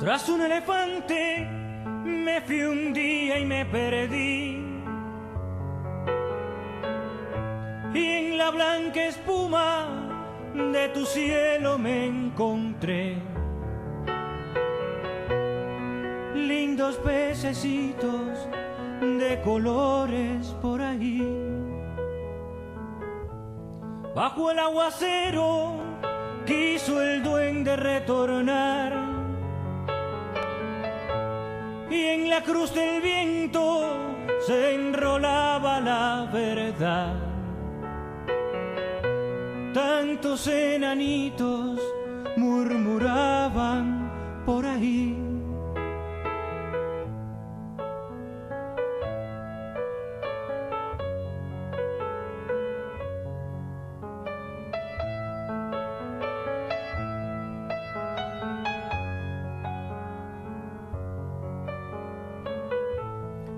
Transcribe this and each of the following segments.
Tras un elefante me fui un día y me perdí. Y en la blanca espuma de tu cielo me encontré. Lindos pececitos de colores por ahí. Bajo el aguacero quiso el duende retornar. Y en la cruz del viento se enrolaba la verdad. Tantos enanitos murmuraban por ahí.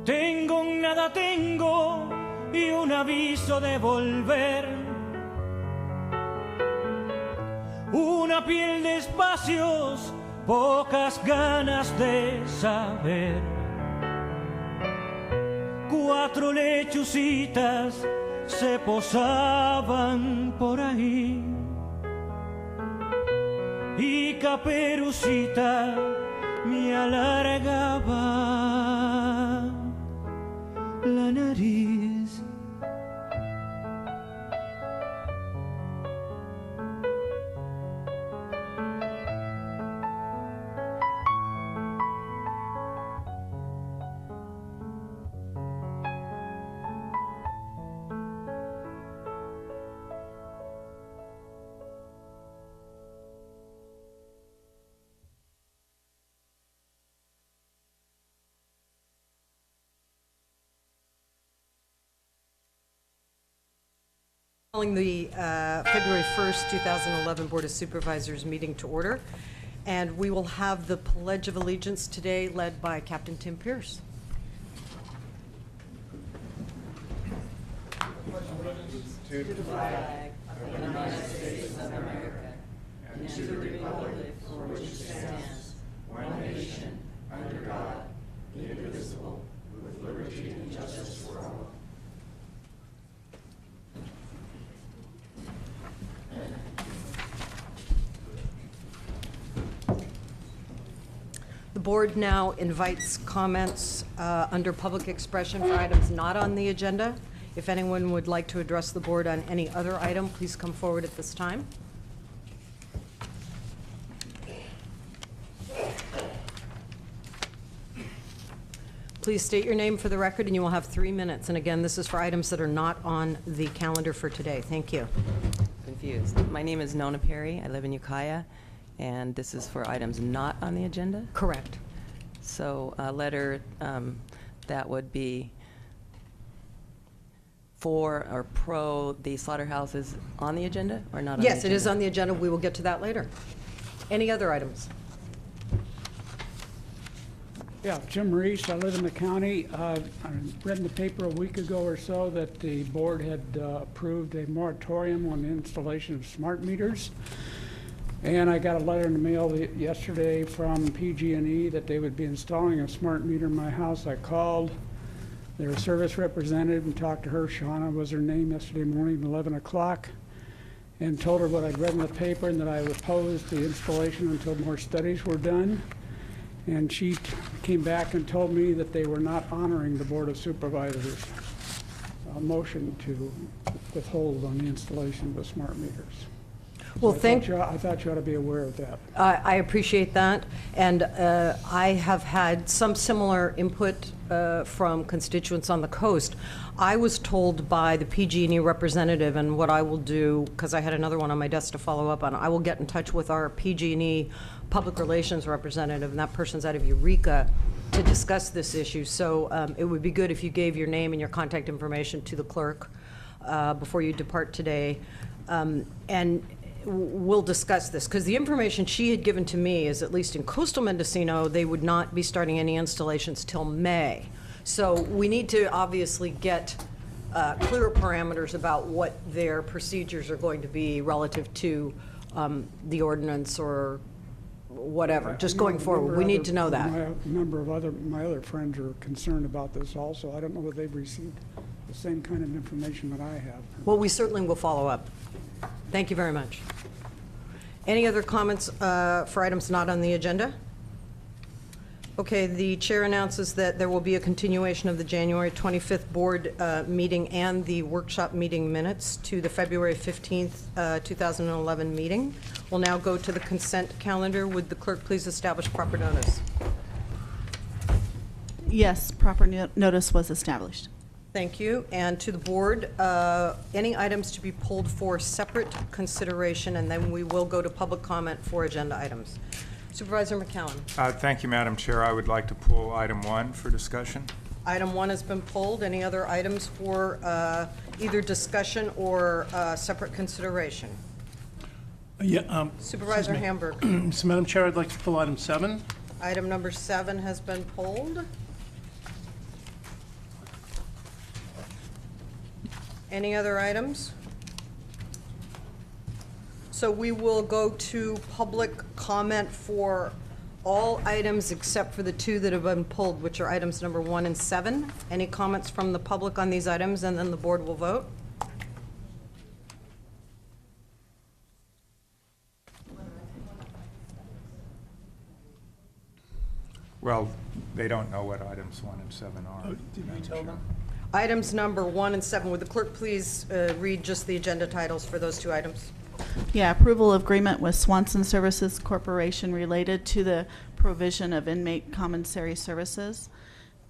Tengo un nada tengo y un aviso de volver. Una piel de espacios, pocas ganas de saber. 4 lechucitas se posaban por ahí. Y Caperucita me alargaba la nariz. Calling the February 1st, 2011 Board of Supervisors meeting to order. And we will have the Pledge of Allegiance today led by Captain Tim Pierce. To the flag of the United States of America and to the republic for which it stands, one nation, under God, indivisible, with liberty and justice for all. The board now invites comments under public expression for items not on the agenda. If anyone would like to address the board on any other item, please come forward at this time. Please state your name for the record, and you will have 3 minutes. And again, this is for items that are not on the calendar for today. Thank you. Confused. My name is Nona Perry. I live in Ukiah, and this is for items not on the agenda. Correct. So a letter that would be for or pro the slaughterhouses on the agenda or not on the agenda? Yes, it is on the agenda. We will get to that later. Any other items? Yeah, Jim Reese, I live in the county. I read in the paper a week ago or so that the board had approved a moratorium on the installation of smart meters. And I got a letter in the mail yesterday from PG&E that they would be installing a smart meter in my house. I called their service representative and talked to her. Shauna was her name, yesterday morning at 11 o'clock, and told her what I'd read in the paper and that I opposed the installation until more studies were done. And she came back and told me that they were not honoring the Board of Supervisors' motion to withhold on the installation of the smart meters. Well, So I thought you ought to be aware of that. I appreciate that, and I have had some similar input from constituents on the coast. I was told by the PG&E representative, and what I will do, because I had another one on my desk to follow up on, I will get in touch with our PG&E public relations representative, and that person's out of Eureka, to discuss this issue. So it would be good if you gave your name and your contact information to the clerk before you depart today. And we'll discuss this, because the information she had given to me is, at least in coastal Mendocino, they would not be starting any installations till May. So we need to obviously get clearer parameters about what their procedures are going to be relative to the ordinance or whatever, just going forward. We need to know that. A number of my other friends are concerned about this also. I don't know whether they've received the same kind of information that I have. Well, we certainly will follow up. Thank you very much. Any other comments for items not on the agenda? Okay, the chair announces that there will be a continuation of the January 25th board meeting and the workshop meeting minutes to the February 15th, 2011 meeting. We'll now go to the consent calendar. Would the clerk please establish proper notice? Yes, proper notice was established. Thank you. And to the board, any items to be pulled for separate consideration, and then we will go to public comment for agenda items. Supervisor McCowan. Thank you, Madam Chair. I would like to pull item 1 for discussion. Item 1 has been pulled. Any other items for either discussion or separate consideration? Supervisor Hamburg. So, Madam Chair, I'd like to pull item 7. Item number 7 has been pulled. Any other items? So we will go to public comment for all items except for the 2 that have been pulled, which are items number 1 and 7. Any comments from the public on these items, and then the board will vote? Well, they don't know what items 1 and 7 are. Did we tell them? Items number 1 and 7. Would the clerk please read just the agenda titles for those 2 items? Yeah, approval of agreement with Swanson Services Corporation related to the provision of inmate commissary services.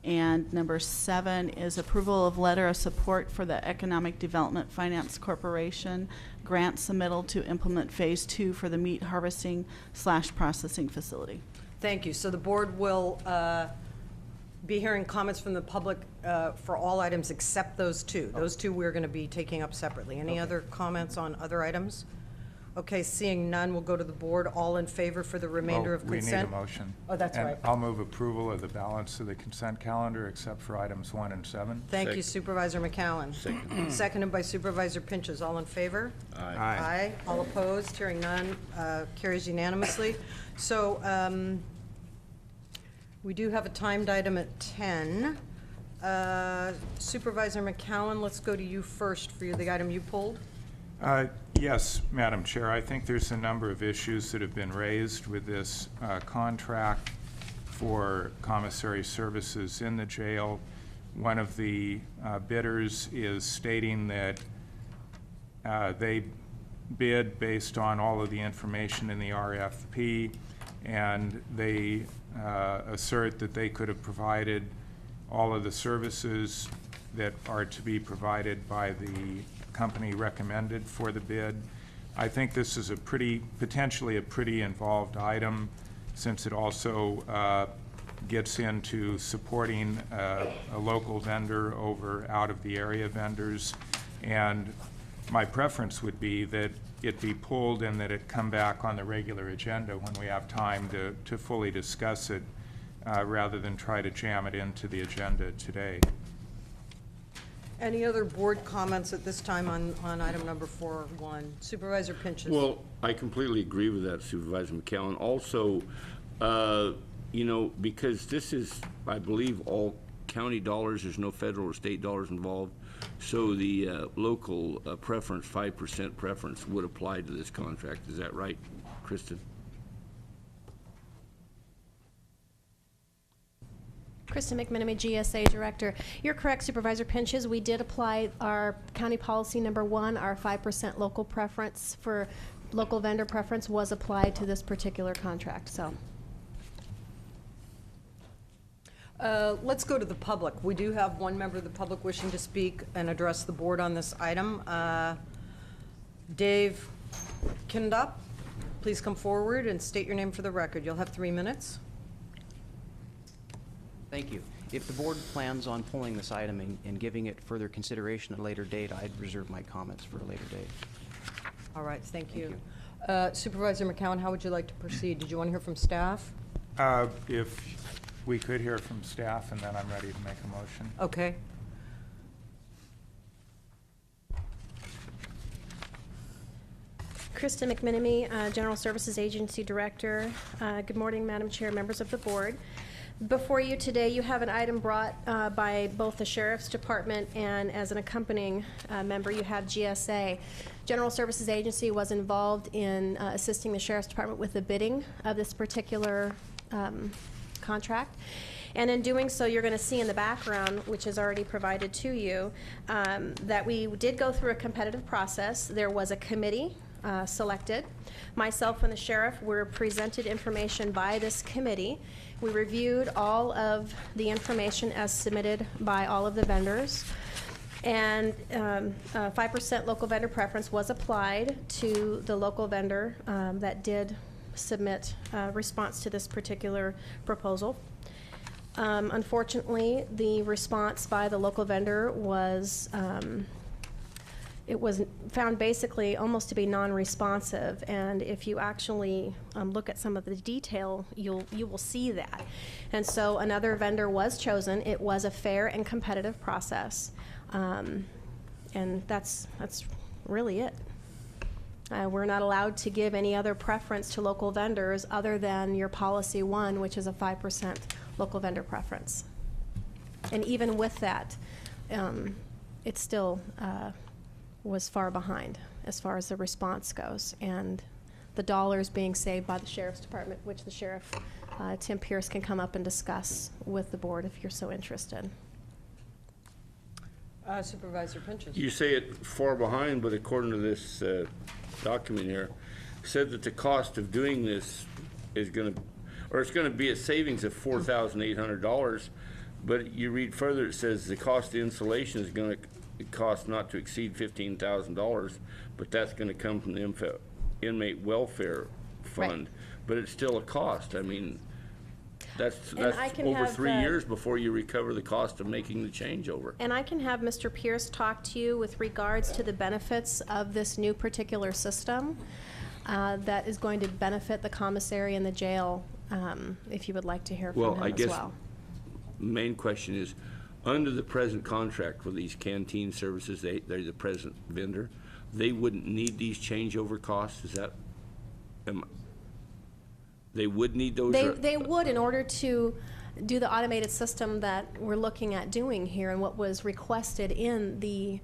And number 7 is approval of letter of support for the Economic Development Finance Corporation grant submittal to implement phase 2 for the meat harvesting / processing facility. Thank you. So the board will be hearing comments from the public for all items except those 2. Those 2 we're going to be taking up separately. Any other comments on other items? Okay, seeing none, we'll go to the board. All in favor for the remainder of consent? We need a motion. Oh, that's And right. I'll move approval of the balance of the consent calendar except for items 1 and 7. Thank you, Supervisor McCowan. Seconded by Supervisor Pinches. All in favor? Aye. All opposed? Hearing none, carries unanimously. So we do have a timed item at 10. Supervisor McCowan, let's go to you first for the item you pulled. Yes, Madam Chair. I think there's a number of issues that have been raised with this contract for commissary services in the jail. One of the bidders is stating that they bid based on all of the information in the RFP, and they assert that they could have provided all of the services that are to be provided by the company recommended for the bid. I think this is potentially a pretty involved item, since it also gets into supporting a local vendor over out-of-the-area vendors. And my preference would be that it be pulled and that it come back on the regular agenda when we have time to fully discuss it, rather than try to jam it into the agenda today. Any other board comments at this time on item number 4.1? Supervisor Pinches. Well, I completely agree with that, Supervisor McCowan. Also, you know, because this is, I believe, all county dollars, there's no federal or state dollars involved, so the local preference, 5% preference, would apply to this contract. Is that right, Kristen? Kristen McMenemy, GSA Director. You're correct, Supervisor Pinches. We did apply our county policy number 1, our 5% local preference for local vendor preference was applied to this particular contract, so. Let's go to the public. We do have one member of the public wishing to speak and address the board on this item. Dave Kindop, please come forward and state your name for the record. You'll have 3 minutes. Thank you. If the board plans on pulling this item and giving it further consideration at a later date, I'd reserve my comments for a later date. All right, thank you. Supervisor McCowan, how would you like to proceed? Did you want to hear from staff? If we could hear from staff, and then I'm ready to make a motion. Okay. Krista McMenemy, General Services Agency Director. Good morning, Madam Chair, members of the board. Before you today, you have an item brought by both the Sheriff's Department, and as an accompanying member, you have GSA. General Services Agency was involved in assisting the Sheriff's Department with the bidding of this particular contract. And in doing so, you're going to see in the background, which is already provided to you, that we did go through a competitive process. There was a committee selected. Myself and the sheriff were presented information by this committee. We reviewed all of the information as submitted by all of the vendors. And 5% local vendor preference was applied to the local vendor that did submit a response to this particular proposal. Unfortunately, the response by the local vendor was, it was found basically almost to be non-responsive, and if you actually look at some of the detail, you will see that. And so another vendor was chosen. It was a fair and competitive process, and that's really it. We're not allowed to give any other preference to local vendors other than your policy 1, which is a 5% local vendor preference. And even with that, it still was far behind as far as the response goes, and the dollars being saved by the Sheriff's Department, which the Sheriff, Tim Pierce, can come up and discuss with the board if you're so interested. Supervisor Pinches. You say it far behind, but according to this document here, said that the cost of doing this is going to, or it's going to be a savings of $4,800, but you read further, it says the cost of installation is going to cost not to exceed $15,000, but that's going to come from the inmate welfare fund. Right. But it's still a cost. I mean, that's can over have 3 years before you recover the cost of making the changeover. And I can have Mr. Pierce talk to you with regards to the benefits of this new particular system that is going to benefit the commissary and the jail, if you would like to hear from him as well. Well, I guess the main question is, under the present contract for these canteen services, they're the present vendor, they wouldn't need these changeover costs? Is that, they would need those? They would, in order to do the automated system that we're looking at doing here and what was requested in the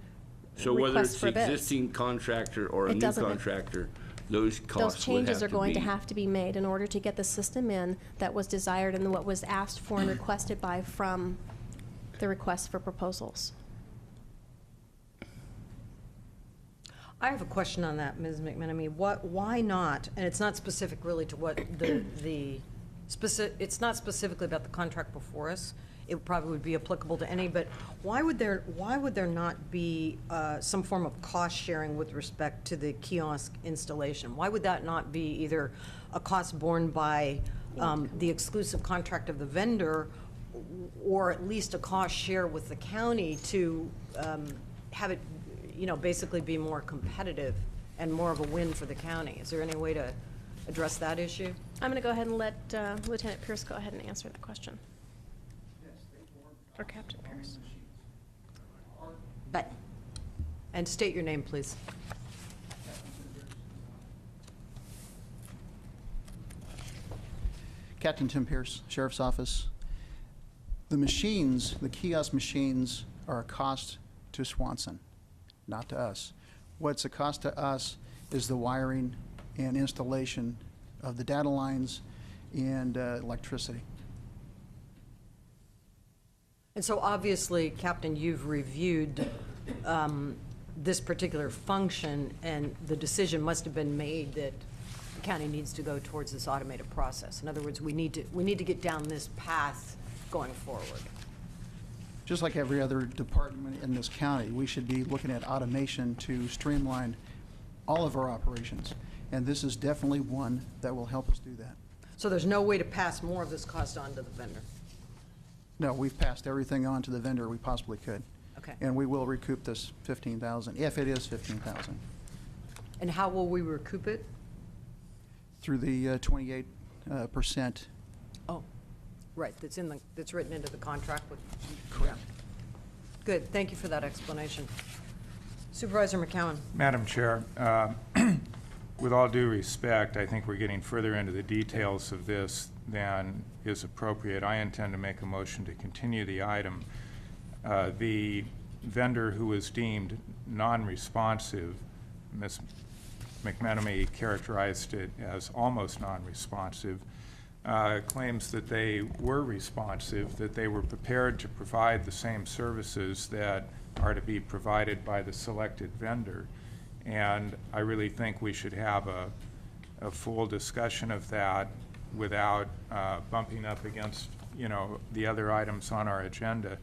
So whether request it's for the bids. existing contractor or a It new doesn't- contractor, those costs Those would changes are going to be- have to be made in order to get the system in that was desired and what was asked for and requested by from the request for proposals. I have a question on that, Ms. McMenemy. Why not, and it's not specific really to what it's not specifically about the contract before us. It probably would be applicable to any, but why would there not be some form of cost sharing with respect to the kiosk installation? Why would that not be either a cost borne by the exclusive contract of the vendor, or at least a cost share with the county to have it, basically be more competitive and more of a win for the county? Is there any way to address that issue? I'm going to go ahead and let Lieutenant Pierce go ahead and answer that question. Or Captain Pierce. And state your name, please. Captain Tim Pierce, Sheriff's Office. The machines, the kiosk machines, are a cost to Swanson, not to us. What's a cost to us is the wiring and installation of the data lines and electricity. And so obviously, Captain, you've reviewed this particular function, and the decision must have been made that the county needs to go towards this automated process. In other words, we need to get down this path going forward. Just like every other department in this county, we should be looking at automation to streamline all of our operations. And this is definitely one that will help us do that. So there's no way to pass more of this cost on to the vendor? No, we've passed everything on to the vendor we possibly could. Okay. And we will recoup this $15,000, if it is $15,000, And how will we recoup it? through the 28%. Oh, right, that's written into the contract with. Correct. Yeah. Good, thank you for that explanation. Supervisor McCowan. Madam Chair, with all due respect, I think we're getting further into the details of this than is appropriate. I intend to make a motion to continue the item. The vendor who was deemed non-responsive, Ms. McMenamy characterized it as almost non-responsive, claims that they were responsive, that they were prepared to provide the same services that are to be provided by the selected vendor. And I really think we should have a full discussion of that without bumping up against, the other items on our agenda.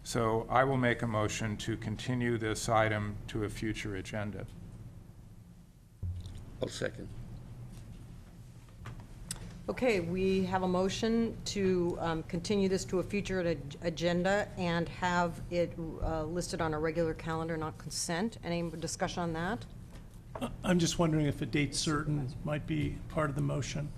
So I will make a motion to continue this item to a future agenda. I'll second. Okay, we have a motion to continue this to a future agenda and have it listed on a regular calendar, not consent. Any discussion on that? I'm just wondering if a date certain might be part of the motion.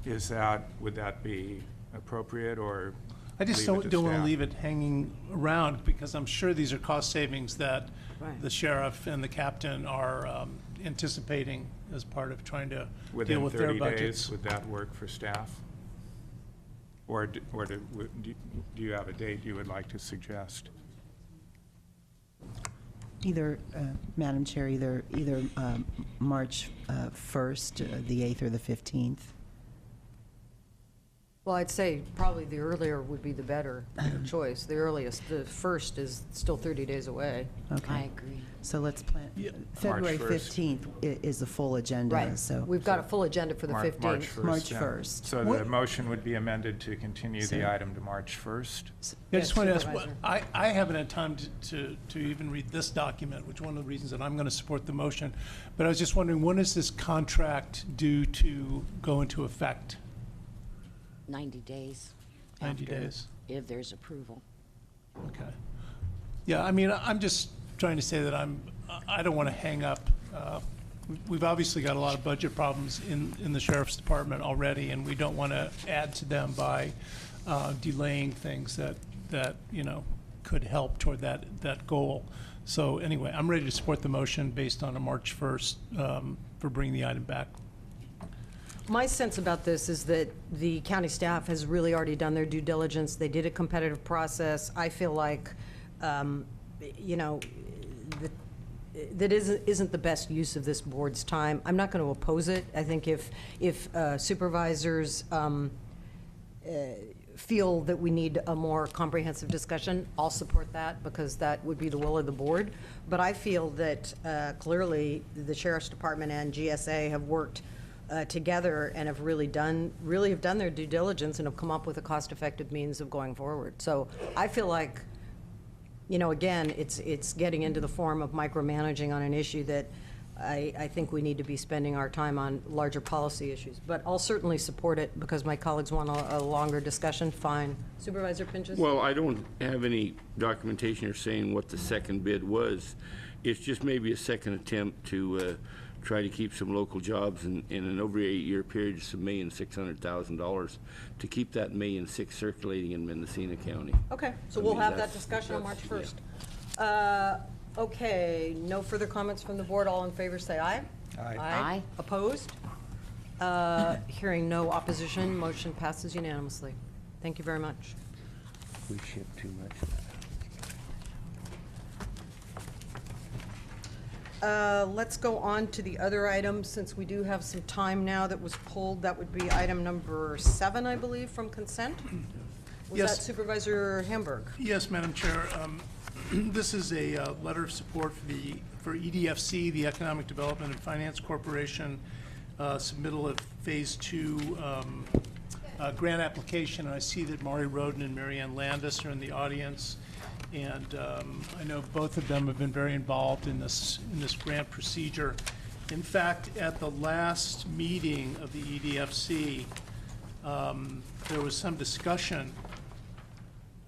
Would that be appropriate, or I just leave it to don't want to staff? leave it hanging around, because I'm sure these are cost savings that Right. the sheriff and the captain are anticipating as part of trying to deal Within with their 30 budgets. days, would that work for staff? Or do you have a date you would like to suggest? Either, Madam Chair, either March 1st, the 8th, or the 15th. Well, I'd say probably the earlier would be the better choice. The earliest, the first is still 30 days away. Okay. I agree. So let's plan, Yeah. February March 1st. 15th is the full agenda, Right. so. We've got a full agenda for the March 15th. 1st. March then. 1st. So the motion would be amended to continue the So- item to March 1st? I just want to ask, Supervisor. I haven't had time to even read this document, which is one of the reasons that I'm going to support the motion. But I was just wondering, when is this contract due to go into effect? 90 days. 90 after, days. If there's approval. Okay. Yeah, I mean, I'm just trying to say that I don't want to hang up. We've obviously got a lot of budget problems in the sheriff's department already, and we don't want to add to them by delaying things that could help toward that goal. So anyway, I'm ready to support the motion based on a March 1st for bringing the item back. My sense about this is that the county staff has really already done their due diligence. They did a competitive process. I feel like, that isn't the best use of this board's time. I'm not going to oppose it. I think if supervisors feel that we need a more comprehensive discussion, I'll support that, because that would be the will of the board. But I feel that clearly the Sheriff's Department and GSA have worked together and have really done their due diligence and have come up with a cost-effective means of going forward. So I feel like, again, it's getting into the form of micromanaging on an issue that I think we need to be spending our time on larger policy issues. But I'll certainly support it because my colleagues want a longer discussion. Fine. Supervisor Pinches? Well, I don't have any documentation or saying what the second bid was. It's just maybe a second attempt to try to keep some local jobs in an over 8-year period, just $1,600,000 to keep that $1.6 million circulating in Mendocino County. Okay, so I we'll mean, have that that's- discussion on March that's- 1st. Okay, no further comments from the board. All in favor, say aye. Aye. Aye. Opposed? Hearing no opposition, motion passes unanimously. Thank you very much. We ship too much. Let's go on to the other items, since we do have some time now that was pulled. That would be item number 7, I believe, from consent. Was Yes. that Supervisor Hamburg? Yes, Madam Chair. This is a letter of support for EDFC, the Economic Development and Finance Corporation, submittal of Phase 2 grant application. And I see that Maury Roden and Mary Ann Landis are in the audience. And I know both of them have been very involved in this grant procedure. In fact, at the last meeting of the EDFC, there was some discussion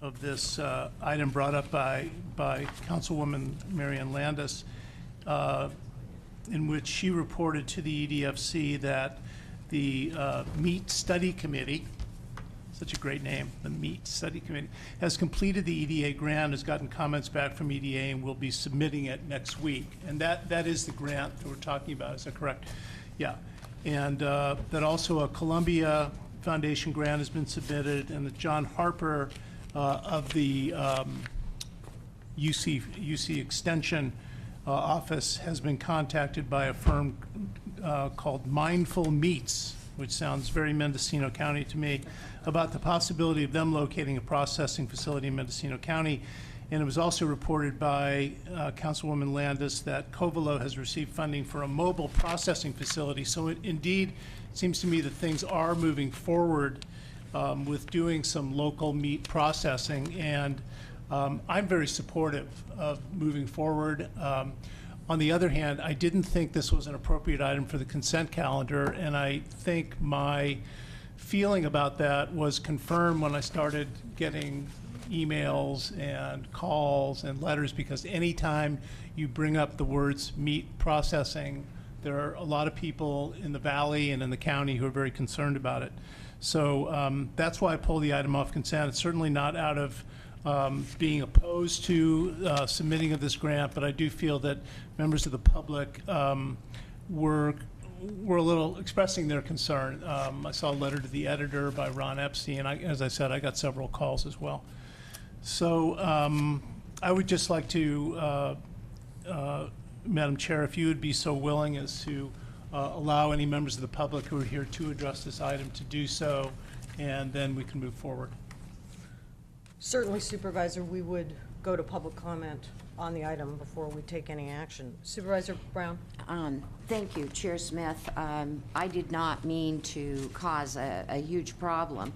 of this item brought up by Councilwoman Mary Ann Landis, in which she reported to the EDFC that the Meat Study Committee, such a great name, the Meat Study Committee, has completed the EDA grant, has gotten comments back from EDA, and will be submitting it next week. And that is the grant that we're talking about, is that correct? Yeah, and that also a Columbia Foundation grant has been submitted, and that John Harper of the UC Extension office has been contacted by a firm called Mindful Meats, which sounds very Mendocino County to me, about the possibility of them locating a processing facility in Mendocino County. And it was also reported by Councilwoman Landis that Covelo has received funding for a mobile processing facility. So it indeed seems to me that things are moving forward with doing some local meat processing, and I'm very supportive of moving forward. On the other hand, I didn't think this was an appropriate item for the consent calendar, and I think my feeling about that was confirmed when I started getting emails and calls and letters, because anytime you bring up the words meat processing, there are a lot of people in the valley and in the county who are very concerned about it. So that's why I pulled the item off consent. It's certainly not out of being opposed to submitting of this grant, but I do feel that members of the public were a little expressing their concern. I saw a letter to the editor by Ron Epstein, and as I said, I got several calls as well. So I would just like to, Madam Chair, if you would be so willing as to allow any members of the public who are here to address this item to do so, and then we can move forward. Certainly, Supervisor, we would go to public comment on the item before we take any action. Supervisor Brown? Thank you, Chair Smith. I did not mean to cause a huge problem.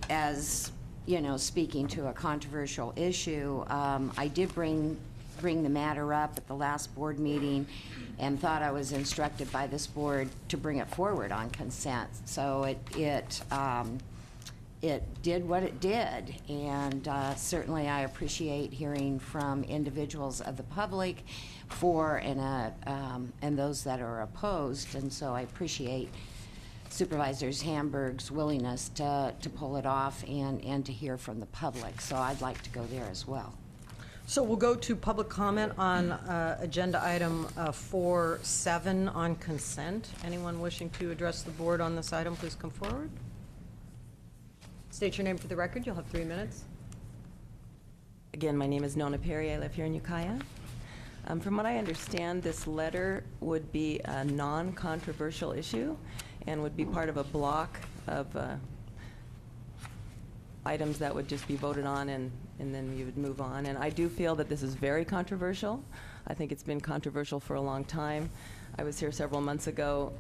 As you know, speaking to a controversial issue, I did bring the matter up at the last board meeting and thought I was instructed by this board to bring it forward on consent. So it did what it did, and certainly I appreciate hearing from individuals of the public for and those that are opposed, and so I appreciate Supervisors Hamburg's willingness to pull it off and to hear from the public. So I'd like to go there as well. So we'll go to public comment on agenda item 4.7 on consent. Anyone wishing to address the board on this item, please come forward. State your name for the record. You'll have 3 minutes. Again, my name is Nona Perry. I live here in Ukiah. From what I understand, this letter would be a non-controversial issue and would be part of a block of items that would just be voted on, and then you would move on. And I do feel that this is very controversial. I think it's been controversial for a long time. I was here several months ago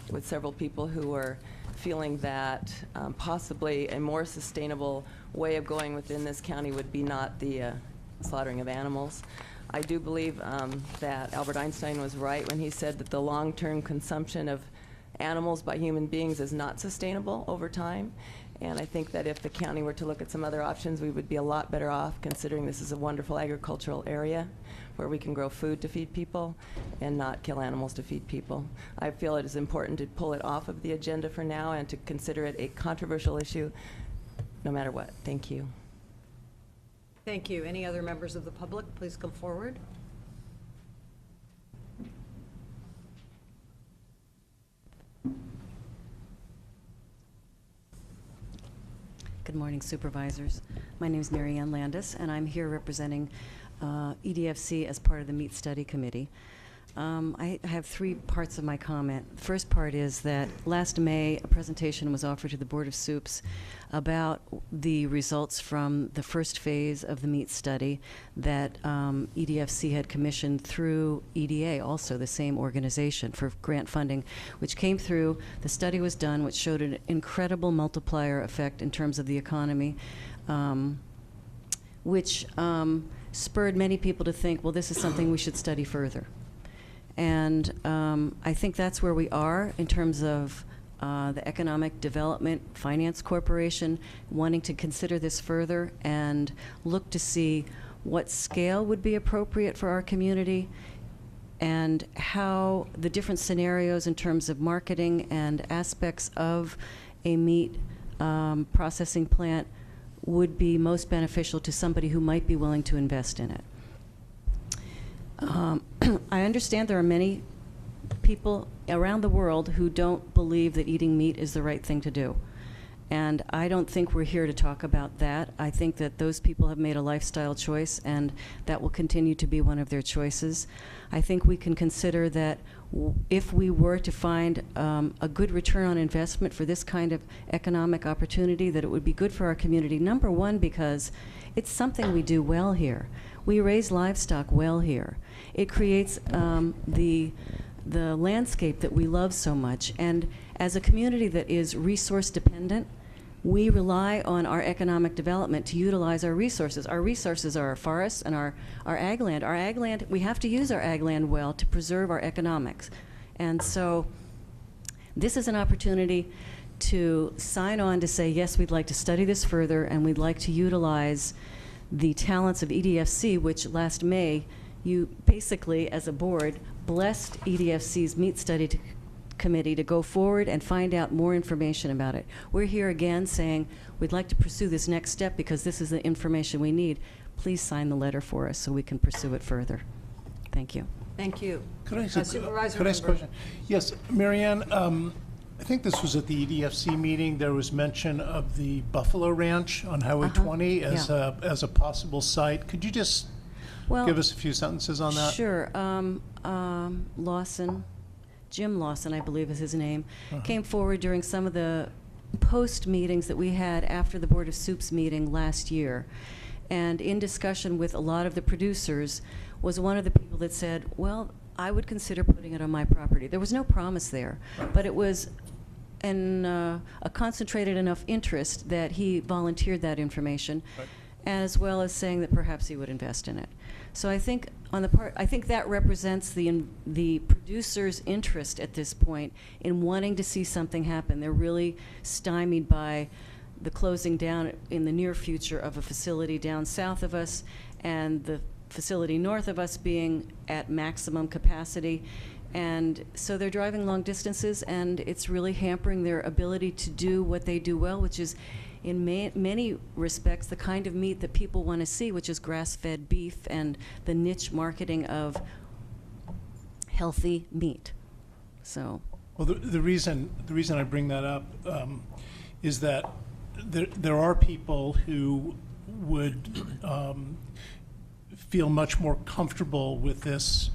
with several people who were feeling that possibly a more sustainable way of going within this county would be not the slaughtering of animals. I do believe that Albert Einstein was right when he said that the long-term consumption of animals by human beings is not sustainable over time. And I think that if the county were to look at some other options, we would be a lot better off, considering this is a wonderful agricultural area where we can grow food to feed people and not kill animals to feed people. I feel it is important to pull it off of the agenda for now and to consider it a controversial issue no matter what. Thank you. Thank you. Any other members of the public, please come forward. Good morning, Supervisors. My name is Mary Ann Landis, and I'm here representing EDFC as part of the Meat Study Committee. I have 3 parts of my comment. The first part is that last May, a presentation was offered to the Board of Soups about the results from the first phase of the meat study that EDFC had commissioned through EDA, also the same organization, for grant funding, which came through. The study was done, which showed an incredible multiplier effect in terms of the economy, which spurred many people to think, well, this is something we should study further. And I think that's where we are in terms of the Economic Development Finance Corporation wanting to consider this further and look to see what scale would be appropriate for our community and how the different scenarios in terms of marketing and aspects of a meat processing plant would be most beneficial to somebody who might be willing to invest in it. I understand there are many people around the world who don't believe that eating meat is the right thing to do. And I don't think we're here to talk about that. I think that those people have made a lifestyle choice, and that will continue to be one of their choices. I think we can consider that if we were to find a good return on investment for this kind of economic opportunity, that it would be good for our community. Number one, because it's something we do well here. We raise livestock well here. It creates the landscape that we love so much. And as a community that is resource dependent, we rely on our economic development to utilize our resources. Our resources are our forests and our ag land. Our ag land, we have to use our ag land well to preserve our economics. And so this is an opportunity to sign on to say, yes, we'd like to study this further, and we'd like to utilize the talents of EDFC, which last May, you basically, as a board, blessed EDFC's meat study committee to go forward and find out more information about it. We're here again saying we'd like to pursue this next step because this is the information we need. Please sign the letter for us so we can pursue it further. Thank you. Thank you. Could I ask Supervisor could I ask a member. question? Yes, Marianne, I think this was at the EDFC meeting. There was mention of the Buffalo Ranch on Highway 20 as a possible site. Could you just give us a few sentences on that? Sure. Lawson, Jim Lawson, I believe is his name, came forward during some of the post meetings that we had after the Board of Soups meeting last year. And in discussion with a lot of the producers, was one of the people that said, well, I would consider putting it on my property. There was no promise there, but it was a concentrated enough interest that he volunteered that information, as well as saying that perhaps he would invest in it. So I think I think that represents the producer's interest at this point in wanting to see something happen. They're really stymied by the closing down in the near future of a facility down south of us, and the facility north of us being at maximum capacity. And so they're driving long distances, and it's really hampering their ability to do what they do well, which is in many respects the kind of meat that people want to see, which is grass-fed beef and the niche marketing of healthy meat. So, well, the reason I bring that up is that there are people who would feel much more comfortable with this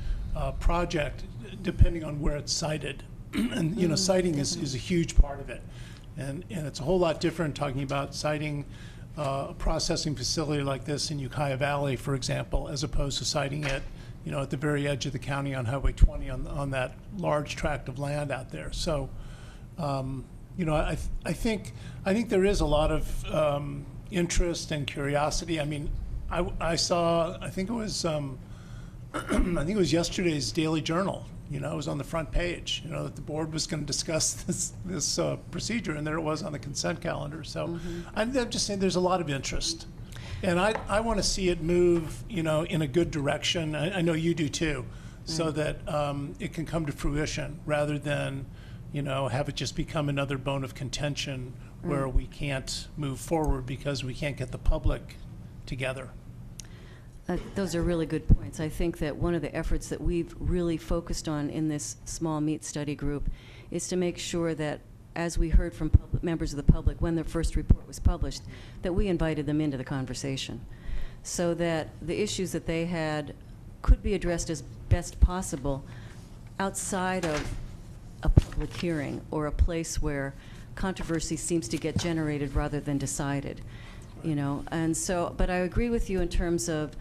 project, depending on where it's sited. And you know, siting is a huge part of it, and it's a whole lot different talking about siting a processing facility like this in Ukiah Valley, for example, as opposed to siting it, you know, at the very edge of the county on Highway 20 on that large tract of land out there. So, you know, I think there is a lot of interest and curiosity. I mean, I saw, I think it was yesterday's Daily Journal. You know, it was on the front page, you know, that the board was going to discuss this procedure, and there it was on the consent calendar. So I'm just saying there's a lot of interest. And I want to see it move, you know, in a good direction. I know you do too, so that it can come to fruition rather than, you know, have it just become another bone of contention where we can't move forward because we can't get the public together. Those are really good points. I think that one of the efforts that we've really focused on in this small meat study group is to make sure that, as we heard from members of the public when the first report was published, that we invited them into the conversation so that the issues that they had could be addressed as best possible outside of a public hearing or a place where controversy seems to get generated rather than decided. You know, and so, but I agree with you in terms of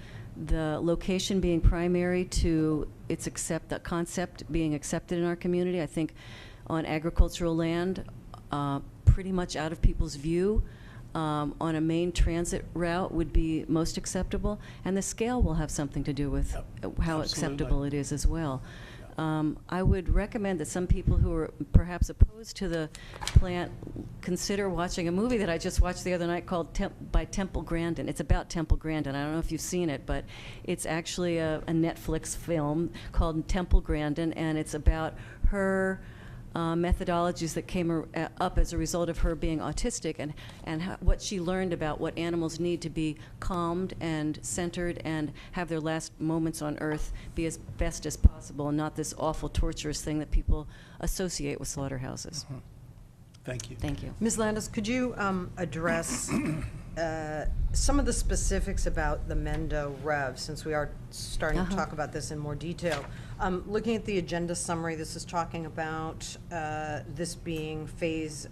the location being primary to its the concept being accepted in our community. I think on agricultural land, pretty much out of people's view, on a main transit route would be most acceptable, and the scale will have something to do with how acceptable it is as well. I would recommend that some people who are perhaps opposed to the plant consider watching a movie that I just watched the other night called by Temple Grandin. It's about Temple Grandin. I don't know if you've seen it, but it's actually a Netflix film called Temple Grandin, and it's about her methodologies that came up as a result of her being autistic, and what she learned about what animals need to be calmed and centered and have their last moments on earth be as best as possible, and not this awful torturous thing that people associate with slaughterhouses. Thank you. Thank you. Ms. Landis, could you address some of the specifics about the Mendo Rev, since we are starting to talk about this in more detail? Looking at the agenda summary, this is talking about this being phase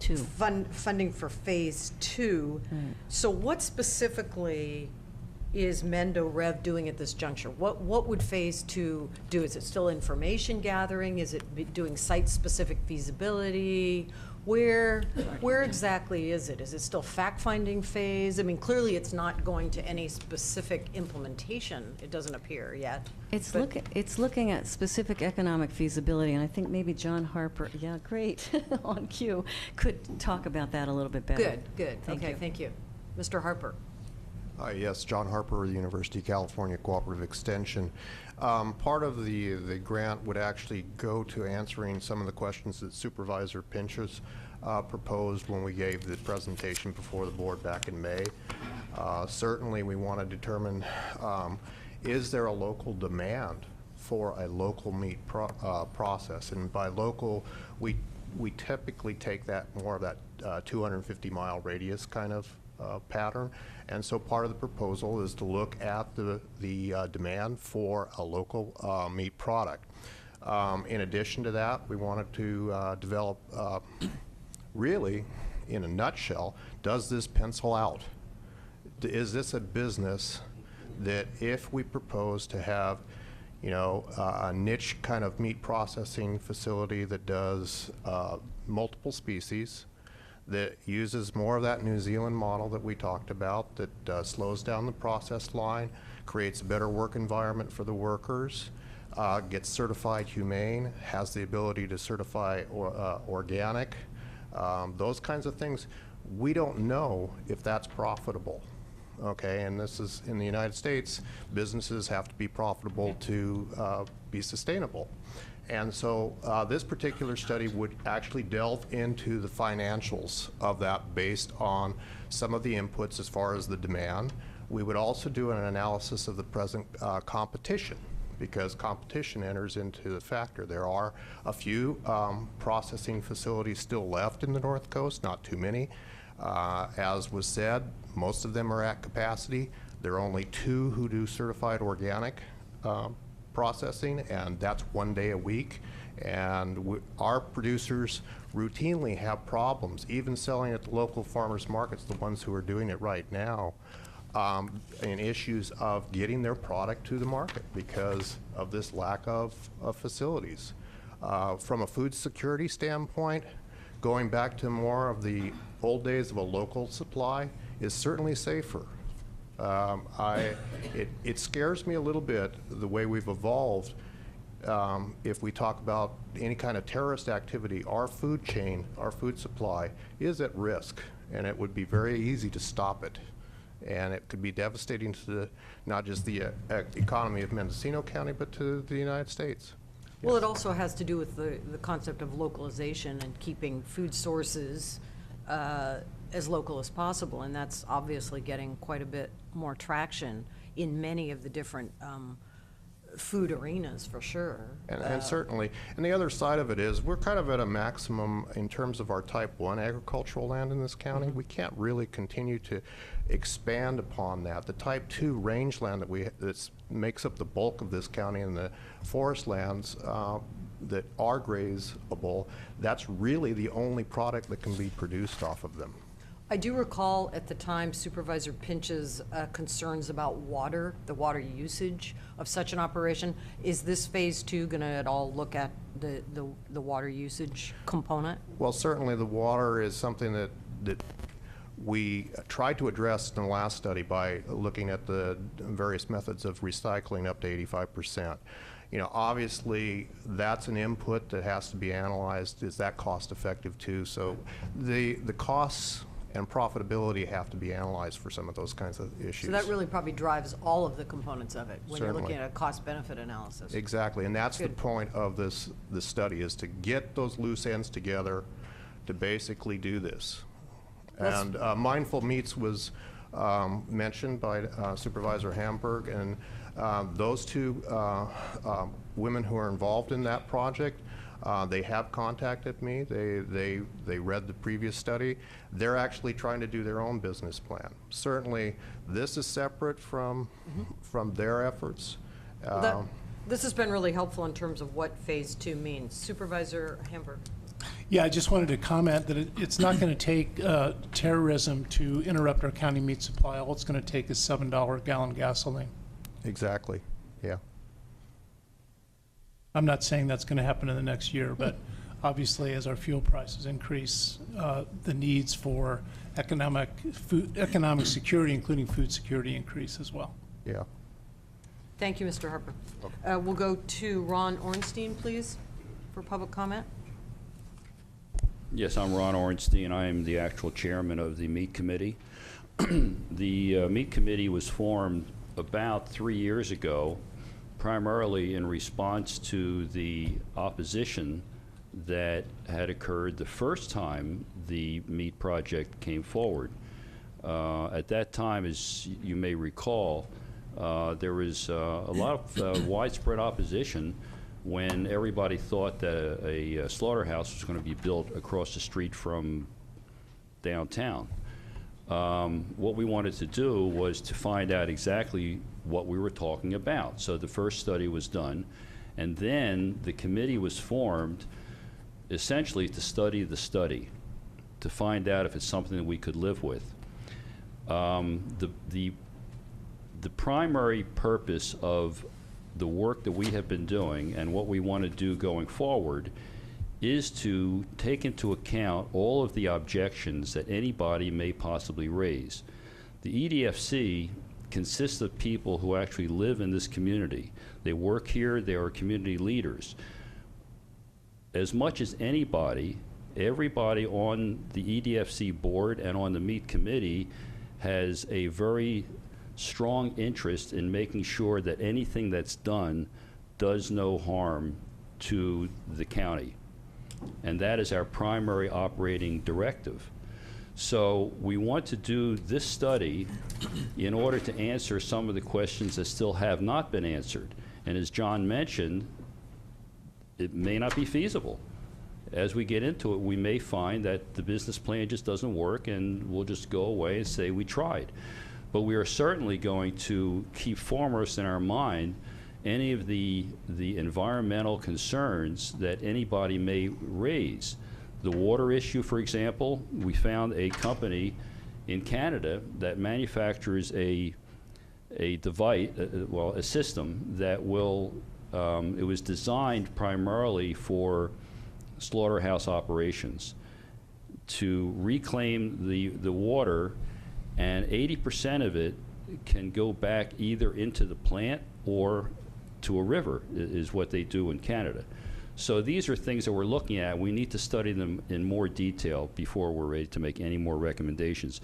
Two. funding for phase 2. So what specifically is Mendo Rev doing at this juncture? What would phase 2 do? Is it still information gathering? Is it doing site-specific feasibility? Where exactly is it? Is it still fact-finding phase? I mean, clearly it's not going to any specific implementation. It doesn't appear yet. It's But- looking at specific economic feasibility, and I think maybe John Harper, yeah, great, on cue, could talk about that a little bit better. Good. Okay, thank you. Mr. Harper. Yes, John Harper, the University of California Cooperative Extension. Part of the grant would actually go to answering some of the questions that Supervisor Pinchas proposed when we gave the presentation before the board back in May. Certainly, we want to determine, is there a local demand for a local meat process? And by local, we typically take that more of that 250-mile radius kind of pattern. And so part of the proposal is to look at the demand for a local meat product. In addition to that, we wanted to develop, really, in a nutshell, does this pencil out? Is this a business that if we propose to have, you know, a niche kind of meat processing facility that does multiple species, that uses more of that New Zealand model that we talked about, that slows down the process line, creates a better work environment for the workers, gets certified humane, has the ability to certify organic, those kinds of things. We don't know if that's profitable, okay? And this is, in the United States, businesses have to be profitable to be sustainable. And so this particular study would actually delve into the financials of that based on some of the inputs as far as the demand. We would also do an analysis of the present competition, because competition enters into the factor. There are a few processing facilities still left in the North Coast, not too many. As was said, most of them are at capacity. There are only 2 who do certified organic processing, and that's 1 day a week. And our producers routinely have problems, even selling at the local farmers markets, the ones who are doing it right now, and issues of getting their product to the market because of this lack of facilities. From a food security standpoint, going back to more of the old days of a local supply is certainly safer. It scares me a little bit the way we've evolved. If we talk about any kind of terrorist activity, our food chain, our food supply is at risk, and it would be very easy to stop it. And it could be devastating to not just the economy of Mendocino County, but to the United States. Well, it also has to do with the concept of localization and keeping food sources as local as possible, and that's obviously getting quite a bit more traction in many of the different food arenas, for sure. And certainly, and the other side of it is we're kind of at a maximum in terms of our type 1 agricultural land in this county. We can't really continue to expand upon that. The type 2 rangeland that makes up the bulk of this county, and the forest lands that are grazeable, that's really the only product that can be produced off of them. I do recall at the time Supervisor Pinch's concerns about water, the water usage of such an operation. Is this phase 2 going to at all look at the water usage component? Well, certainly the water is something that we tried to address in the last study by looking at the various methods of recycling up to 85%. You know, obviously, that's an input that has to be analyzed. Is that cost effective too? So the costs and profitability have to be analyzed for some of those kinds of issues. So that really probably drives all of the components of it when you're Certainly. looking at a cost-benefit analysis. Exactly, and that's the Good. point of this study, is to get those loose ends together to basically do this. Let's- And Mindful Meats was mentioned by Supervisor Hamburg, and those two women who are involved in that project, they have contacted me. They read the previous study. They're actually trying to do their own business plan. Certainly, this is separate from their efforts. This has been really helpful in terms of what Phase 2 means. Supervisor Hamburg. Yeah, I just wanted to comment that it's not going to take terrorism to interrupt our county meat supply. All it's going to take is $7 a gallon gasoline. Exactly, yeah. I'm not saying that's going to happen in the next year, but obviously as our fuel prices increase, the needs for economic security, including food security, increase as well. Yeah. Thank you, Mr. Harper. We'll go to Ron Ornstein, please, for public comment. Yes, I'm Ron Ornstein. I am the actual chairman of the Meat Committee. The Meat Committee was formed about 3 years ago, primarily in response to the opposition that had occurred the first time the meat project came forward. At that time, as you may recall, there was a lot of widespread opposition when everybody thought that a slaughterhouse was going to be built across the street from downtown. What we wanted to do was to find out exactly what we were talking about. So the first study was done, and then the committee was formed essentially to study the study, to find out if it's something that we could live with. The primary purpose of the work that we have been doing and what we want to do going forward is to take into account all of the objections that anybody may possibly raise. The EDFC consists of people who actually live in this community. They work here, they are community leaders. As much as anybody, everybody on the EDFC board and on the meat committee has a very strong interest in making sure that anything that's done does no harm to the county. And that is our primary operating directive. So we want to do this study in order to answer some of the questions that still have not been answered. And as John mentioned, it may not be feasible. As we get into it, we may find that the business plan just doesn't work and we'll just go away and say we tried. But we are certainly going to keep foremost in our mind any of the environmental concerns that anybody may raise. The water issue, for example, we found a company in Canada that manufactures a device, a system that will, it was designed primarily for slaughterhouse operations to reclaim the water, and 80% of it can go back either into the plant or to a river, is what they do in Canada. So these are things that we're looking at. We need to study them in more detail before we're ready to make any more recommendations.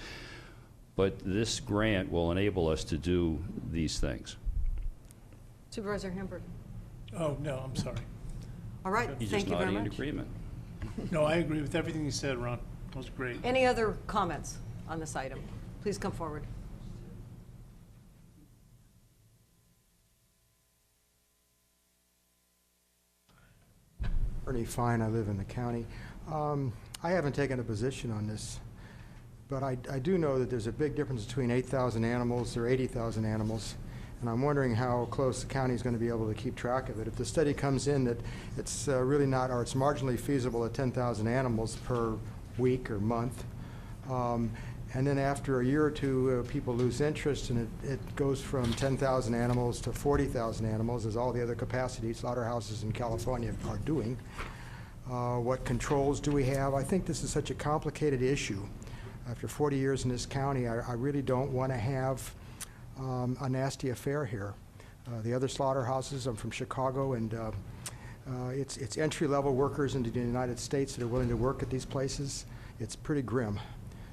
But this grant will enable us to do these things. Supervisor Hamburg. Oh, no, I'm sorry. All right, He's thank just you very nodding in much. agreement. No, I agree with everything you said, Ron. That was great. Any other comments on this item? Please come forward. Ernie Fine, I live in the county. I haven't taken a position on this, but I do know that there's a big difference between 8,000 animals or 80,000 animals, and I'm wondering how close the county is going to be able to keep track of it. If the study comes in that it's really not, or it's marginally feasible at 10,000 animals per week or month, and then after a year or two, people lose interest, and it goes from 10,000 animals to 40,000 animals, as all the other capacity slaughterhouses in California are doing. What controls do we have? I think this is such a complicated issue. After 40 years in this county, I really don't want to have a nasty affair here. The other slaughterhouses, I'm from Chicago, and it's entry-level workers into the United States that are willing to work at these places. It's pretty grim.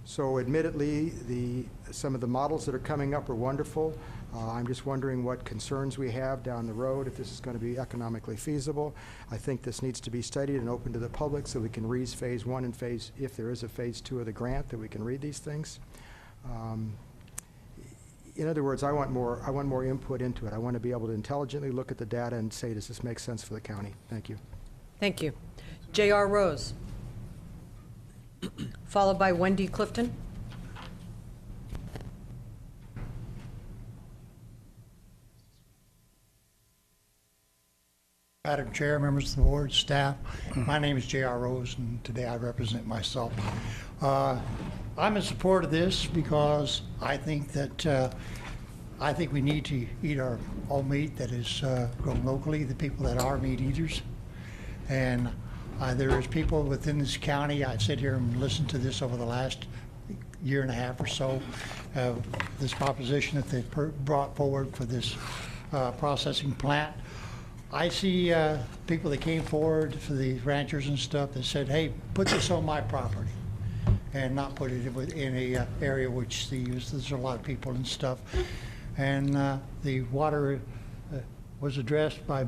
So admittedly, some of the models that are coming up are wonderful. I'm just wondering what concerns we have down the road, if this is going to be economically feasible. I think this needs to be studied and open to the public so we can read phase 1 and if there is a phase 2 of the grant, that we can read these things. In other words, I want more input into it. I want to be able to intelligently look at the data and say, does this make sense for the county? Thank you. Thank you. J.R. Rose, followed by Wendy Clifton. Madam Chair, members of the board, staff, my name is J.R. Rose, and today I represent myself. I'm in support of this because I think that we need to eat our own meat that is grown locally, the people that are meat eaters. And there's people within this county, I sit here and listen to this over the last year and a half or so, this proposition that they've brought forward for this processing plant. I see people that came forward for the ranchers and stuff that said, hey, put this on my property and not put it in a area which there's a lot of people and stuff. And the water was addressed by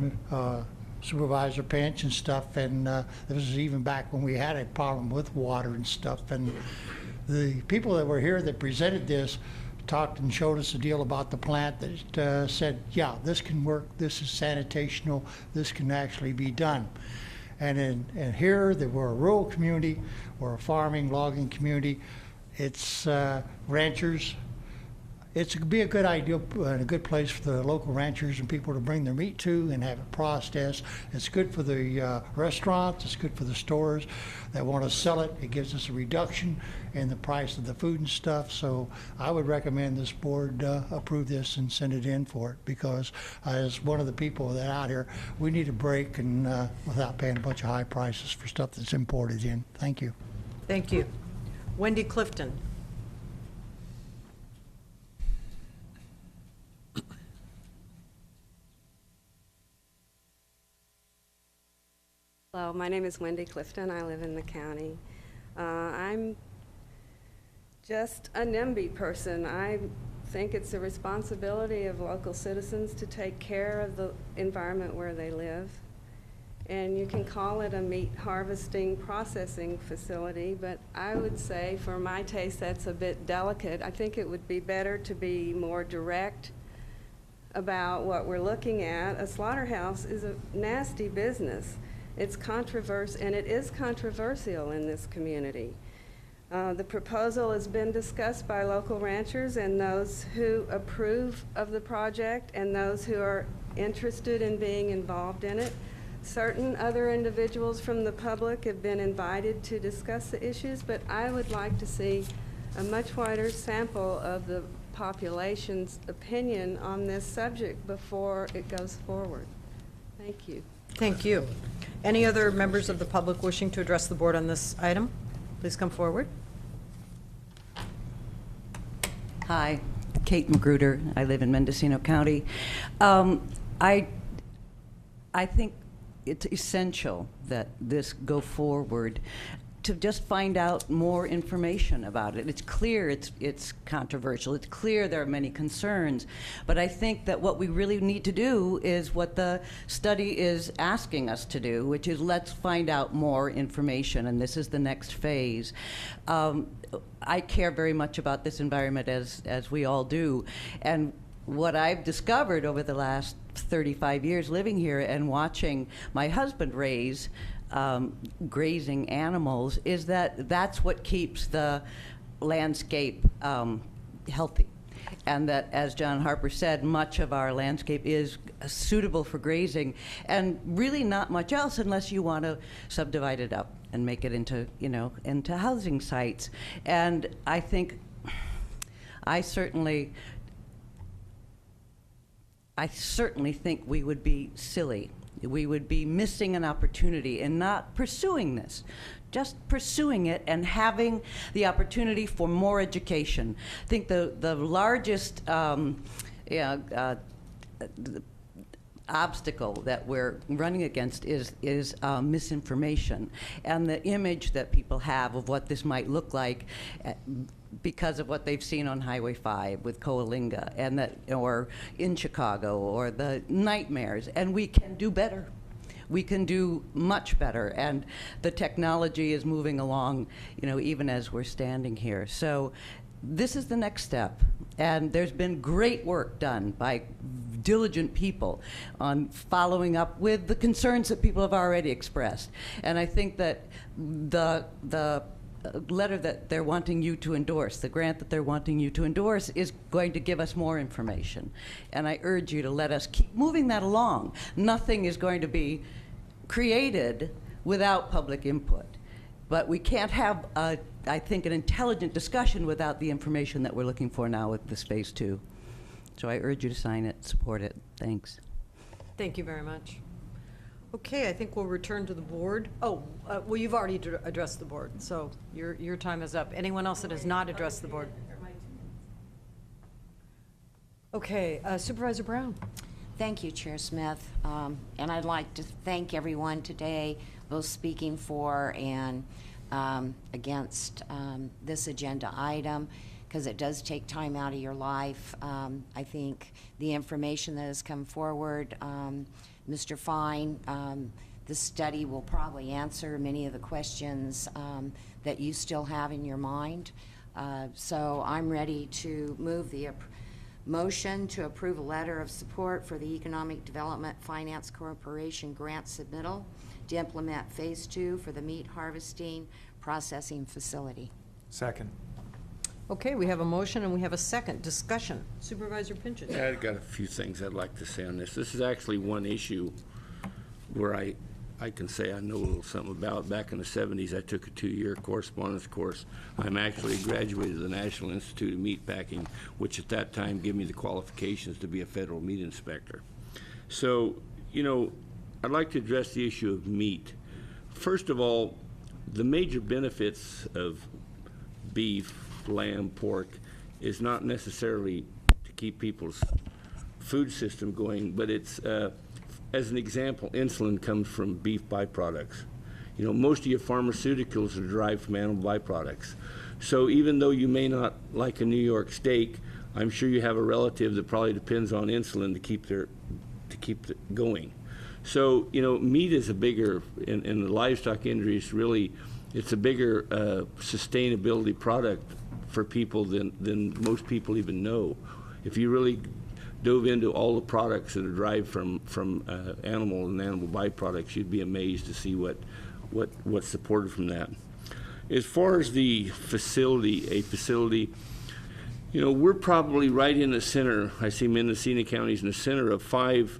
Supervisor Pinch and stuff, and this was even back when we had a problem with water and stuff. And the people that were here that presented this talked and showed us a deal about the plant that said, yeah, this can work, this is sanitational, this can actually be done. And here, we're a rural community, we're a farming, logging community. It's ranchers. It's be a good idea and a good place for the local ranchers and people to bring their meat to and have it processed. It's good for the restaurants, it's good for the stores that want to sell it. It gives us a reduction in the price of the food and stuff. So I would recommend this board approve this and send it in for it, because as one of the people that out here, we need a break and without paying a bunch of high prices for stuff that's imported in. Thank you. Thank you. Wendy Clifton. Hello, my name is Wendy Clifton. I live in the county. I'm just a NIMBY person. I think it's the responsibility of local citizens to take care of the environment where they live. And you can call it a meat harvesting processing facility, but I would say for my taste that's a bit delicate. I think it would be better to be more direct about what we're looking at. A slaughterhouse is a nasty business. It's controversial, and it is controversial in this community. The proposal has been discussed by local ranchers and those who approve of the project and those who are interested in being involved in it. Certain other individuals from the public have been invited to discuss the issues, but I would like to see a much wider sample of the population's opinion on this subject before it goes forward. Thank you. Thank you. Any other members of the public wishing to address the board on this item? Please come forward. Hi, Kate Magruder. I live in Mendocino County. I think it's essential that this go forward to just find out more information about it. It's clear it's controversial. It's clear there are many concerns. But I think that what we really need to do is what the study is asking us to do, which is let's find out more information, and this is the next phase. I care very much about this environment, as we all do. And what I've discovered over the last 35 years living here and watching my husband raise grazing animals is that that's what keeps the landscape healthy. And that, as John Harper said, much of our landscape is suitable for grazing, and really not much else unless you want to subdivide it up and make it into, into housing sites. And I think I certainly think we would be silly. We would be missing an opportunity in not pursuing this, just pursuing it and having the opportunity for more education. I think the largest obstacle that we're running against is misinformation, and the image that people have of what this might look like because of what they've seen on Highway 5 with Coalinga, and that, or in Chicago, or the nightmares. And we can do better. We can do much better, and the technology is moving along, even as we're standing here. So this is the next step, and there's been great work done by diligent people on following up with the concerns that people have already expressed. And I think that the letter that they're wanting you to endorse, the grant that they're wanting you to endorse, is going to give us more information. And I urge you to let us keep moving that along. Nothing is going to be created without public input. But we can't have, I think, an intelligent discussion without the information that we're looking for now with this phase 2. So I urge you to sign it, support it. Thanks. Thank you very much. Okay, I think we'll return to the board. Oh, well, you've already addressed the board, so your time is up. Anyone else that has not addressed the board? Okay, Supervisor Brown. Thank you, Chair Smith. And I'd like to thank everyone today, both speaking for and against this agenda item, because it does take time out of your life. I think the information that has come forward, Mr. Fine, the study will probably answer many of the questions that you still have in your mind. So I'm ready to move the motion to approve a letter of support for the Economic Development Finance Corporation grant submittal to implement phase 2 for the meat harvesting processing facility. Second. Okay, we have a motion and we have a second. Discussion. Supervisor Pinches. Yeah, I've got a few things I'd like to say on this. This is actually one issue where I can say I know a little something about. Back in the 70s, I took a 2-year correspondence course. I'm actually graduated of the National Institute of Meatpacking, which at that time gave me the qualifications to be a federal meat inspector. So, I'd like to address the issue of meat. First of all, the major benefits of beef, lamb, pork is not necessarily to keep people's food system going, but it's, as an example, insulin comes from beef byproducts. Most of your pharmaceuticals are derived from animal byproducts. So even though you may not like a New York steak, I'm sure you have a relative that probably depends on insulin to keep it going. So, meat is a bigger, in the livestock industry, it's a bigger sustainability product for people than most people even know. If you really dove into all the products that are derived from animal and animal byproducts, you'd be amazed to see what's supported from that. As far as the facility, we're probably right in the center. I see Mendocino County's in the center of 5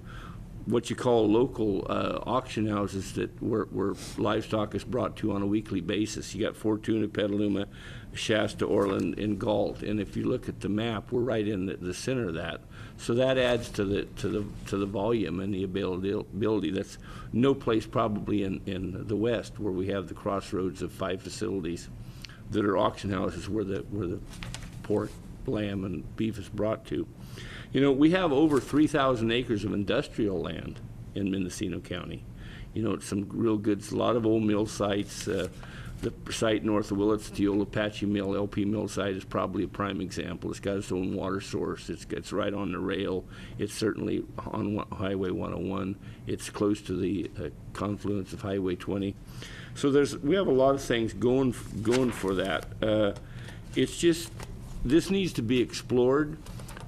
what you call local auction houses where livestock is brought to on a weekly basis. You got Fortuna, Petaluma, Shasta, Orland, and Galt. And if you look at the map, we're right in the center of that. So that adds to the volume and the availability. That's no place probably in the West where we have the crossroads of 5 facilities that are auction houses where the pork, lamb, and beef is brought to. We have over 3,000 acres of industrial land in Mendocino County. Some real good, a lot of old mill sites. The site north of Willits, the old Apache Mill, LP Mill site is probably a prime example. It's got its own water source. It's right on the rail. It's certainly on Highway 101. It's close to the confluence of Highway 20. So we have a lot of things going for that. It's just, this needs to be explored.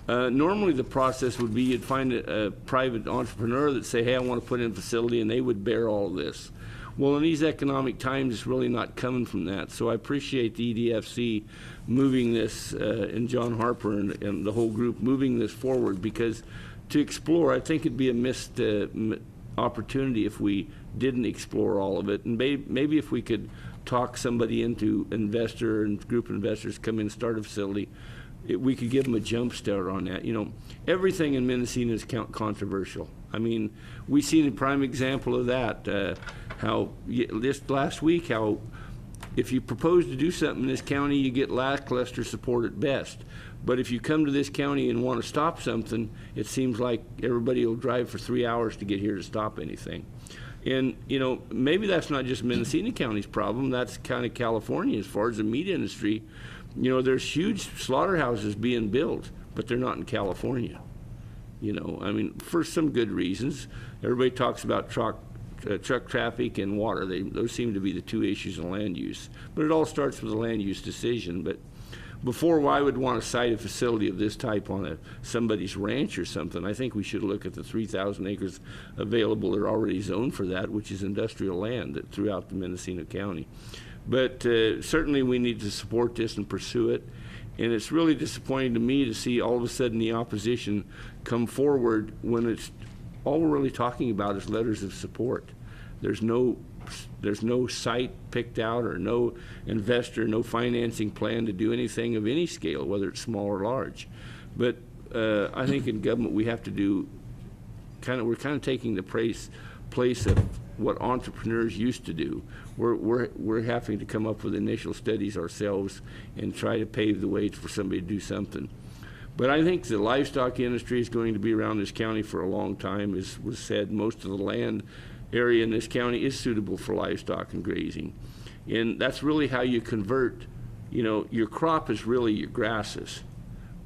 Normally the process would be you'd find a private entrepreneur that say, hey, I want to put in a facility, and they would bear all of this. Well, in these economic times, it's really not coming from that. So I appreciate the EDFC moving this, and John Harper and the whole group moving this forward, because to explore, I think it'd be a missed opportunity if we didn't explore all of it. And maybe if we could talk somebody into investor and group investors come in and start a facility, we could give them a jump start on that. Everything in Mendocino is controversial. I mean, we've seen a prime example of that. How just last week, how if you propose to do something in this county, you get lackluster support at best. But if you come to this county and want to stop something, it seems like everybody will drive for 3 hours to get here to stop anything. And, you know, maybe that's not just Mendocino County's problem, that's kind of California as far as the meat industry. You know, there's huge slaughterhouses being built, but they're not in California. You know, I mean, for some good reasons. Everybody talks about truck traffic and water. Those seem to be the two issues in land use. But it all starts with a land use decision. But before I would want to site a facility of this type on somebody's ranch or something, I think we should look at the 3,000 acres available that are already zoned for that, which is industrial land throughout the Mendocino County. But certainly we need to support this and pursue it. And it's really disappointing to me to see all of a sudden the opposition come forward when it's all we're really talking about is letters of support. There's no site picked out or no investor, no financing plan to do anything of any scale, whether it's small or large. But I think in government we have to do we're kind of taking the place of what entrepreneurs used to do. We're having to come up with initial studies ourselves and try to pave the way for somebody to do something. But I think the livestock industry is going to be around this county for a long time. As was said, most of the land area in this county is suitable for livestock and grazing. And that's really how you convert, you know, your crop is really your grasses.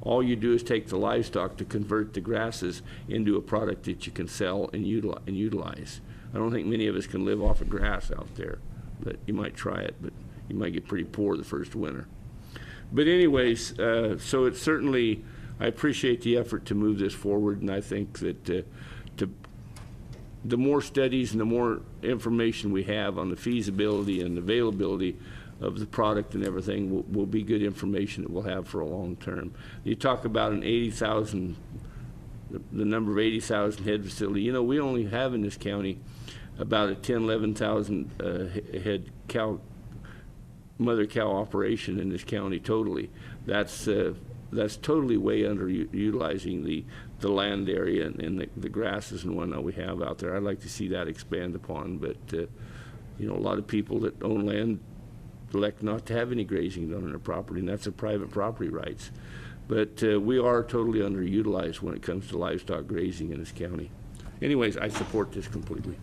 All you do is take the livestock to convert the grasses into a product that you can sell and utilize. I don't think many of us can live off of grass out there, but you might try it, but you might get pretty poor the first winter. But anyways, so it's certainly, I appreciate the effort to move this forward, and I think that the more studies and the more information we have on the feasibility and availability of the product and everything will be good information that we'll have for a long term. You talk about an 80,000, the number of 80,000 head facility. You know, we only have in this county about a 11,000 head mother cow operation in this county totally. That's totally way underutilizing the land area and the grasses and whatnot we have out there. I'd like to see that expand upon, but you know, a lot of people that own land elect not to have any grazing done on their property, and that's a private property rights. But we are totally underutilized when it comes to livestock grazing in this county. Anyways, I support this completely.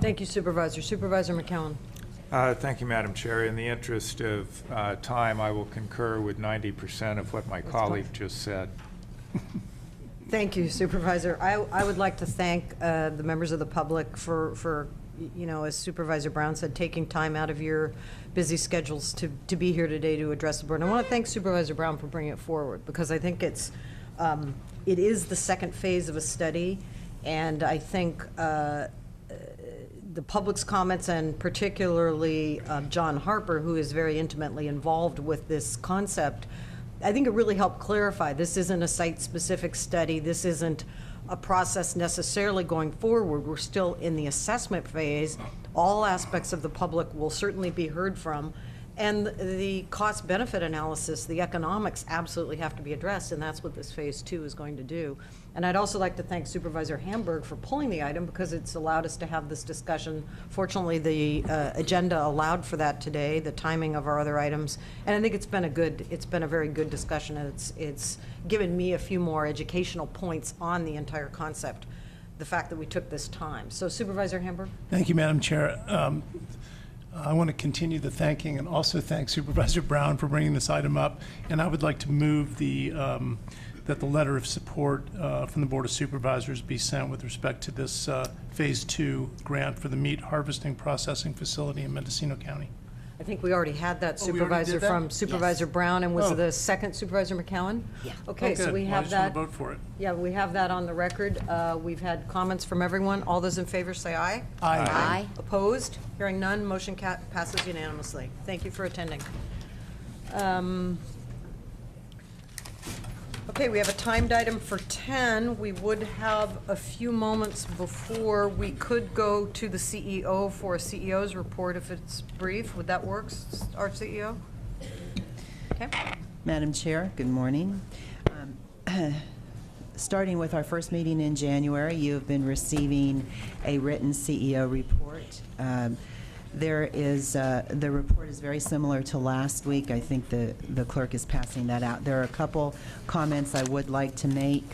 Thank you, Supervisor. Supervisor McCowan. Thank you, Madam Chair. In the interest of time, I will concur with 90% of what my colleague just said. Thank you, Supervisor. I would like to thank the members of the public for, you know, as Supervisor Brown said, taking time out of your busy schedules to be here today to address the board. And I want to thank Supervisor Brown for bringing it forward, because I think it is the second phase of a study, and I think the public's comments, and particularly John Harper, who is very intimately involved with this concept, I think it really helped clarify. This isn't a site-specific study. This isn't a process necessarily going forward. We're still in the assessment phase. All aspects of the public will certainly be heard from. And the cost-benefit analysis, the economics absolutely have to be addressed, and that's what this phase 2 is going to do. And I'd also like to thank Supervisor Hamburg for pulling the item, because it's allowed us to have this discussion. Fortunately, the agenda allowed for that today, the timing of our other items. And I think it's been a very good discussion, and it's given me a few more educational points on the entire concept, the fact that we took this time. So Supervisor Hamburg? Thank you, Madam Chair. I want to continue the thanking and also thank Supervisor Brown for bringing this item up. And I would like to move that the letter of support from the Board of Supervisors be sent with respect to this Phase 2 grant for the meat harvesting processing facility in Mendocino County. I think we already had that, Oh, we already Supervisor, did that? from Supervisor Brown, and was the second Supervisor McCowan? Yeah. Okay, so good. we Well, I have just want that. to vote for it. Yeah, we have that on the record. We've had comments from everyone. All those in favor say aye. Aye. Aye. Opposed? Hearing none, motion passes unanimously. Thank you for attending. Okay, we have a timed item for 10. We would have a few moments before we could go to the CEO for a CEO's report if it's brief. Would that work, our CEO? Okay. Madam Chair, good morning. Starting with our first meeting in January, you have been receiving a written CEO report. There is, the report is very similar to last week. I think the clerk is passing that out. There are a couple comments I would like to make.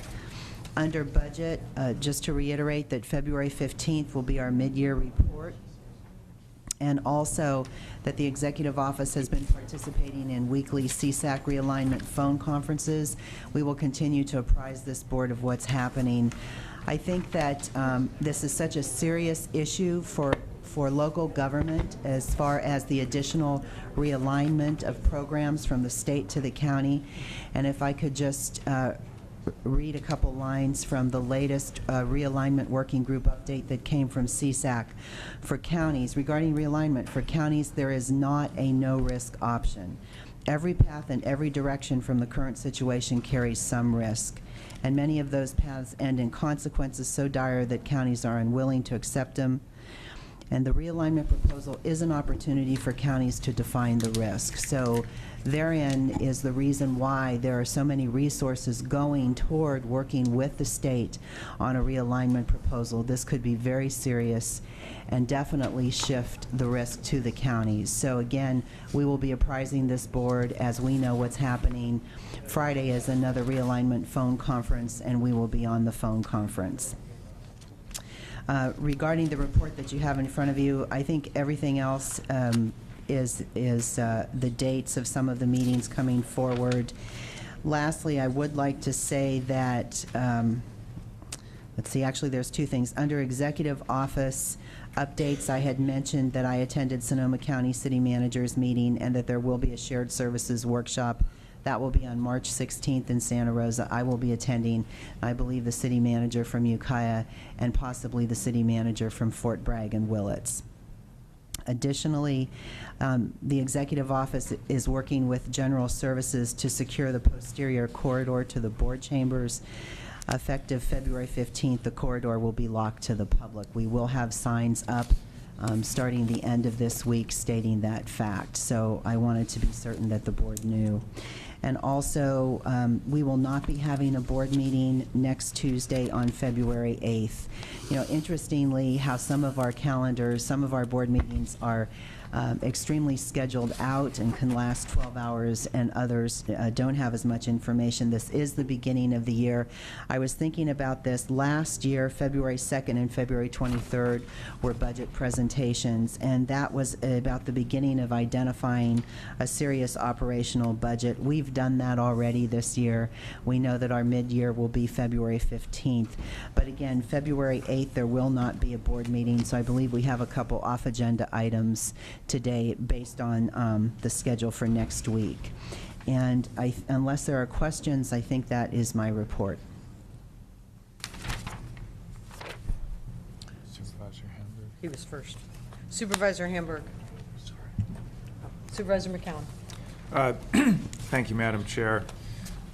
Under budget, just to reiterate that February 15th will be our mid-year report, and also that the Executive Office has been participating in weekly CSAC realignment phone conferences. We will continue to apprise this board of what's happening. I think that this is such a serious issue for local government as far as the additional realignment of programs from the state to the county. And if I could just read a couple lines from the latest realignment working group update that came from CSAC. For counties, regarding realignment, for counties, there is not a no-risk option. Every path and every direction from the current situation carries some risk, and many of those paths end in consequences so dire that counties are unwilling to accept them. And the realignment proposal is an opportunity for counties to define the risk. So therein is the reason why there are so many resources going toward working with the state on a realignment proposal. This could be very serious and definitely shift the risk to the counties. So again, we will be apprising this board as we know what's happening. Friday is another realignment phone conference, and we will be on the phone conference. Regarding the report that you have in front of you, I think everything else is the dates of some of the meetings coming forward. Lastly, I would like to say that, let's see, actually there's two things. Under Executive Office updates, I had mentioned that I attended Sonoma County City Managers meeting and that there will be a shared services workshop. That will be on March 16th in Santa Rosa. I will be attending, I believe, the city manager from Ukiah and possibly the city manager from Fort Bragg and Willits. Additionally, the Executive Office is working with General Services to secure the posterior corridor to the board chambers. Effective February 15th, the corridor will be locked to the public. We will have signs up starting the end of this week stating that fact. So I wanted to be certain that the board knew. And also, we will not be having a board meeting next Tuesday on February 8th. You know, interestingly, how some of our calendars, some of our board meetings are extremely scheduled out and can last 12 hours, and others don't have as much information. This is the beginning of the year. I was thinking about this last year. February 2nd and February 23rd were budget presentations, and that was about the beginning of identifying a serious operational budget. We've done that already this year. We know that our mid-year will be February 15th. But again, February 8th, there will not be a board meeting, so I believe we have a couple off-agenda items today based on the schedule for next week. And unless there are questions, I think that is my report. Supervisor Hamburg. He was first. Supervisor Hamburg. Supervisor McCowan. Thank you, Madam Chair.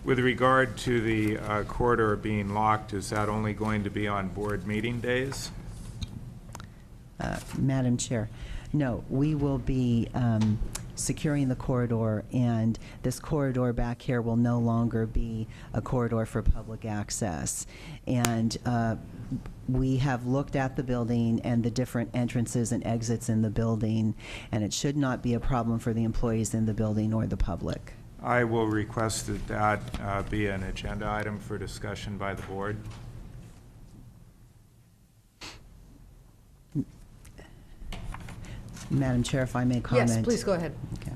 With regard to the corridor being locked, is that only going to be on board meeting days? Madam Chair, no, we will be securing the corridor, and this corridor back here will no longer be a corridor for public access. And we have looked at the building and the different entrances and exits in the building, and it should not be a problem for the employees in the building or the public. I will request that that be an agenda item for discussion by the board. Madam Chair, if I may comment. Yes, please go ahead. Okay.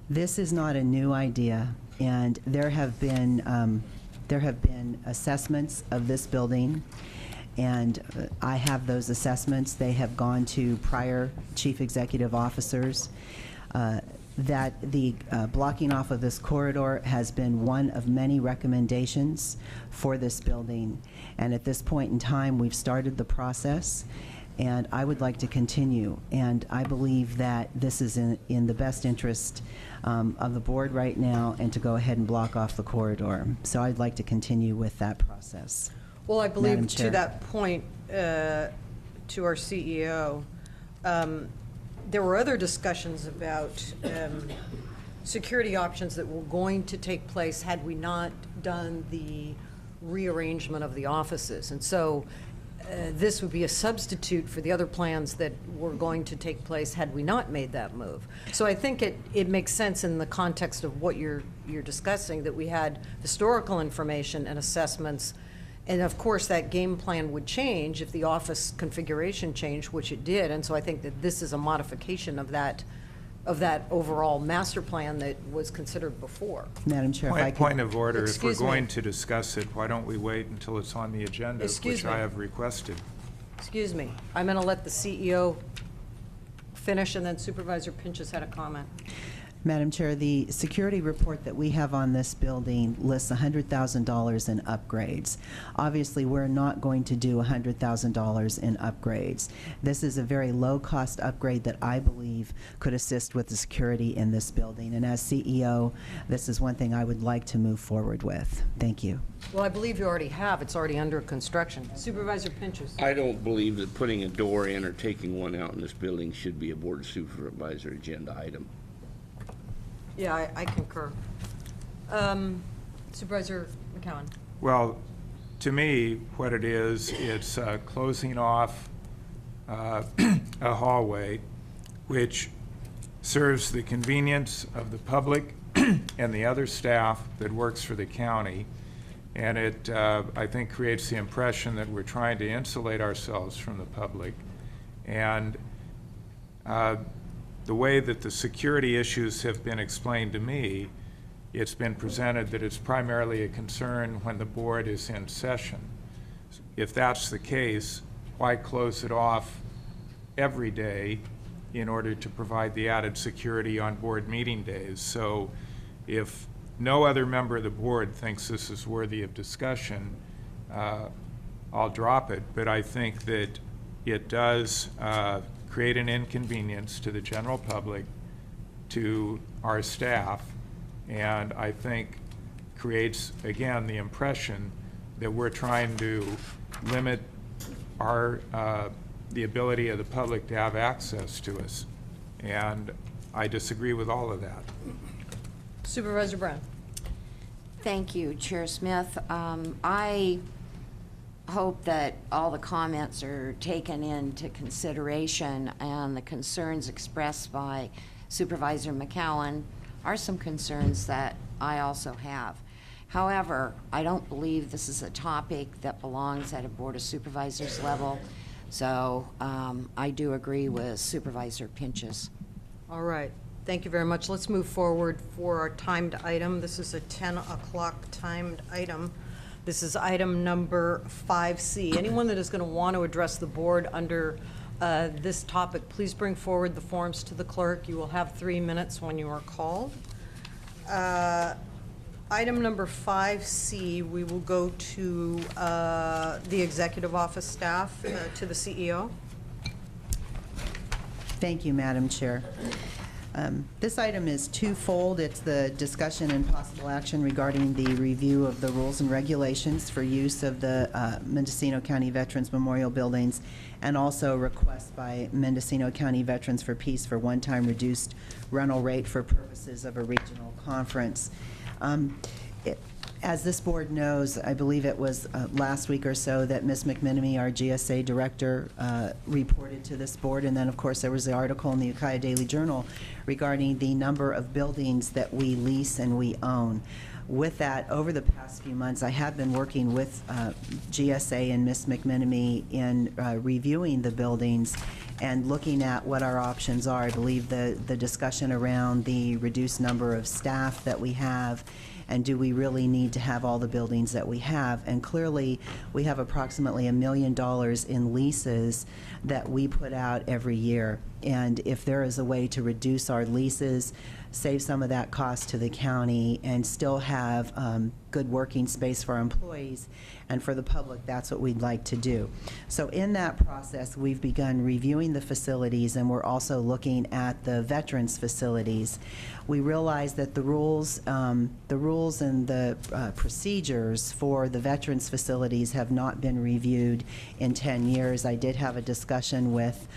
This is not a new idea, and there have been assessments of this building, and I have those assessments. They have gone to prior chief executive officers. That the blocking off of this corridor has been one of many recommendations for this building, and at this point in time, we've started the process. And I would like to continue, and I believe that this is in the best interest of the board right now, and to go ahead and block off the corridor. So I'd like to continue with that process. Well, I Madam believe Chair. to that point, to our CEO, there were other discussions about security options that were going to take place had we not done the rearrangement of the offices. And so this would be a substitute for the other plans that were going to take place had we not made that move. So I think it makes sense in the context of what you're discussing, that we had historical information and assessments. And of course, that game plan would change if the office configuration changed, which it did. And so I think that this is a modification of that overall master plan that was considered before. Madam Chair, if I could... Point of order, if we're Excuse me. going to discuss it, why don't we wait until it's on the agenda, Excuse which me. I have requested. Excuse me, I'm going to let the CEO finish, and then Supervisor Pinchas had a comment. Madam Chair, the security report that we have on this building lists $100,000 in upgrades. Obviously, we're not going to do $100,000 in upgrades. This is a very low-cost upgrade that I believe could assist with the security in this building. And as CEO, this is one thing I would like to move forward with. Thank you. Well, I believe you already have. It's already under construction. Supervisor Pinchas. I don't believe that putting a door in or taking one out in this building should be a Board of Supervisor agenda item. Yeah, I concur. Supervisor McCowan. Well, to me, what it is, it's closing off a hallway which serves the convenience of the public and the other staff that works for the county. And it, I think, creates the impression that we're trying to insulate ourselves from the public. And the way that the security issues have been explained to me, it's been presented that it's primarily a concern when the board is in session. If that's the case, why close it off every day in order to provide the added security on board meeting days? So if no other member of the board thinks this is worthy of discussion, I'll drop it. But I think that it does create an inconvenience to the general public, to our staff, and I think creates, again, the impression that we're trying to limit our the ability of the public to have access to us. And I disagree with all of that. Supervisor Brown. Thank you, Chair Smith. I hope that all the comments are taken into consideration, and the concerns expressed by Supervisor McCowan are some concerns that I also have. However, I don't believe this is a topic that belongs at a Board of Supervisors level, so I do agree with Supervisor Pinchas. All right. Thank you very much. Let's move forward for our timed item. This is a 10 o'clock timed item. This is item number 5C. Anyone that is going to want to address the board under this topic, please bring forward the forms to the clerk. You will have 3 minutes when you are called. Item number 5C, we will go to the executive office staff, to the CEO. Thank you, Madam Chair. This item is twofold. It's the discussion and possible action regarding the review of the rules and regulations for use of the Mendocino County Veterans Memorial Buildings, and also requests by Mendocino County Veterans for Peace for one-time reduced rental rate for purposes of a regional conference. As this board knows, I believe it was last week or so that Ms. McMenemy, our GSA director, reported to this board. And then, of course, there was the article in the Ukiah Daily Journal regarding the number of buildings that we lease and we own. With that, over the past few months, I have been working with GSA and Ms. McMenemy in reviewing the buildings and looking at what our options are. I believe the discussion around the reduced number of staff that we have, and do we really need to have all the buildings that we have? And clearly, we have approximately $1 million in leases that we put out every year. And if there is a way to reduce our leases, save some of that cost to the county, and still have good working space for our employees and for the public, that's what we'd like to do. So in that process, we've begun reviewing the facilities, and we're also looking at the veterans facilities. We realize that the rules and the procedures for the veterans facilities have not been reviewed in 10 years. I did have a discussion with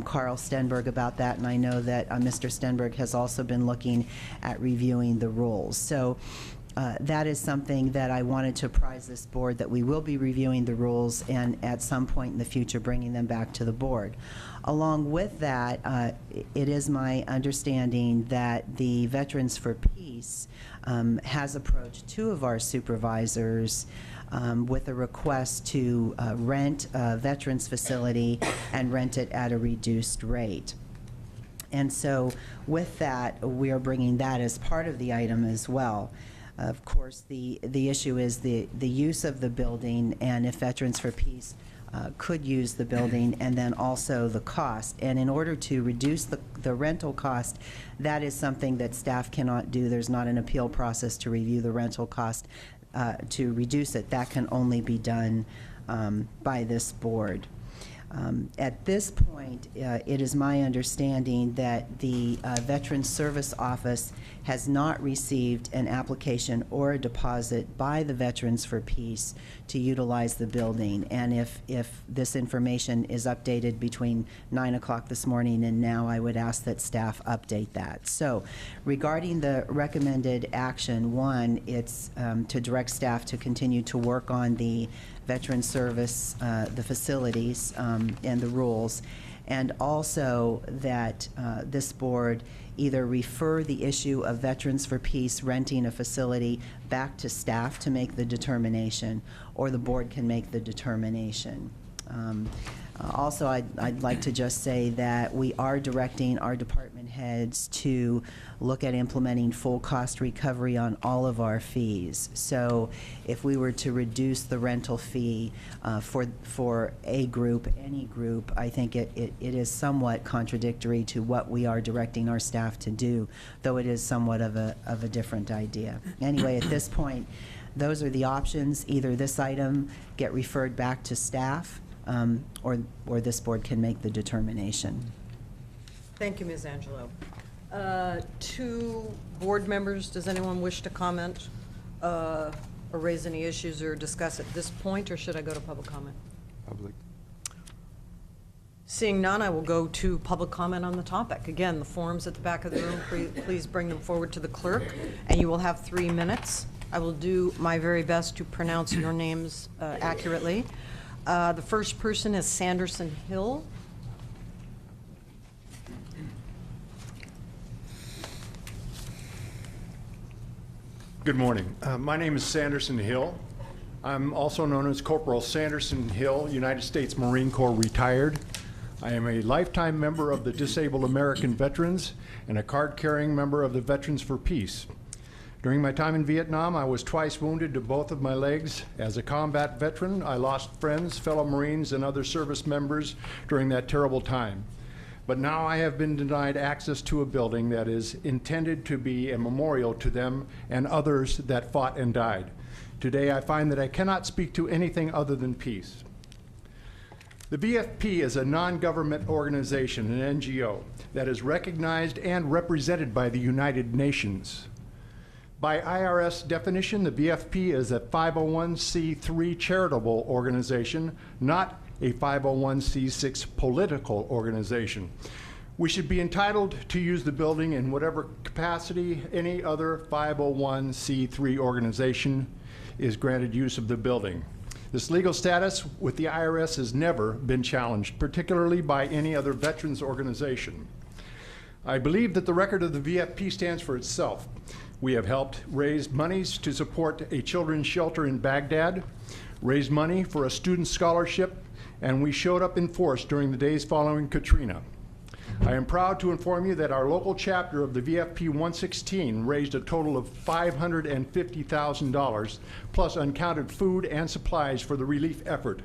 Carl Stenberg about that, and I know that Mr. Stenberg has also been looking at reviewing the rules. So that is something that I wanted to apprise this board that we will be reviewing the rules and at some point in the future bringing them back to the board. Along with that, it is my understanding that the Veterans for Peace has approached 2 of our supervisors with a request to rent a veterans facility and rent it at a reduced rate. And so with that, we are bringing that as part of the item as well. Of course, the issue is the use of the building, and if Veterans for Peace could use the building, and then also the cost. And in order to reduce the rental cost, that is something that staff cannot do. There's not an appeal process to review the rental cost to reduce it. That can only be done by this board. At this point, it is my understanding that the Veterans Service Office has not received an application or a deposit by the Veterans for Peace to utilize the building. And if this information is updated between 9 o'clock this morning and now, I would ask that staff update that. So regarding the recommended action, 1, it's to direct staff to continue to work on the Veteran Service, the facilities and the rules, and also that this board either refer the issue of Veterans for Peace renting a facility back to staff to make the determination, or the board can make the determination. Also, I'd like to just say that we are directing our department heads to look at implementing full cost recovery on all of our fees. So if we were to reduce the rental fee for a group, any group, I think it is somewhat contradictory to what we are directing our staff to do, though it is somewhat of a different idea. Anyway, at this point, those are the options. Either this item get referred back to staff, or this board can make the determination. Thank you, Ms. Angelo. 2 board members, does anyone wish to comment or raise any issues or discuss at this point, or should I go to public comment? Public. Seeing none, I will go to public comment on the topic. Again, the forms at the back of the room, please bring them forward to the clerk, and you will have 3 minutes. I will do my very best to pronounce your names accurately. The first person is Sanderson Hill. Good morning. My name is Sanderson Hill. I'm also known as Corporal Sanderson Hill, United States Marine Corps retired. I am a lifetime member of the Disabled American Veterans and a card-carrying member of the Veterans for Peace. During my time in Vietnam, I was twice wounded to both of my legs. As a combat veteran, I lost friends, fellow Marines, and other service members during that terrible time. But now I have been denied access to a building that is intended to be a memorial to them and others that fought and died. Today, I find that I cannot speak to anything other than peace. The VFP is a non-government organization, an NGO, that is recognized and represented by the United Nations. By IRS definition, the VFP is a 501c3 charitable organization, not a 501c6 political organization. We should be entitled to use the building in whatever capacity any other 501c3 organization is granted use of the building. This legal status with the IRS has never been challenged, particularly by any other veterans organization. I believe that the record of the VFP stands for itself. We have helped raise monies to support a children's shelter in Baghdad, raise money for a student scholarship, and we showed up in force during the days following Katrina. I am proud to inform you that our local chapter of the VFP 116 raised a total of $550,000, plus uncounted food and supplies for the relief effort.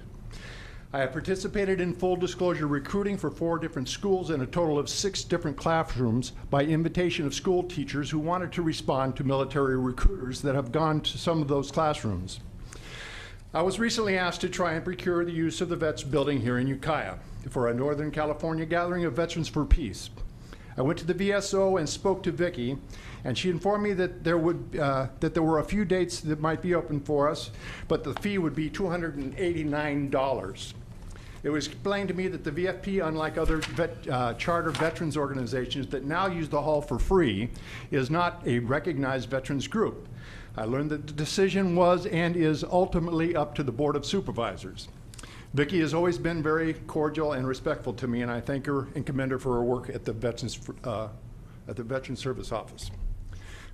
I have participated in full disclosure recruiting for 4 different schools and a total of 6 different classrooms by invitation of school teachers who wanted to respond to military recruiters that have gone to some of those classrooms. I was recently asked to try and procure the use of the Vets building here in Ukiah for a Northern California gathering of Veterans for Peace. I went to the VSO and spoke to Vicki, and she informed me that there were a few dates that might be open for us, but the fee would be $289. It was explained to me that the VFP, unlike other charter veterans organizations that now use the hall for free, is not a recognized veterans group. I learned that the decision was and is ultimately up to the Board of Supervisors. Vicki has always been very cordial and respectful to me, and I thank her and commend her for her work at the Veterans Service Office.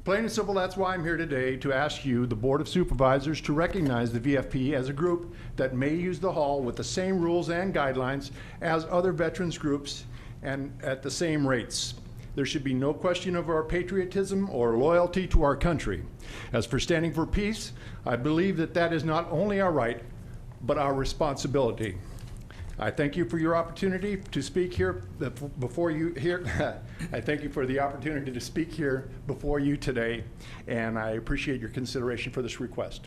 Plain and simple, that's why I'm here today, to ask you, the Board of Supervisors, to recognize the VFP as a group that may use the hall with the same rules and guidelines as other veterans groups and at the same rates. There should be no question of our patriotism or loyalty to our country. As for standing for peace, I believe that that is not only our right, but our responsibility. I thank you for your opportunity to speak here before you here. I thank you for the opportunity to speak here before you today, and I appreciate your consideration for this request.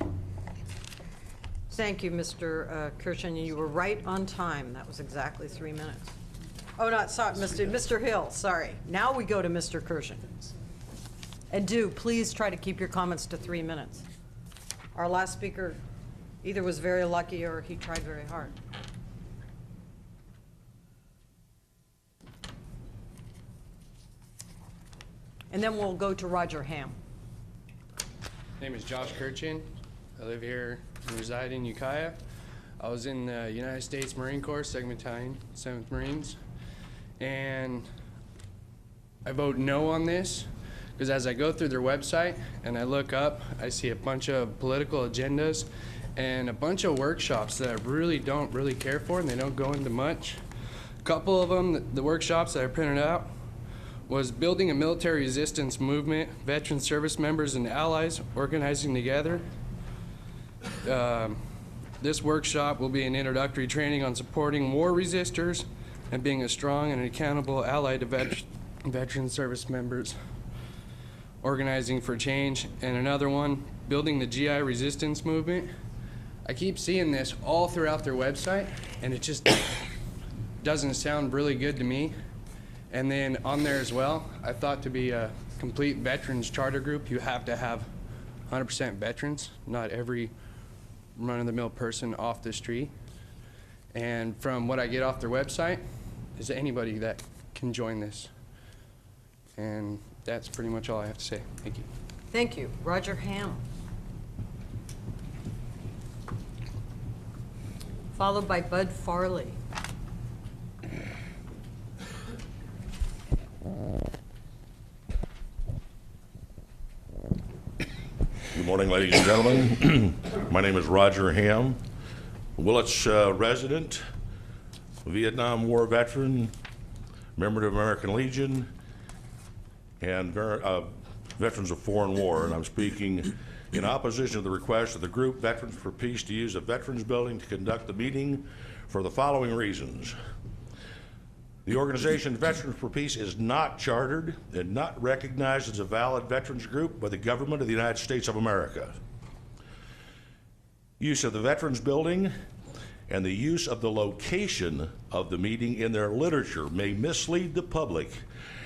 Thank you, Mr. Kirshen. You were right on time. That was exactly 3 minutes. Oh, not sorry, Mr. Hill, sorry. Now we go to Mr. Kirshen. And please try to keep your comments to 3 minutes. Our last speaker either was very lucky or he tried very hard. And then we'll go to Roger Ham. My name is Josh Kirchin. I live here and reside in Ukiah. I was in the United States Marine Corps, 2nd Battalion, 7th Marines. And I vote no on this because as I go through their website and I look up, I see a bunch of political agendas and a bunch of workshops that I don't really care for, and they don't go into much. A couple of them, the workshops that I printed out, was building a military resistance movement, veteran service members and allies organizing together. This workshop will be an introductory training on supporting war resistors and being a strong and accountable ally to veteran service members, organizing for change. And another one, building the GI resistance movement. I keep seeing this all throughout their website, and it just doesn't sound really good to me. And then on there as well, I thought to be a complete veterans charter group, you have to have 100% veterans, not every run-of-the-mill person off the street. And from what I get off their website, is anybody that can join this. And that's pretty much all I have to say. Thank you. Thank you. Roger Ham. Followed by Bud Farley. Good morning, ladies and gentlemen. My name is Roger Ham, Willits resident, Vietnam War veteran, member of the American Legion, and Veterans of Foreign War. And I'm speaking in opposition to the request of the group Veterans for Peace to use a Veterans Building to conduct the meeting for the following reasons. The organization Veterans for Peace is not chartered and not recognized as a valid veterans group by the government of the United States of America. Use of the Veterans Building and the use of the location of the meeting in their literature may mislead the public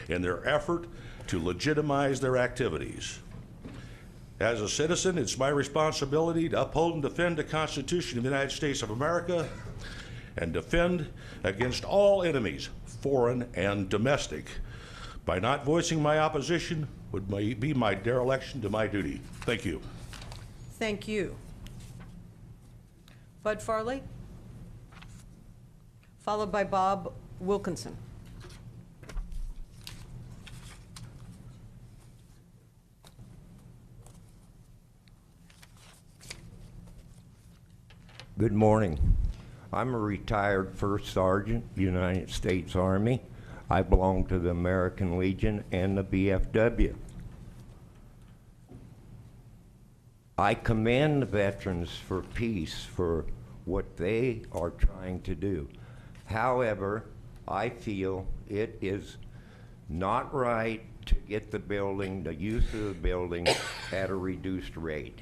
in their effort to legitimize their activities. As a citizen, it's my responsibility to uphold and defend the Constitution of the United States of America and defend against all enemies, foreign and domestic. By not voicing my opposition would be my dereliction to my duty. Thank you. Thank you. Bud Farley, followed by Bob Wilkinson. Good morning. I'm a retired First Sergeant, United States Army. I belong to the American Legion and the BFW. I commend the Veterans for Peace for what they are trying to do. However, I feel it is not right to get the building, the use of the building, at a reduced rate.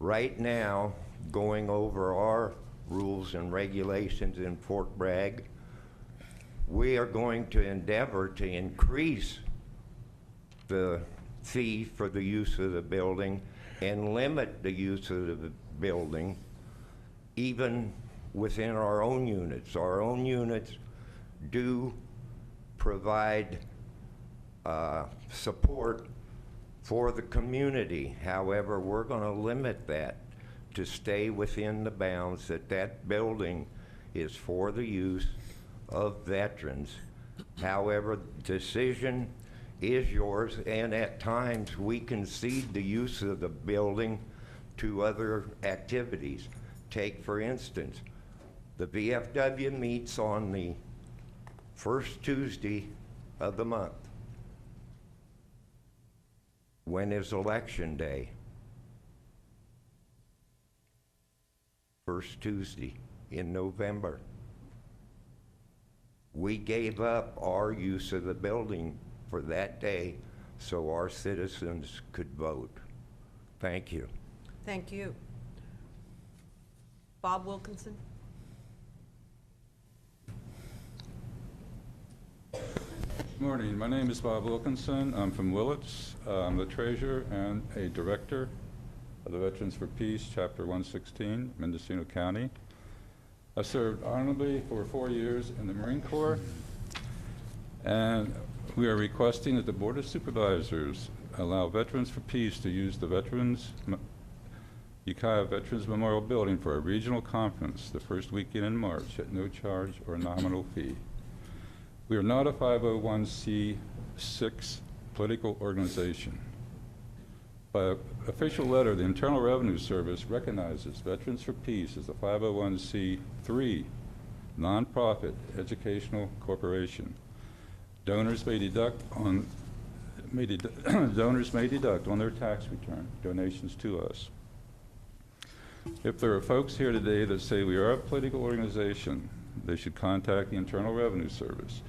Right now, going over our rules and regulations in Fort Bragg, we are going to endeavor to increase the fee for the use of the building and limit the use of the building even within our own units. Our own units do provide support for the community. However, we're going to limit that to stay within the bounds that that building is for the use of veterans. However, decision is yours, and at times we concede the use of the building to other activities. Take, for instance, the VFW meets on the first Tuesday of the month. When is election day? First Tuesday in November. We gave up our use of the building for that day so our citizens could vote. Thank you. Thank you. Bob Wilkinson? Morning. My name is Bob Wilkinson. I'm from Willits. I'm the treasurer and a director of the Veterans for Peace, Chapter 116, Mendocino County. I served honorably for 4 years in the Marine Corps, and we are requesting that the Board of Supervisors allow Veterans for Peace to use the Ukiah Veterans Memorial Building for a regional conference the first weekend in March at no charge or nominal fee. We are not a 501c6 political organization. By official letter, the Internal Revenue Service recognizes Veterans for Peace as a 501c3 nonprofit educational corporation. Donors may deduct on their tax return donations to us. If there are folks here today that say we are a political organization, they should contact the Internal Revenue Service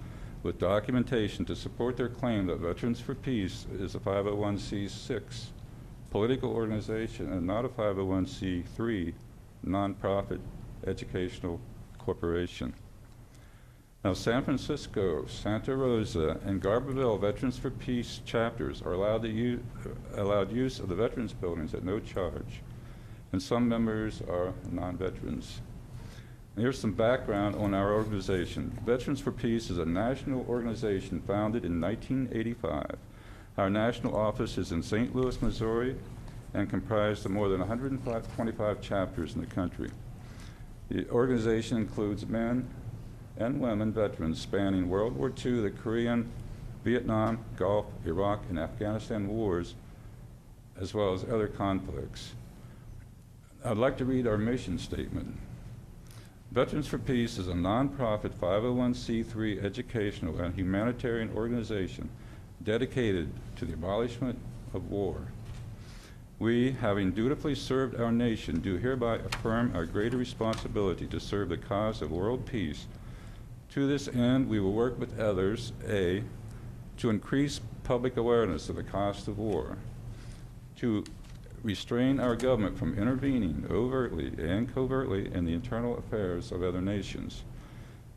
with documentation to support their claim that Veterans for Peace is a 501c6 political organization and not a 501c3 nonprofit educational corporation. Now, San Francisco, Santa Rosa, and Garberville Veterans for Peace chapters are allowed use of the veterans buildings at no charge, and some members are non-veterans. Here's some background on our organization. Veterans for Peace is a national organization founded in 1985. Our national office is in St. Louis, Missouri, and comprised of more than 125 chapters in the country. The organization includes men and women veterans spanning World War II, the Korean, Vietnam, Gulf, Iraq, and Afghanistan wars, as well as other conflicts. I'd like to read our mission statement. Veterans for Peace is a nonprofit 501c3 educational and humanitarian organization dedicated to the abolishment of war. We, having dutifully served our nation, do hereby affirm our greater responsibility to serve the cause of world peace. To this end, we will work with others, A, to increase public awareness of the cost of war, to restrain our government from intervening overtly and covertly in the internal affairs of other nations,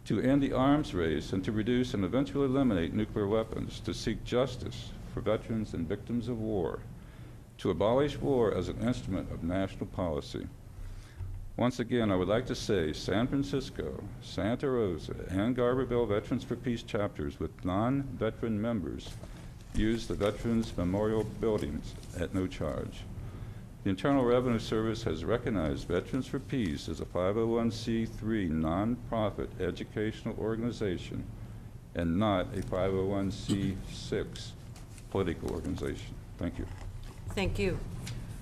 to end the arms race and to reduce and eventually eliminate nuclear weapons, to seek justice for veterans and victims of war, to abolish war as an instrument of national policy. Once again, I would like to say San Francisco, Santa Rosa, and Garberville Veterans for Peace chapters with non-veteran members use the Veterans Memorial Buildings at no charge. The Internal Revenue Service has recognized Veterans for Peace as a 501c3 nonprofit educational organization and not a 501c6 political organization. Thank you. Thank you.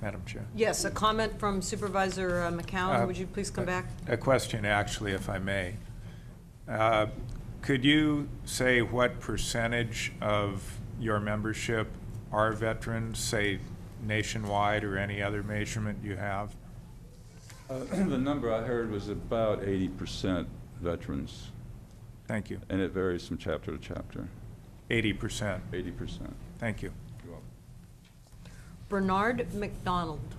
Madam Chair. Yes, a comment from Supervisor McCown. Would you please come back? A question, actually, if I may. Could you say what percentage of your membership are veterans, say nationwide or any other measurement you have? The number I heard was about 80% veterans. Thank you. And it varies from chapter to chapter. 80%? 80%. Thank you. You're welcome. Bernard McDonald.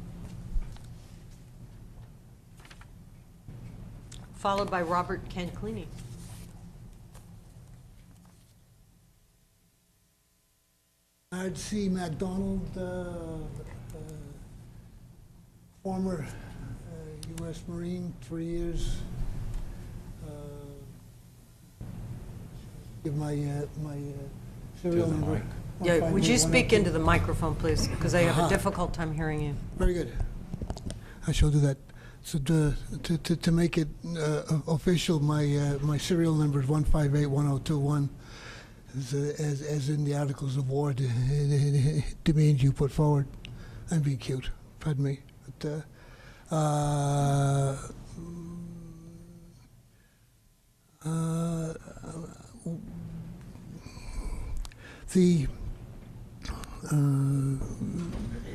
Followed by Robert Canclini. I'd see MacDonald, former U.S. Marine, 3 years. Give my serial number. Yeah, would you speak 158-102. into the microphone, please? Because I have a Uh-huh. difficult time hearing you. Very good. I shall do that. So to make it official, my serial number is 158-1021, as in the Articles of War demands you put forward. I'm being cute, pardon me. But,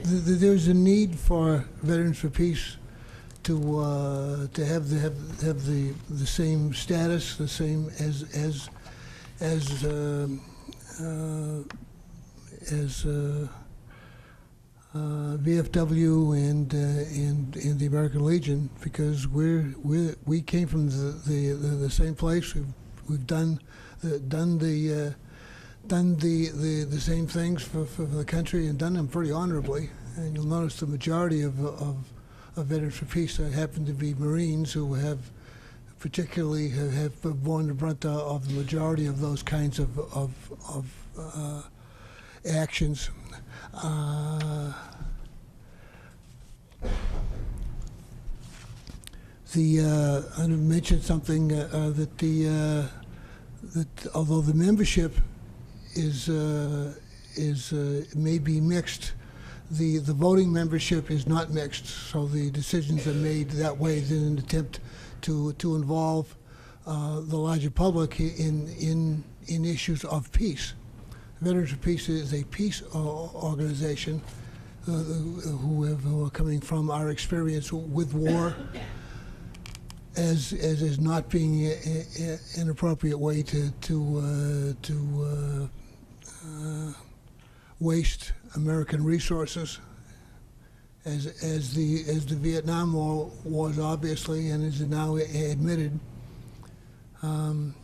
there's a need for Veterans for Peace to have the same status, the same as VFW and the American Legion, because we came from the same place. We've done the same things for the country and done them pretty honorably. And you'll notice the majority of Veterans for Peace happen to be Marines who have borne the brunt of the majority of those kinds of actions. I mentioned something that although the membership is may be mixed, the voting membership is not mixed. So the decisions are made that way in an attempt to involve the larger public in issues of peace. Veterans for Peace is a peace organization who are coming from our experience with war as is not being an appropriate way to waste American resources, as the Vietnam War was obviously and is now admitted. I'm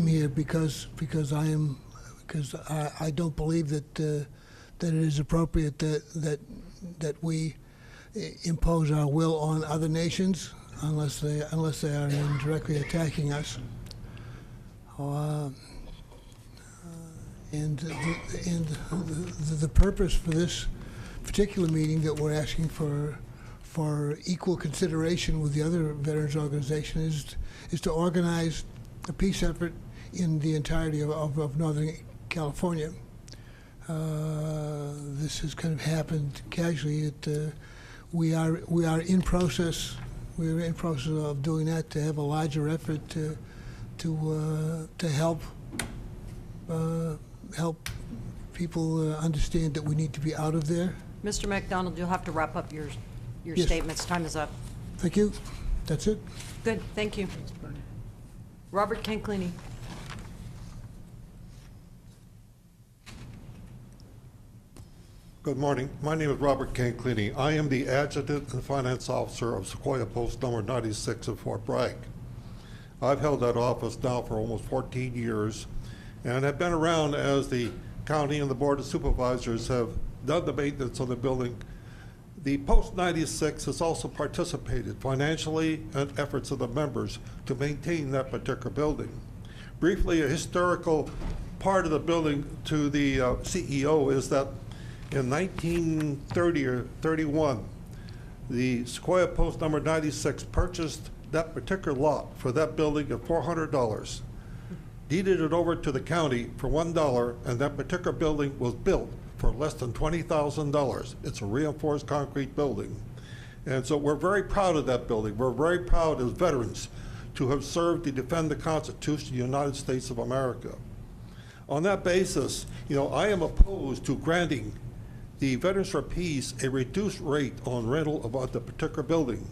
here because I don't believe that it is appropriate that we impose our will on other nations unless they are indirectly attacking us. And the purpose for this particular meeting that we're asking for equal consideration with the other veterans organization is to organize a peace effort in the entirety of Northern California. This has kind of happened casually. We are in process. We are in process of doing that, to have a larger effort to help people understand that we need to be out of there. Mr. McDonald, you'll have to wrap up your Yes. statements. Time is up. Thank you. That's it. Good, thank you. Robert Canclini. Good morning. My name is Robert Canclini. I am the Adjutant and Finance Officer of Sequoia Post number 96 in Fort Bragg. I've held that office now for almost 14 years and have been around as the county and the Board of Supervisors have done the maintenance of the building. The Post 96 has also participated financially in efforts of the members to maintain that particular building. Briefly, a historical part of the building to the CEO is that in 1930 or 31, the Sequoia Post number 96 purchased that particular lot for that building at $400, deeded it over to the county for $1, and that particular building was built for less than $20,000. It's a reinforced concrete building. And so we're very proud of that building. We're very proud as veterans to have served to defend the Constitution of the United States of America. On that basis, I am opposed to granting the Veterans for Peace a reduced rate on rental about the particular building.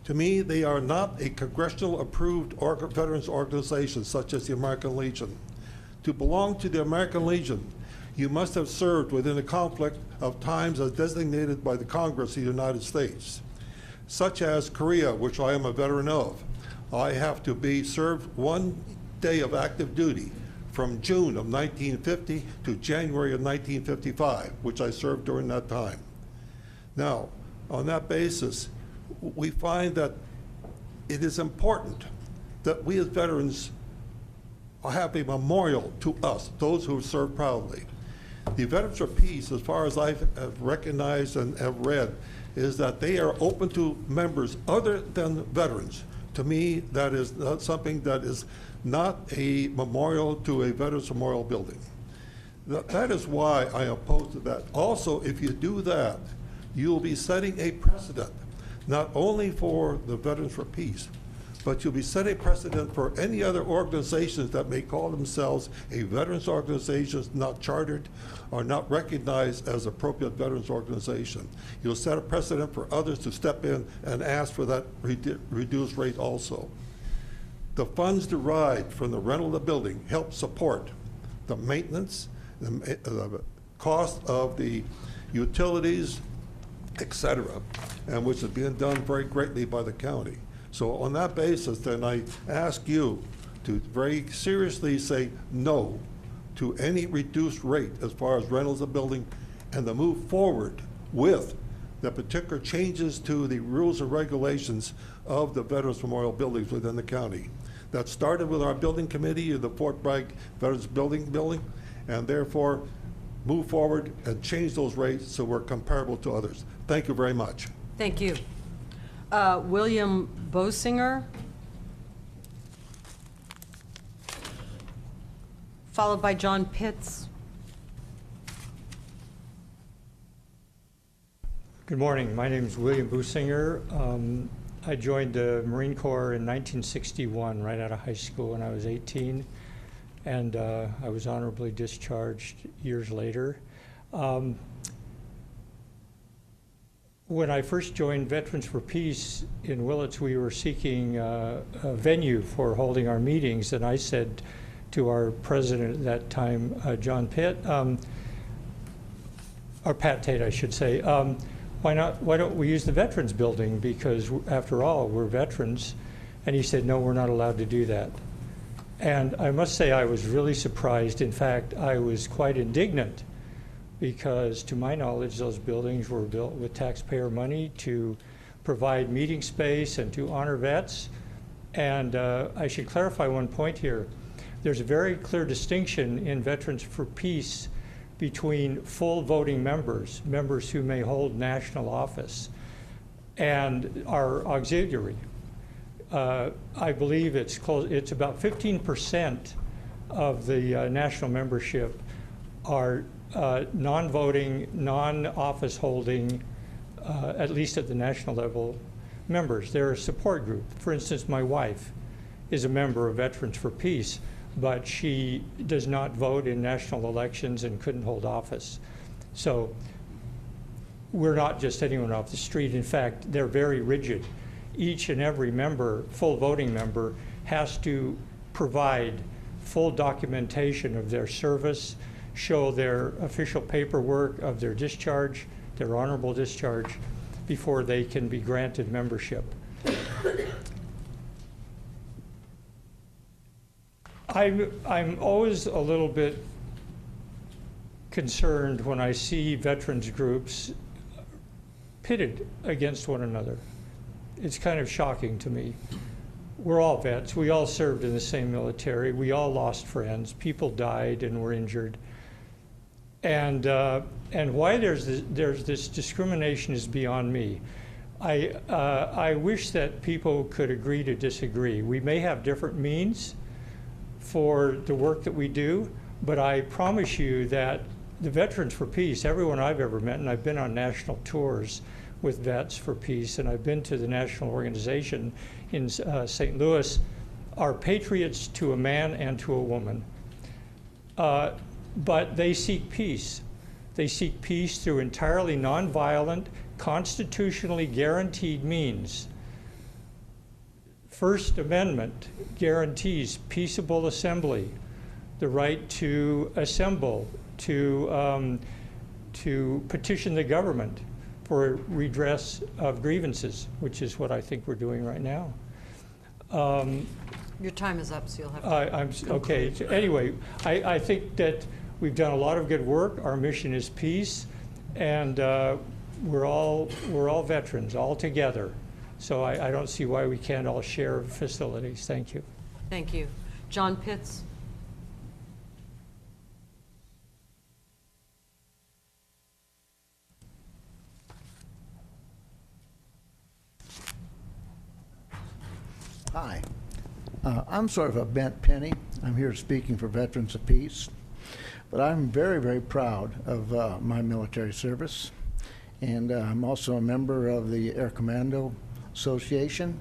To me, they are not a congressional-approved veterans organization such as the American Legion. To belong to the American Legion, you must have served within a conflict of times as designated by the Congress of the United States, such as Korea, which I am a veteran of. I have to be served 1 day of active duty from June of 1950 to January of 1955, which I served during that time. Now, on that basis, we find that it is important that we as veterans have a memorial to us, those who served proudly. The Veterans for Peace, as far as I have recognized and have read, is that they are open to members other than veterans. To me, that is not something that is not a memorial to a Veterans Memorial Building. That is why I oppose to that. Also, if you do that, you'll be setting a precedent, not only for the Veterans for Peace, but you'll be setting precedent for any other organizations that may call themselves a veterans organization, not chartered or not recognized as appropriate veterans organization. You'll set a precedent for others to step in and ask for that reduced rate also. The funds derived from the rental of the building help support the maintenance, the cost of the utilities, et cetera, and which is being done very greatly by the county. So on that basis, then I ask you to very seriously say no to any reduced rate as far as rentals of building, and to move forward with the particular changes to the rules and regulations of the Veterans Memorial Buildings within the county. That started with our building committee of the Fort Bragg Veterans Building, and therefore move forward and change those rates so we're comparable to others. Thank you very much. Thank you. William Bosinger, followed by John Pitts. Good morning. My name is William Businger. I joined the Marine Corps in 1961, right out of high school when I was 18, and I was honorably discharged years later. When I first joined Veterans for Peace in Willits, we were seeking a venue for holding our meetings, and I said to our president at that time, John Pitt, or Pat Tate, I should say, why don't we use the Veterans Building, because after all, we're veterans. And he said, no, we're not allowed to do that. And I must say I was really surprised. In fact, I was quite indignant, because to my knowledge, those buildings were built with taxpayer money to provide meeting space and to honor vets. And I should clarify one point here. There's a very clear distinction in Veterans for Peace between full voting members, members who may hold national office, and our auxiliary. I believe it's about 15% of the national membership are non-voting, non-office holding, at least at the national level, members. They're a support group. For instance, my wife is a member of Veterans for Peace, but she does not vote in national elections and couldn't hold office. So we're not just anyone off the street. In fact, they're very rigid. Each and every member, full voting member, has to provide full documentation of their service, show their official paperwork of their discharge, their honorable discharge, before they can be granted membership. I'm always a little bit concerned when I see veterans groups pitted against one another. It's kind of shocking to me. We're all vets. We all served in the same military. We all lost friends. People died and were injured. And why there's this discrimination is beyond me. I wish that people could agree to disagree. We may have different means for the work that we do, but I promise you that the Veterans for Peace, everyone I've ever met, and I've been on national tours with Vets for Peace, and I've been to the national organization in St. Louis, are patriots to a man and to a woman. But they seek peace. They seek peace through entirely nonviolent, constitutionally guaranteed means. First Amendment guarantees peaceable assembly, the right to assemble, to petition the government for redress of grievances, which is what I think we're doing right now. Your time is up, so you'll have to okay. So anyway, I think that we've done a lot of good work. Our mission is peace, and we're all veterans, all together. So I don't see why we can't all share facilities. Thank you. Thank you. John Pitts. Hi. I'm sort of a bent penny. I'm here speaking for Veterans of Peace. But I'm very, very proud of my military service. And I'm also a member of the Air Commando Association.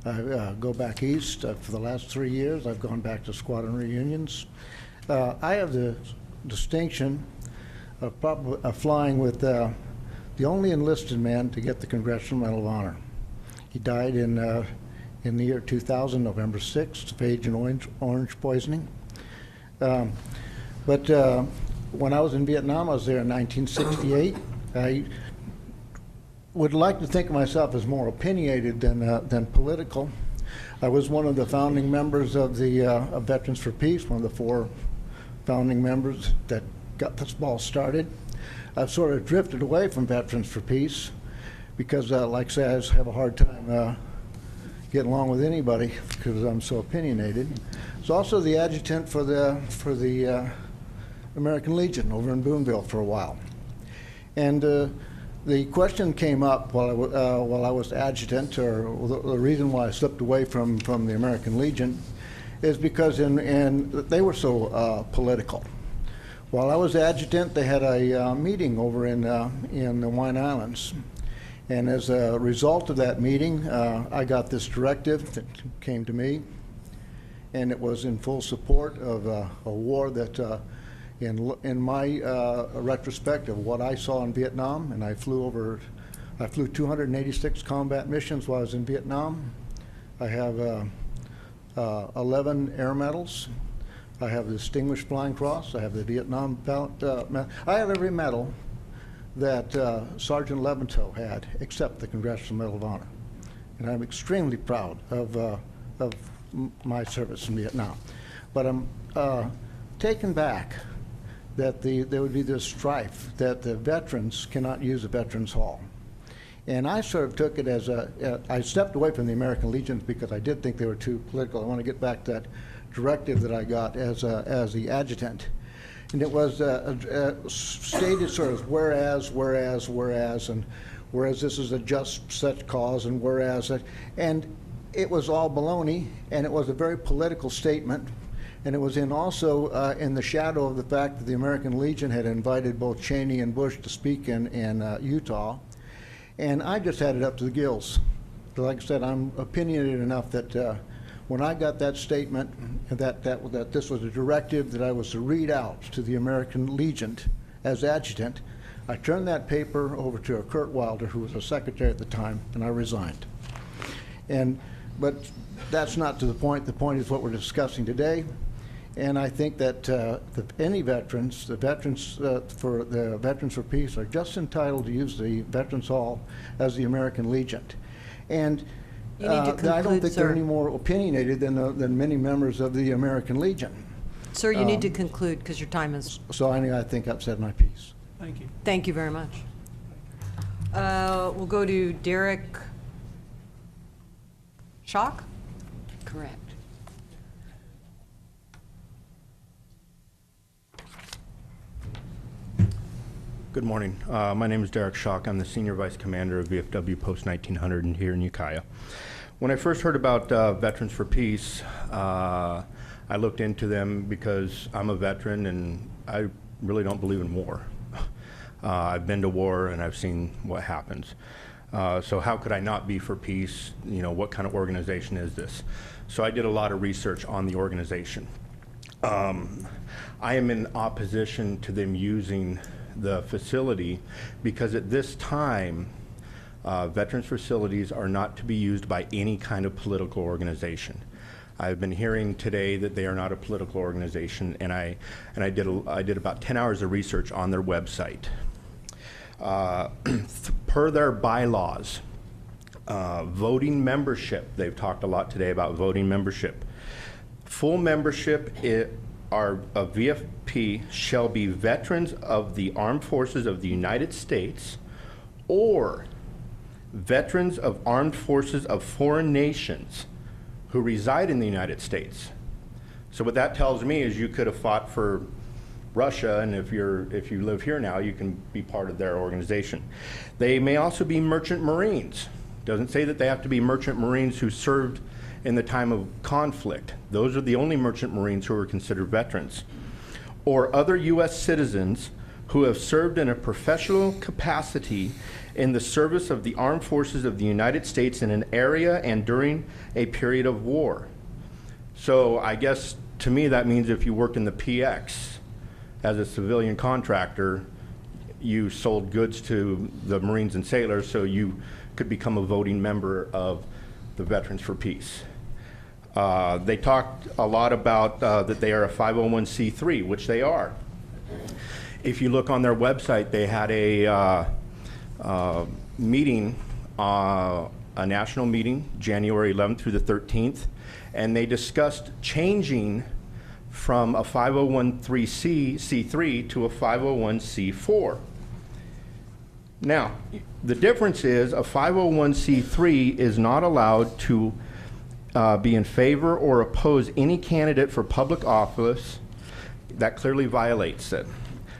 I go back east. For the last 3 years, I've gone back to squadron reunions. I have the distinction of flying with the only enlisted man to get the Congressional Medal of Honor. He died in the year 2000, November 6th, of Agent Orange poisoning. But when I was in Vietnam, I was there in 1968. I would like to think of myself as more opinionated than political. I was one of the founding members of the of Veterans for Peace, one of the 4 founding members that got this ball started. I've sort of drifted away from Veterans for Peace because, like I say, I just have a hard time getting along with anybody because I'm so opinionated. I was also the adjutant for the American Legion over in Boonville for a while. And the question came up while I was adjutant, or the reason why I slipped away from the American Legion is because they were so political. While I was adjutant, they had a meeting over in the Wine Islands. And as a result of that meeting, I got this directive that came to me, and it was in full support of a war that, in my retrospect of what I saw in Vietnam, and I flew 286 combat missions while I was in Vietnam. I have 11 air medals. I have the Distinguished Flying Cross. I have the Vietnam I have every medal that Sergeant Leventeau had, except the Congressional Medal of Honor. And I'm extremely proud of my service in Vietnam. But I'm taken back that there would be this strife that the veterans cannot use a Veterans Hall. And I sort of took it as I stepped away from the American Legions because I did think they were too political. I want to get back to that directive that I got as the adjutant. And it was stated sort of whereas, and whereas this is a just such cause, and whereas, and it was all baloney, and it was a very political statement, and it was also in the shadow of the fact that the American Legion had invited both Cheney and Bush to speak in Utah, and I just had it up to the gills. Like I said, I'm opinionated enough that when I got that statement that this was a directive that I was to read out to the American Legion as adjutant, I turned that paper over to Kurt Wilder, who was a secretary at the time, and I resigned. But that's not to the point. The point is what we're discussing today. And I think that any veterans, the Veterans for Peace, are just entitled to use the Veterans Hall as the American Legion. And you need to conclude, I don't think sir. they're any more opinionated than many members of the American Legion. Sir, you need to conclude because your time is... So I think I've said my piece. Thank you. Thank you very much. We'll go to Derek Schock. Correct. Good morning. My name is Derek Schock. I'm the Senior Vice Commander of VFW Post 1900 here in Ukiah. When I first heard about Veterans for Peace, I looked into them because I'm a veteran and I really don't believe in war. I've been to war and I've seen what happens. So how could I not be for peace? You know, what kind of organization is this? So I did a lot of research on the organization. I am in opposition to them using the facility because at this time, veterans facilities are not to be used by any kind of political organization. I've been hearing today that they are not a political organization, and I did about 10 hours of research on their website. Per their bylaws, voting membership, they've talked a lot today about voting membership. Full membership of VFP shall be veterans of the Armed Forces of the United States or veterans of armed forces of foreign nations who reside in the United States. So what that tells me is you could have fought for Russia, and if you live here now, you can be part of their organization. They may also be merchant Marines. Doesn't say that they have to be merchant Marines who served in the time of conflict. Those are the only merchant marines who are considered veterans. Or other U.S. citizens who have served in a professional capacity in the service of the armed forces of the United States in an area and during a period of war. So I guess to me that means if you worked in the PX as a civilian contractor, you sold goods to the Marines and sailors, so you could become a voting member of the Veterans for Peace. They talked a lot about that they are a 501c3, which they are. If you look on their website, they had a meeting, a national meeting, January 11th through the 13th, and they discussed changing from a 501c3 to a 501c4. Now, the difference is a 501c3 is not allowed to be in favor or oppose any candidate for public office. That clearly violates it.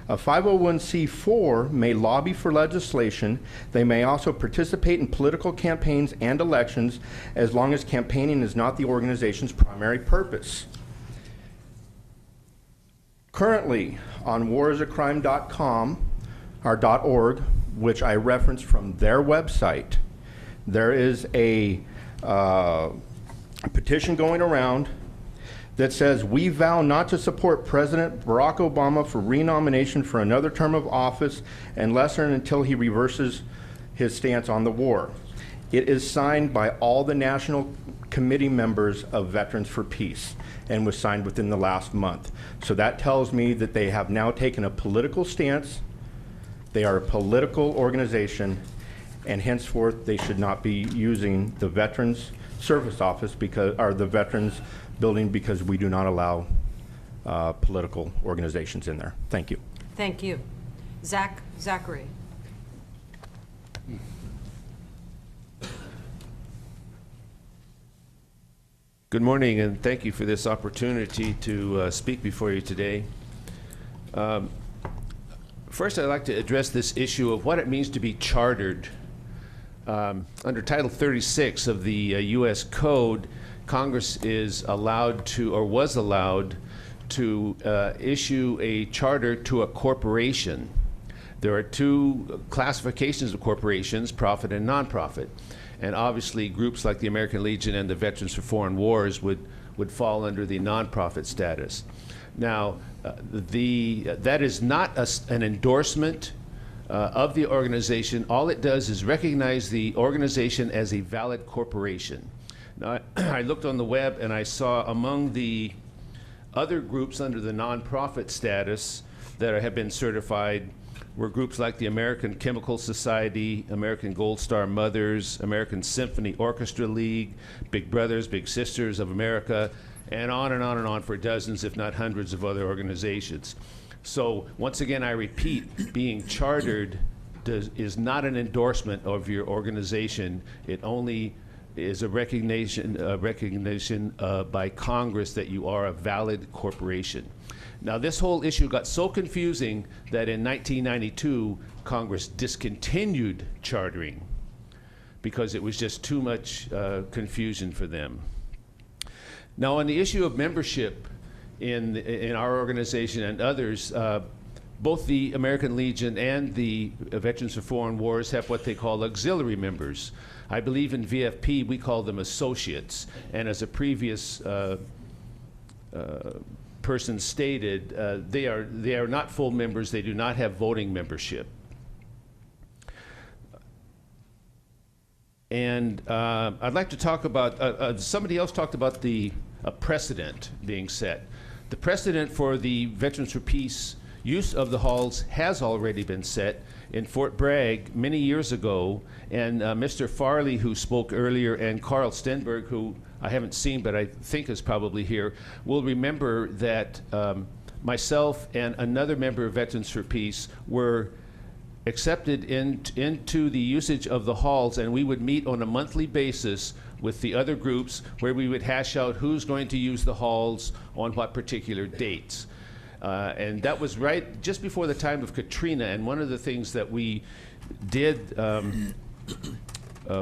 A 501c4 may lobby for legislation. They may also participate in political campaigns and elections as long as campaigning is not the organization's primary purpose. Currently, on warisacrime.com, or .org, which I referenced from their website, there is a petition going around that says, "We vow not to support President Barack Obama for renomination for another term of office unless and until he reverses his stance on the war." It is signed by all the national committee members of Veterans for Peace and was signed within the last month. So that tells me that they have now taken a political stance. They are a political organization, and henceforth they should not be using the Veterans Service Office or the Veterans Building, because we do not allow political organizations in there. Thank you. Thank you. Zachary. Good morning, and thank you for this opportunity to speak before you today. First, I'd like to address this issue of what it means to be chartered. Under Title 36 of the U.S. Code, Congress is allowed to, or was allowed to, issue a charter to a corporation. There are two classifications of corporations, profit and nonprofit. And obviously, groups like the American Legion and the Veterans for Foreign Wars would fall under the nonprofit status. Now, that is not an endorsement of the organization. All it does is recognize the organization as a valid corporation. Now, I looked on the web and I saw among the other groups under the nonprofit status that have been certified were groups like the American Chemical Society, American Gold Star Mothers, American Symphony Orchestra League, Big Brothers, Big Sisters of America, and on and on and on for dozens, if not hundreds of other organizations. So once again, I repeat, being chartered is not an endorsement of your organization. It only is a recognition by Congress that you are a valid corporation. Now, this whole issue got so confusing that in 1992, Congress discontinued chartering because it was just too much confusion for them. Now, on the issue of membership in our organization and others, both the American Legion and the Veterans of Foreign Wars have what they call auxiliary members. I believe in VFP we call them associates, and as a previous person stated, they are not full members. They do not have voting membership. And I'd like to talk about, somebody else talked about a precedent being set. The precedent for the Veterans for Peace use of the halls has already been set in Fort Bragg many years ago, and Mr. Farley, who spoke earlier, and Carl Stenberg, who I haven't seen but I think is probably here, will remember that myself and another member of Veterans for Peace were accepted into the usage of the halls, and we would meet on a monthly basis with the other groups where we would hash out who's going to use the halls on what particular dates. And that was right just before the time of Katrina, and one of the things that we did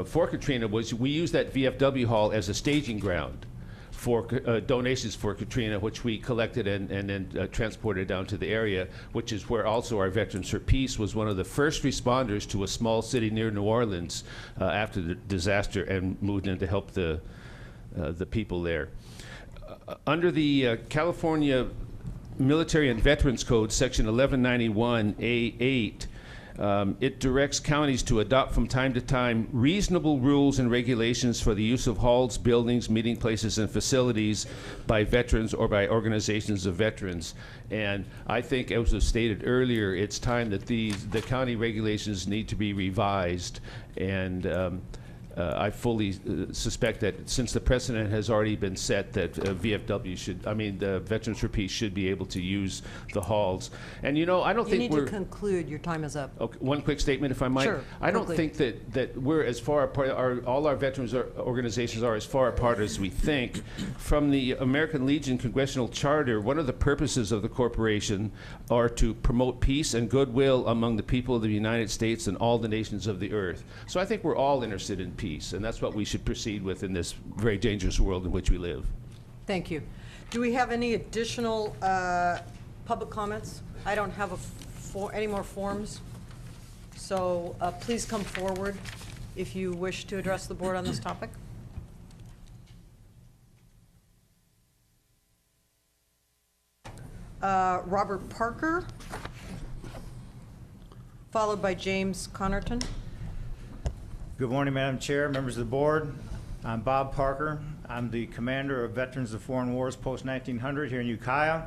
for Katrina was we used that VFW hall as a staging ground for donations for Katrina, which we collected and then transported down to the area, which is where also our Veterans for Peace was one of the first responders to a small city near New Orleans after the disaster and moved in to help the people there. Under the California Military and Veterans Code, Section 1191A8, it directs counties to adopt from time to time reasonable rules and regulations for the use of halls, buildings, meeting places, and facilities by veterans or by organizations of veterans. And I think, as was stated earlier, it's time that the county regulations need to be revised. And I fully suspect that since the precedent has already been set that VFW should, the Veterans for Peace should be able to use the halls. And I don't think You need to conclude. Your time is up. Okay, one quick statement, if I might. Sure, I don't quickly. think that we're as far apart, all our veterans organizations are as far apart as we think. From the American Legion Congressional Charter, one of the purposes of the corporation are to promote peace and goodwill among the people of the United States and all the nations of the earth. So I think we're all interested in peace, and that's what we should proceed with in this very dangerous world in which we live. Thank you. Do we have any additional public comments? I don't have any more forms, so please come forward if you wish to address the board on this topic. Robert Parker, followed by James Connerton. Good morning, Madam Chair, members of the board. I'm Bob Parker. I'm the commander of Veterans of Foreign Wars post-1900 here in Ukiah.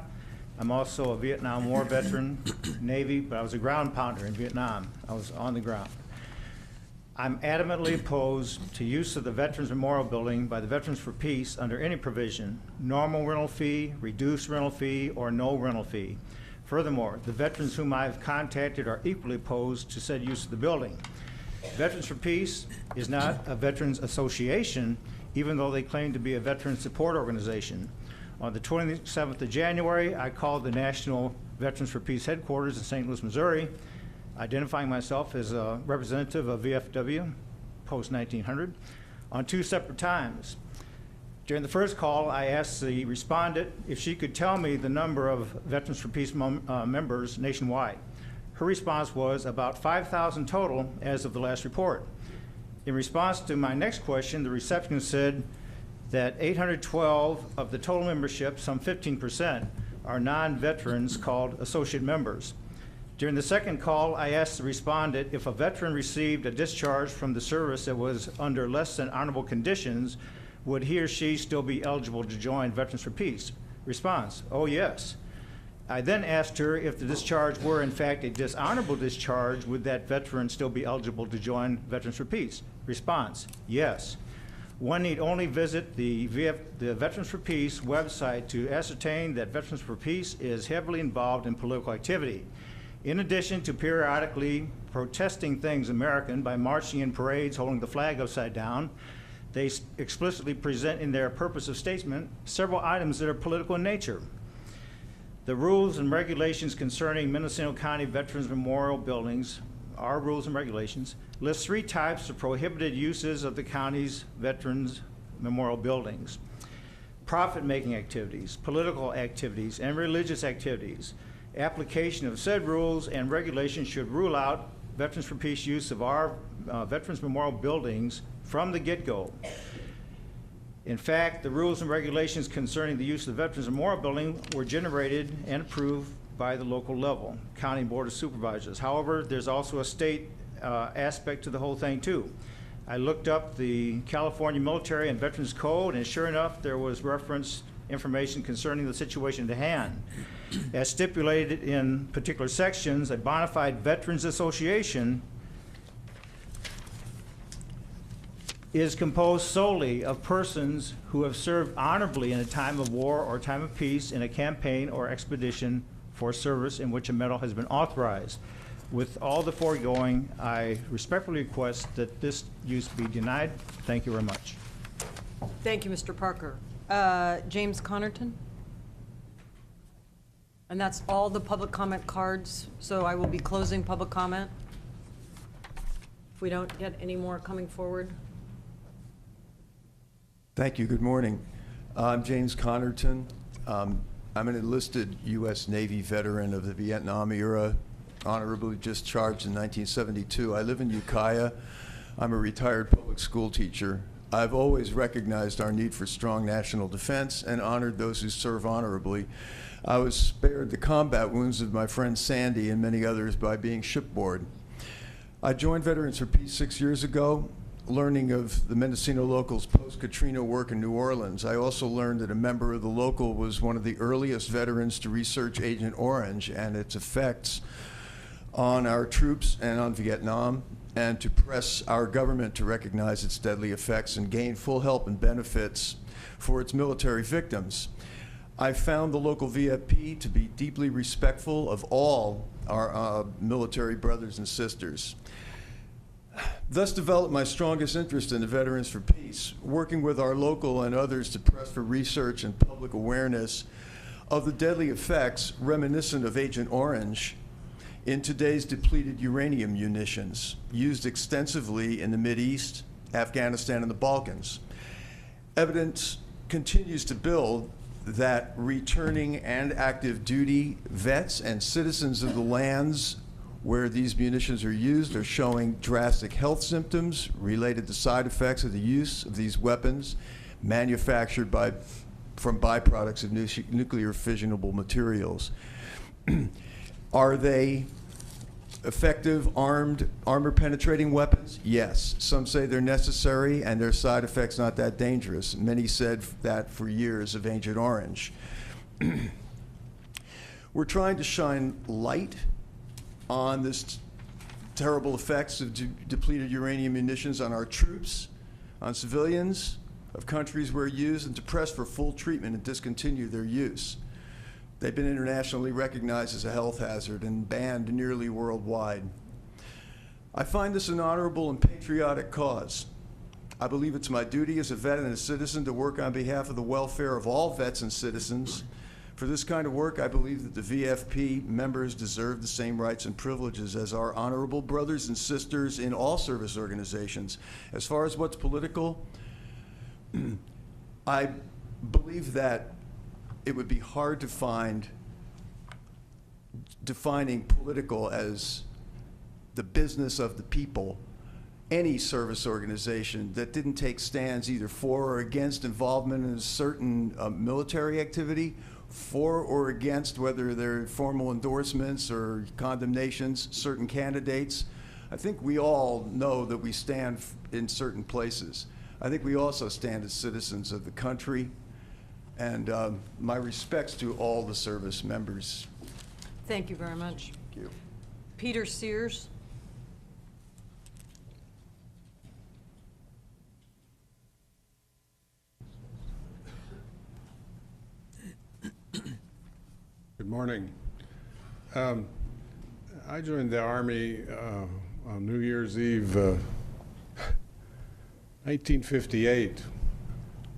I'm also a Vietnam War veteran, Navy, but I was a ground pounder in Vietnam. I was on the ground. I'm adamantly opposed to use of the Veterans Memorial Building by the Veterans for Peace under any provision, normal rental fee, reduced rental fee, or no rental fee. Furthermore, the veterans whom I've contacted are equally opposed to said use of the building. Veterans for Peace is not a veterans association, even though they claim to be a veteran support organization. On the 27th of January, I called the National Veterans for Peace headquarters in St. Louis, Missouri, identifying myself as a representative of VFW, post-1900, on 2 separate times. During the first call, I asked the respondent if she could tell me the number of Veterans for Peace members nationwide. Her response was about 5,000 total as of the last report. In response to my next question, the receptionist said that 812 of the total membership, some 15%, are non-veterans called associate members. During the second call, I asked the respondent if a veteran received a discharge from the service that was under less than honorable conditions, would he or she still be eligible to join Veterans for Peace? Response, oh yes. I then asked her if the discharge were in fact a dishonorable discharge, would that veteran still be eligible to join Veterans for Peace? Response, yes. One need only visit the Veterans for Peace website to ascertain that Veterans for Peace is heavily involved in political activity. In addition to periodically protesting things American by marching in parades holding the flag upside down, they explicitly present in their purpose of statement several items that are political in nature. The rules and regulations concerning Mendocino County Veterans Memorial Buildings, our rules and regulations, list 3 types of prohibited uses of the county's Veterans Memorial Buildings: profit-making activities, political activities, and religious activities. Application of said rules and regulations should rule out Veterans for Peace use of our Veterans Memorial Buildings from the get-go. In fact, the rules and regulations concerning the use of the Veterans Memorial Building were generated and approved by the local level, County Board of Supervisors. However, there's also a state aspect to the whole thing too. I looked up the California Military and Veterans Code, and sure enough, there was reference information concerning the situation at hand. As stipulated in particular sections, a bona fide Veterans Association is composed solely of persons who have served honorably in a time of war or time of peace in a campaign or expedition for service in which a medal has been authorized. With all the foregoing, I respectfully request that this use be denied. Thank you very much. Thank you, Mr. Parker. James Connerton? And that's all the public comment cards, so I will be closing public comment. If we don't get any more coming forward. Thank you. Good morning. I'm James Connerton. I'm an enlisted U.S. Navy veteran of the Vietnam era, honorably discharged in 1972. I live in Ukiah. I'm a retired public school teacher. I've always recognized our need for strong national defense and honored those who serve honorably. I was spared the combat wounds of my friend Sandy and many others by being shipboard. I joined Veterans for Peace 6 years ago, learning of the Mendocino local's post-Katrina work in New Orleans. I also learned that a member of the local was one of the earliest veterans to research Agent Orange and its effects on our troops and on Vietnam, and to press our government to recognize its deadly effects and gain full help and benefits for its military victims. I found the local VFP to be deeply respectful of all our military brothers and sisters. Thus developed my strongest interest in the Veterans for Peace, working with our local and others to press for research and public awareness of the deadly effects reminiscent of Agent Orange in today's depleted uranium munitions, used extensively in the Mideast, Afghanistan, and the Balkans. Evidence continues to build that returning and active duty vets and citizens of the lands where these munitions are used are showing drastic health symptoms related to side effects of the use of these weapons manufactured from byproducts of nuclear fissionable materials. Are they effective armor-penetrating weapons? Yes. Some say they're necessary and their side effects not that dangerous. Many said that for years of Agent Orange. We're trying to shine light on this terrible effects of depleted uranium munitions on our troops, on civilians of countries where used, and to press for full treatment and discontinue their use. They've been internationally recognized as a health hazard and banned nearly worldwide. I find this an honorable and patriotic cause. I believe it's my duty as a vet and a citizen to work on behalf of the welfare of all vets and citizens. For this kind of work, I believe that the VFP members deserve the same rights and privileges as our honorable brothers and sisters in all service organizations. As far as what's political, I believe that it would be hard to find defining political as the business of the people any service organization that didn't take stands either for or against involvement in a certain military activity, for or against whether they're formal endorsements or condemnations, certain candidates. I think we all know that we stand in certain places. I think we also stand as citizens of the country, and my respects to all the service members. Thank you very much. Thank you. Peter Sears. Good morning. I joined the Army on New Year's Eve, 1958.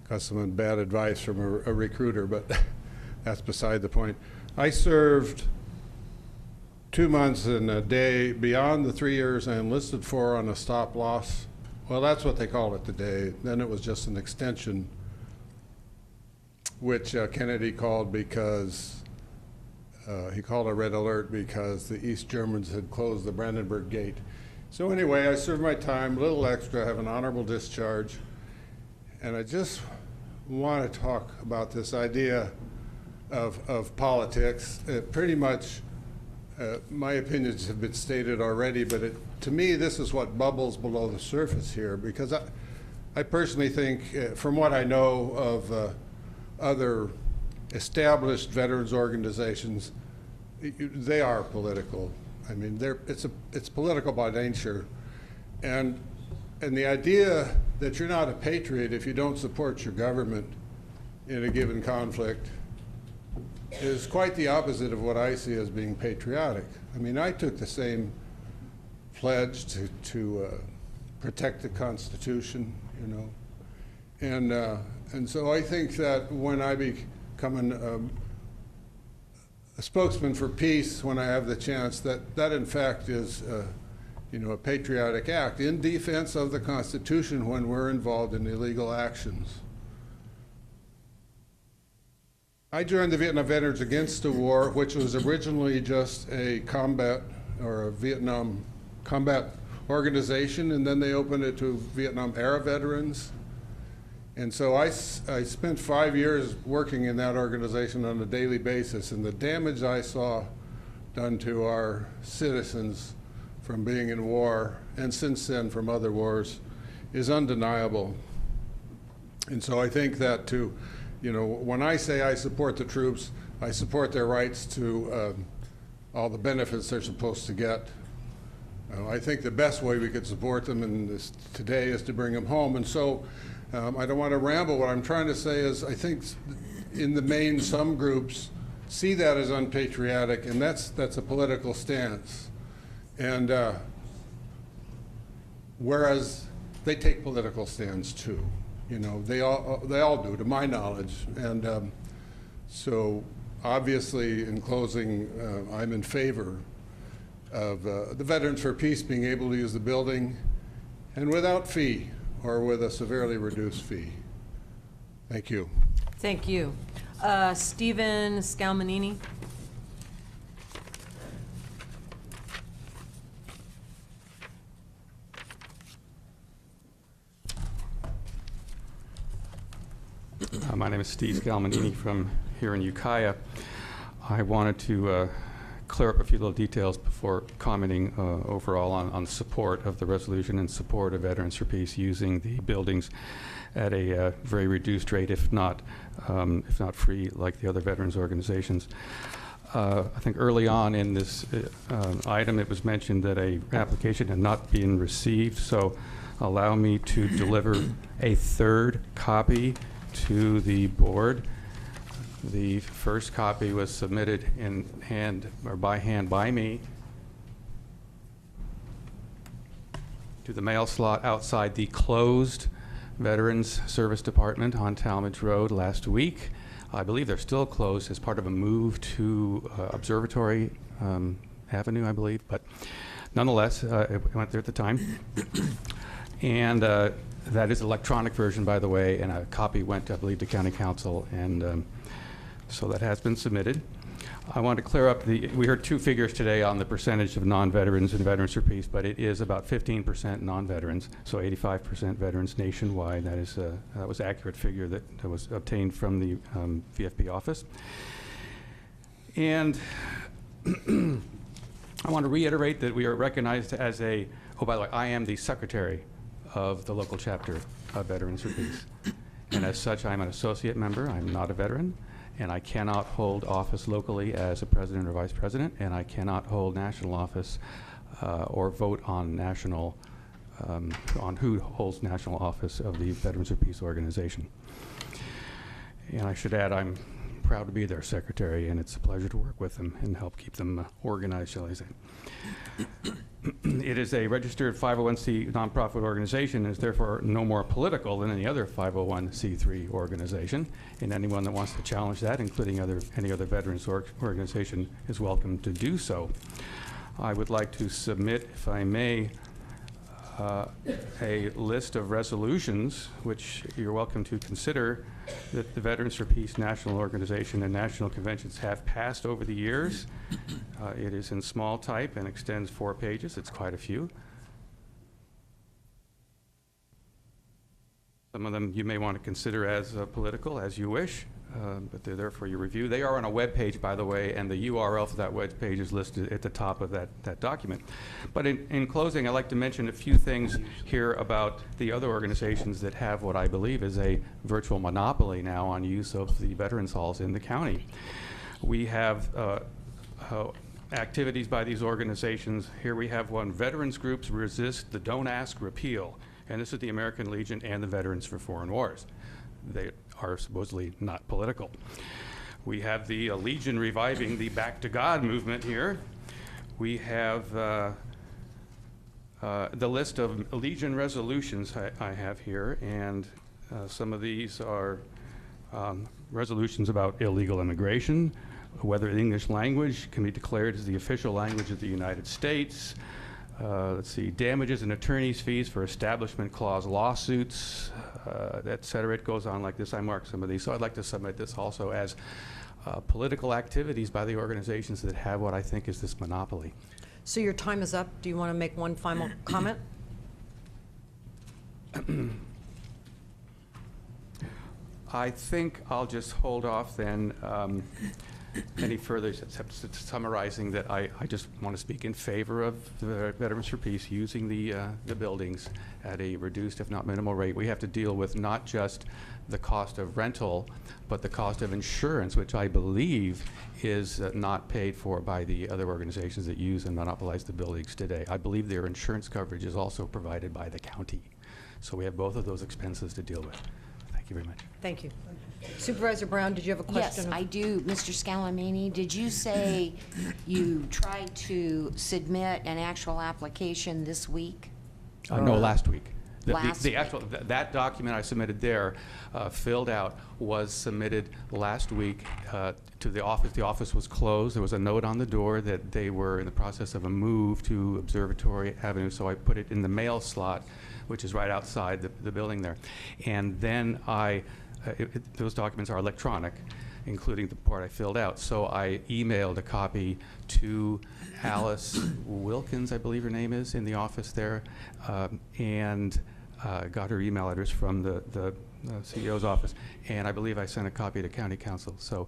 Got some bad advice from a recruiter, but that's beside the point. I served 2 months and a day beyond the 3 years I enlisted for on a stop loss. Well, that's what they call it today. Then it was just an extension, which Kennedy called because he called a red alert because the East Germans had closed the Brandenburg Gate. So anyway, I served my time, a little extra, have an honorable discharge, and I just want to talk about this idea of politics. Pretty much, my opinions have been stated already, but to me, this is what bubbles below the surface here, because I personally think, from what I know of other established veterans organizations, they are political. I mean, it's political by nature, and the idea that you're not a patriot if you don't support your government in a given conflict is quite the opposite of what I see as being patriotic. I mean, I took the same pledge to protect the Constitution, you know, and so I think that when I become a spokesman for peace, when I have the chance, that in fact is a patriotic act in defense of the Constitution when we're involved in illegal actions. I joined the Vietnam Veterans Against the War, which was originally just a combat or a Vietnam combat organization, and then they opened it to Vietnam era veterans. And so I spent 5 years working in that organization on a daily basis, and the damage I saw done to our citizens from being in war, and since then from other wars, is undeniable. And so I think that when I say I support the troops, I support their rights to all the benefits they're supposed to get. I think the best way we could support them today is to bring them home. And so I don't want to ramble. What I'm trying to say is I think in the main some groups see that as unpatriotic, and that's a political stance. And whereas they take political stands too. They all do, to my knowledge. And so obviously, in closing, I'm in favor of the Veterans for Peace being able to use the building, and without fee, or with a severely reduced fee. Thank you. Thank you. Stephen Scalmanini. My name is Steve Scalmanini from here in Ukiah. I wanted to clear up a few little details before commenting overall on support of the resolution and support of Veterans for Peace using the buildings at a very reduced rate, if not free, like the other veterans organizations. I think early on in this item, it was mentioned that a application had not been received, so allow me to deliver a third copy to the board. The first copy was submitted in hand or by hand by me to the mail slot outside the closed Veterans Service Department on Talmadge Road last week. I believe they're still closed as part of a move to Observatory Avenue, I believe, but nonetheless, it went there at the time. And that is electronic version, by the way, and a copy went, I believe, to County Council, and so that has been submitted. I want to clear up we heard two figures today on the percentage of non-veterans and Veterans for Peace, but it is about 15% non-veterans, so 85% veterans nationwide. That was an accurate figure that was obtained from the VFP office. And I want to reiterate that we are recognized as oh, by the way, I am the secretary of the local chapter of Veterans for Peace. And as such, I'm an associate member. I'm not a veteran. And I cannot hold office locally as a president or vice president. And I cannot hold national office or vote on on who holds national office of the Veterans for Peace organization. And I should add, I'm proud to be their secretary, and it's a pleasure to work with them and help keep them organized, shall I say. It is a registered 501c nonprofit organization and is therefore no more political than any other 501c3 organization. And anyone that wants to challenge that, including any other veterans organization, is welcome to do so. I would like to submit, if I may, a list of resolutions which you're welcome to consider that the Veterans for Peace National Organization and national conventions have passed over the years. It is in small type and extends 4 pages. It's quite a few. Some of them you may want to consider as political, as you wish, but they're there for your review. They are on a web page, by the way, and the URL for that web page is listed at the top of that document. But in closing, I'd like to mention a few things here about the other organizations that have what I believe is a virtual monopoly now on use of the veterans halls in the county. We have activities by these organizations. Here we have one, Veterans Groups Resist the Don't Ask Repeal. And this is the American Legion and the Veterans for Foreign Wars. They are supposedly not political. We have the Legion reviving the Back to God movement here. We have the list of Legion resolutions I have here, and some of these are resolutions about illegal immigration, whether the English language can be declared as the official language of the United States, let's see, damages and attorney's fees for establishment clause lawsuits, et cetera. It goes on like this. I marked some of these. So I'd like to submit this also as political activities by the organizations that have what I think is this monopoly. So your time is up. Do you want to make one final comment? I think I'll just hold off then any further, summarizing that I just want to speak in favor of the Veterans for Peace using the buildings at a reduced, if not minimal rate. We have to deal with not just the cost of rental, but the cost of insurance, which I believe is not paid for by the other organizations that use and monopolize the buildings today. I believe their insurance coverage is also provided by the county. So we have both of those expenses to deal with. Thank you very much. Thank you. Supervisor Brown, did you have a question? Yes, I do. Mr. Scalamini, did you say you tried to submit an actual application this week? No, last week. Last The actual, that document I submitted there, filled out, was submitted last week to the office. The office was closed. There was a note on the door that they were in the process of a move to Observatory Avenue, so I put it in the mail slot, which is right outside the building there. And then those documents are electronic, including the part I filled out. So I emailed a copy to Alice Wilkins, I believe her name is, in the office there, and got her email address from the CEO's office. And I believe I sent a copy to County Council. So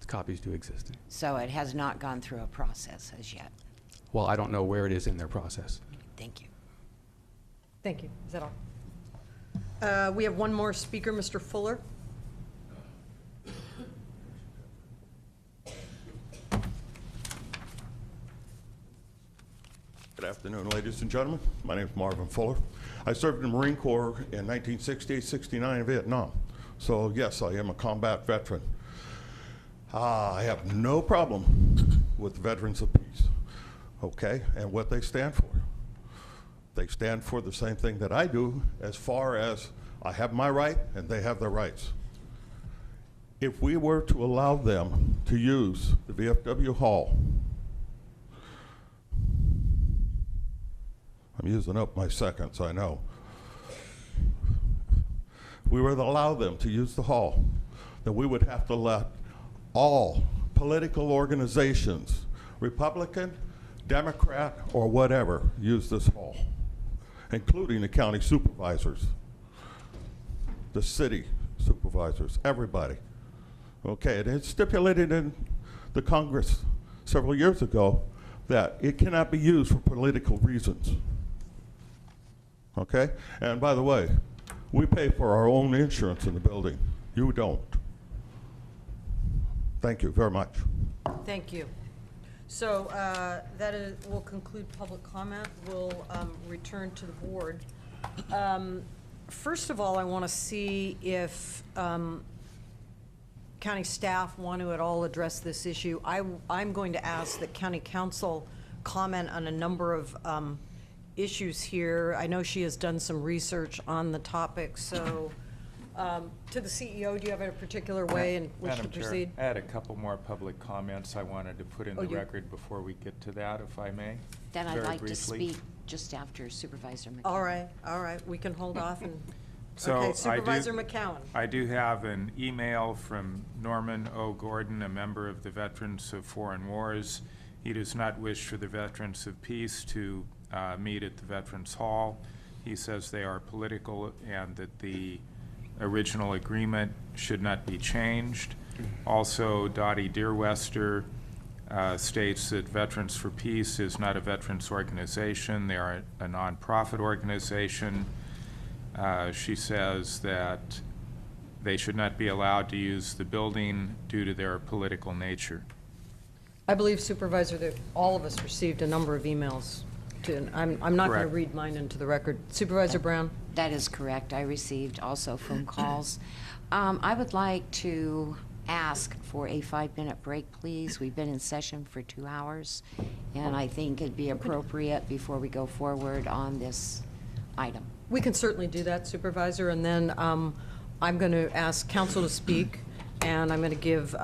copies do exist. So it has not gone through a process as yet. Well, I don't know where it is in their process. Thank you. Thank you. Is that all? We have one more speaker, Mr. Fuller. Good afternoon, ladies and gentlemen. My name is Marvin Fuller. I served in the Marine Corps in 1968-69 in Vietnam. So yes, I am a combat veteran. I have no problem with the Veterans of Peace, okay, and what they stand for. They stand for the same thing that I do, as far as I have my right and they have their rights. If we were to allow them to use the VFW Hall, I'm using up my seconds, I know. If we were to allow them to use the hall, then we would have to let all political organizations, Republican, Democrat, or whatever, use this hall, including the county supervisors, the city supervisors, everybody. Okay, and it's stipulated in the Congress several years ago that it cannot be used for political reasons. Okay? And by the way, we pay for our own insurance in the building. You don't. Thank you very much. Thank you. So will conclude public comment. We'll return to the board. First of all, I want to see if county staff want to at all address this issue. I'm going to ask that county council comment on a number of issues here. I know she has done some research on the topic, so to the CEO, do you have a particular way in which to proceed? I had a couple more public comments I wanted to put in the record before we get to that, if I may. Then I'd like to briefly. speak just after Supervisor McCowan. All right, we can hold off and, So okay, Supervisor McCowan. I do have an email from Norman O. Gordon, a member of the Veterans of Foreign Wars. He does not wish for the Veterans of Peace to meet at the Veterans Hall. He says they are political and that the original agreement should not be changed. Also, Dottie Deerwester states that Veterans for Peace is not a veterans organization. They are a nonprofit organization. She says that they should not be allowed to use the building due to their political nature. I believe, Supervisor, that all of us received a number of emails. I'm not going to Correct. read mine into the record. Supervisor Brown? That is correct. I received also phone calls. I would like to ask for a 5-minute break, please. We've been in session for 2 hours, and I think it'd be appropriate before we go forward on this item. We can certainly do that, Supervisor, and then I'm going to ask council to speak, and I'm going to give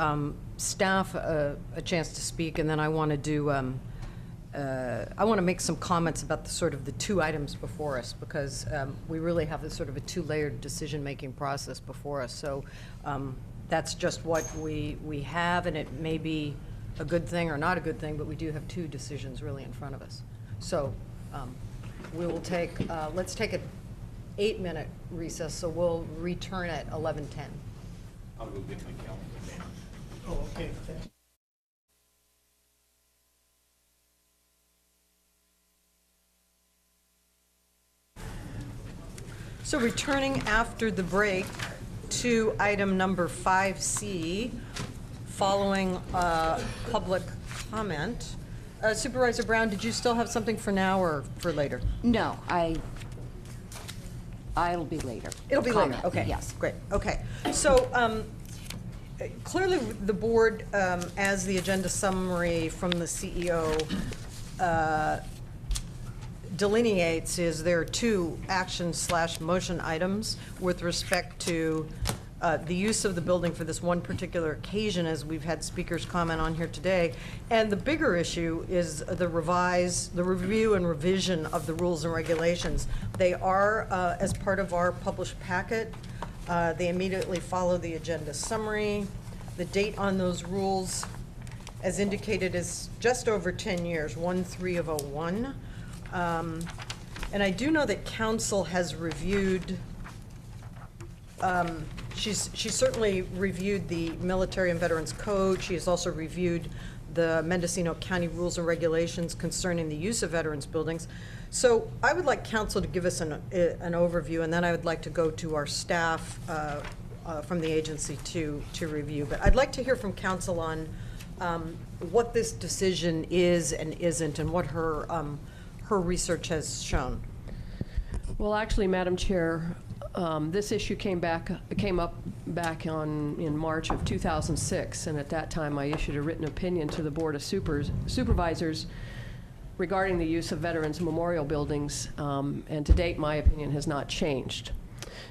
staff a chance to speak, and then I want to do I want to make some comments about the sort of the two items before us, because we really have a sort of a two-layered decision-making process before us. So that's just what we have, and it may be a good thing or not a good thing, but we do have two decisions really in front of us. So we will take, let's take an 8-minute recess, so we'll return at 11:10. I'll go get my calendar. Oh, okay. So returning after the break to item number 5C, following public comment. Supervisor Brown, did you still have something for now or for later? No, I'll be later. It'll be later, Comment, okay. yes. Great, okay. So clearly, the board, as the agenda summary from the CEO delineates, is there are two action/motion items with respect to the use of the building for this one particular occasion, as we've had speakers comment on here today. And the bigger issue is the review and revision of the rules and regulations. They are, as part of our published packet, they immediately follow the agenda summary. The date on those rules, as indicated, is just over 10 years, 1/3/01. And I do know that council has reviewed, she's certainly reviewed the Military and Veterans Code. She has also reviewed the Mendocino County Rules and Regulations concerning the use of veterans buildings. So I would like council to give us an overview, and then I would like to go to our staff from the agency to review. But I'd like to hear from council on what this decision is and isn't, and what her research has shown. Well, actually, Madam Chair, this issue came up back in March of 2006, and at that time I issued a written opinion to the Board of Supervisors regarding the use of veterans memorial buildings, and to date my opinion has not changed.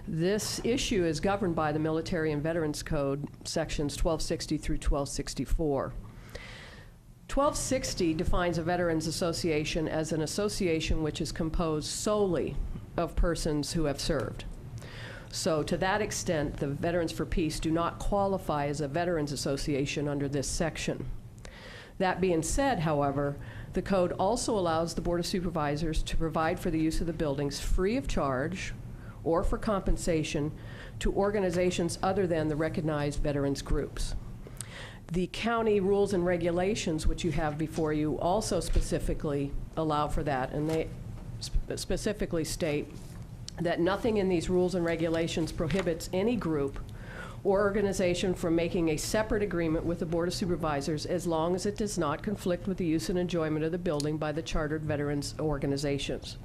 This issue is governed by the Military and Veterans Code, sections 1260 through 1264. 1260 defines a veterans association as an association which is composed solely of persons who have served. So to that extent, the Veterans for Peace do not qualify as a veterans association under this section. That being said, however, the code also allows the Board of Supervisors to provide for the use of the buildings free of charge or for compensation to organizations other than the recognized veterans groups. The county rules and regulations, which you have before you, also specifically allow for that, and they specifically state that nothing in these rules and regulations prohibits any group or organization from making a separate agreement with the Board of Supervisors as long as it does not conflict with the use and enjoyment of the building by the chartered veterans organizations.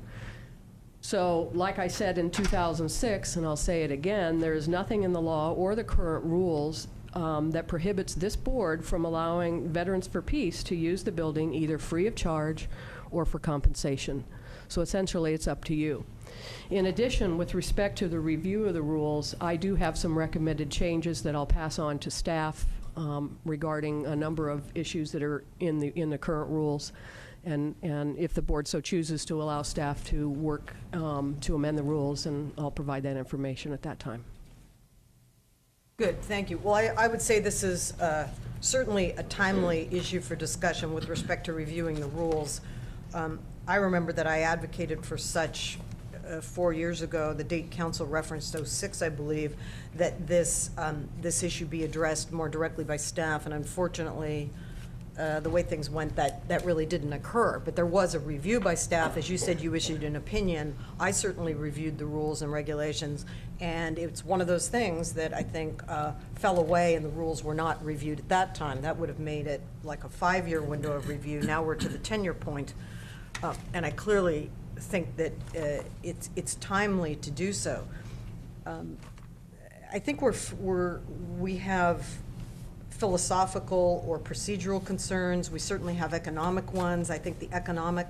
So, like I said in 2006, and I'll say it again, there is nothing in the law or the current rules that prohibits this board from allowing Veterans for Peace to use the building either free of charge or for compensation. So essentially, it's up to you. In addition, with respect to the review of the rules, I do have some recommended changes that I'll pass on to staff regarding a number of issues that are in the current rules. And if the board so chooses to allow staff to work to amend the rules, and I'll provide that information at that time. Good, thank you. Well, I would say this is certainly a timely issue for discussion with respect to reviewing the rules. I remember that I advocated for such 4 years ago. The date council referenced 06, I believe, that this issue be addressed more directly by staff, and unfortunately, the way things went, that really didn't occur. But there was a review by staff. As you said, you issued an opinion. I certainly reviewed the rules and regulations, and it's one of those things that I think fell away, and the rules were not reviewed at that time. That would have made it like a 5-year window of review. Now we're to the 10-year point, and I clearly think that it's timely to do so. I think we have philosophical or procedural concerns. We certainly have economic ones. I think the economic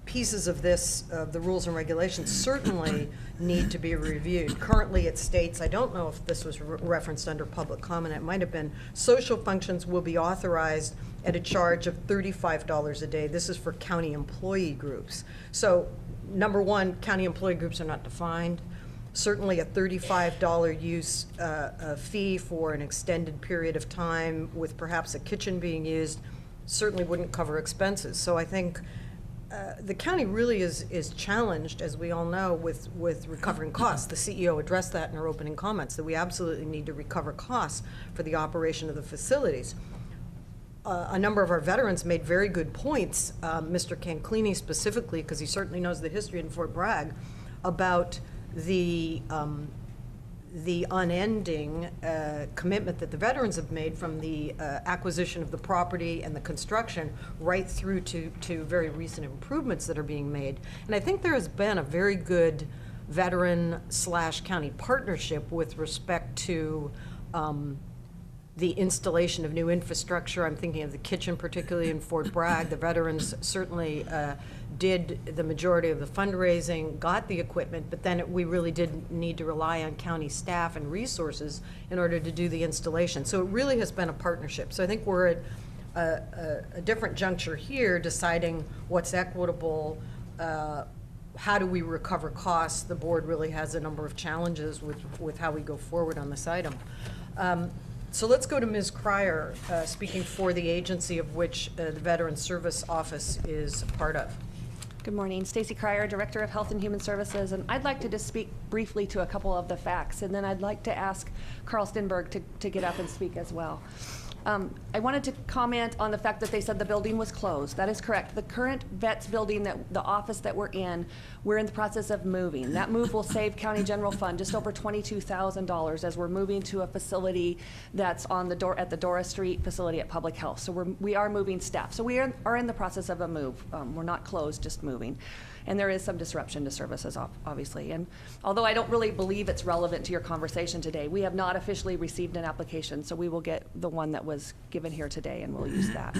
pieces of this, the rules and regulations, certainly need to be reviewed. Currently it states, I don't know if this was referenced under public comment, it might have been, social functions will be authorized at a charge of $35 a day. This is for county employee groups. So, number one, county employee groups are not defined. Certainly a $35 use fee for an extended period of time with perhaps a kitchen being used certainly wouldn't cover expenses. So I think the county really is challenged, as we all know, with recovering costs. The CEO addressed that in her opening comments, that we absolutely need to recover costs for the operation of the facilities. A number of our veterans made very good points, Mr. Canclini specifically, because he certainly knows the history in Fort Bragg, about the unending commitment that the veterans have made from the acquisition of the property and the construction right through to very recent improvements that are being made. And I think there has been a very good veteran/county partnership with respect to the installation of new infrastructure. I'm thinking of the kitchen, particularly in Fort Bragg. The veterans certainly did the majority of the fundraising, got the equipment, but then we really did need to rely on county staff and resources in order to do the installation. So it really has been a partnership. So I think we're at a different juncture here, deciding what's equitable, how do we recover costs. The board really has a number of challenges with how we go forward on this item. So let's go to Ms. Cryer, speaking for the agency of which the Veterans Service Office is part of. Good morning. Stacy Cryer, Director of Health and Human Services, and I'd like to just speak briefly to a couple of the facts, and then I'd like to ask Carl Stenberg to get up and speak as well. I wanted to comment on the fact that they said the building was closed. That is correct. The current vets building, the office that we're in the process of moving. That move will save County General Fund just over $22,000 as we're moving to a facility that's on at the Dora Street facility at Public Health. So we are moving staff. So we are in the process of a move. We're not closed, just moving. And there is some disruption to services, obviously. And although I don't really believe it's relevant to your conversation today, we have not officially received an application, so we will get the one that was given here today, and we'll use that.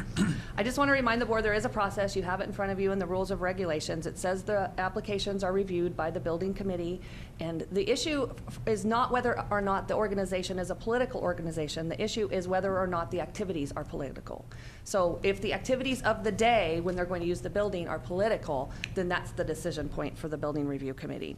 I just want to remind the board there is a process. You have it in front of you in the rules of regulations. It says the applications are reviewed by the building committee, and the issue is not whether or not the organization is a political organization. The issue is whether or not the activities are political. So if the activities of the day when they're going to use the building are political, then that's the decision point for the building review committee.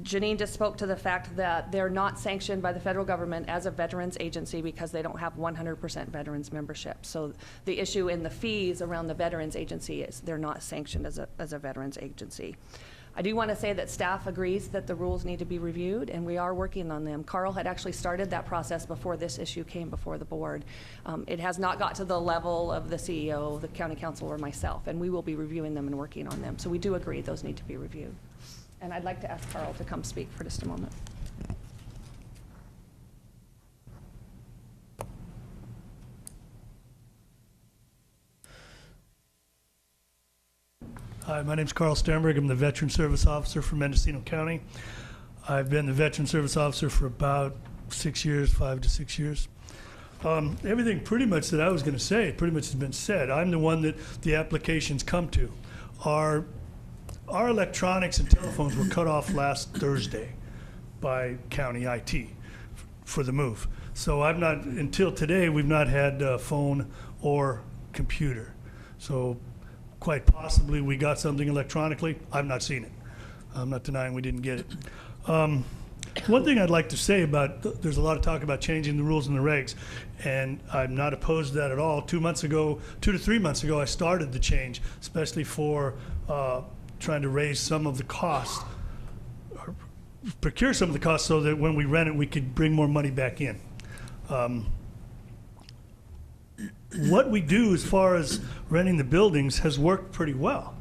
Janine just spoke to the fact that they're not sanctioned by the federal government as a veterans agency because they don't have 100% veterans membership. So the issue in the fees around the veterans agency is they're not sanctioned as a veterans agency. I do want to say that staff agrees that the rules need to be reviewed, and we are working on them. Carl had actually started that process before this issue came before the board. It has not got to the level of the CEO, the county council, or myself, and we will be reviewing them and working on them. So we do agree those need to be reviewed. And I'd like to ask Carl to come speak for just a moment. Hi, my name is Carl Sternberg. I'm the Veteran Service Officer for Mendocino County. I've been the Veteran Service Officer for about 6 years, 5 to 6 years. Everything pretty much that I was going to say pretty much has been said. I'm the one that the applications come to. Our electronics and telephones were cut off last Thursday by county IT for the move. So until today, we've not had phone or computer. So quite possibly we got something electronically. I've not seen it. I'm not denying we didn't get it. One thing I'd like to say there's a lot of talk about changing the rules and the regs, and I'm not opposed to that at all. 2 to 3 months ago, I started the change, especially for trying to raise some of the costs, or procure some of the costs so that when we rent it, we could bring more money back in. What we do as far as renting the buildings has worked pretty well.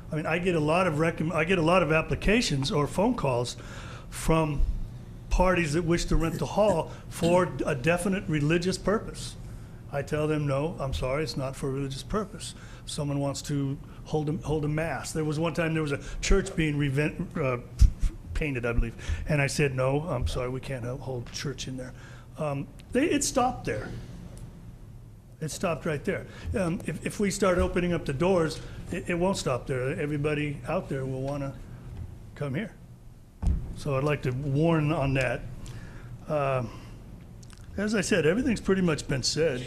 I mean, I get a lot of applications or phone calls from parties that wish to rent the hall for a definite religious purpose. I tell them, no, I'm sorry, it's not for a religious purpose. Someone wants to hold a mass. There was one time there was a church being painted, I believe, and I said, no, I'm sorry, we can't hold church in there. It stopped there. It stopped right there. If we start opening up the doors, it won't stop there. Everybody out there will want to come here. So I'd like to warn on that. As I said, everything's pretty much been said.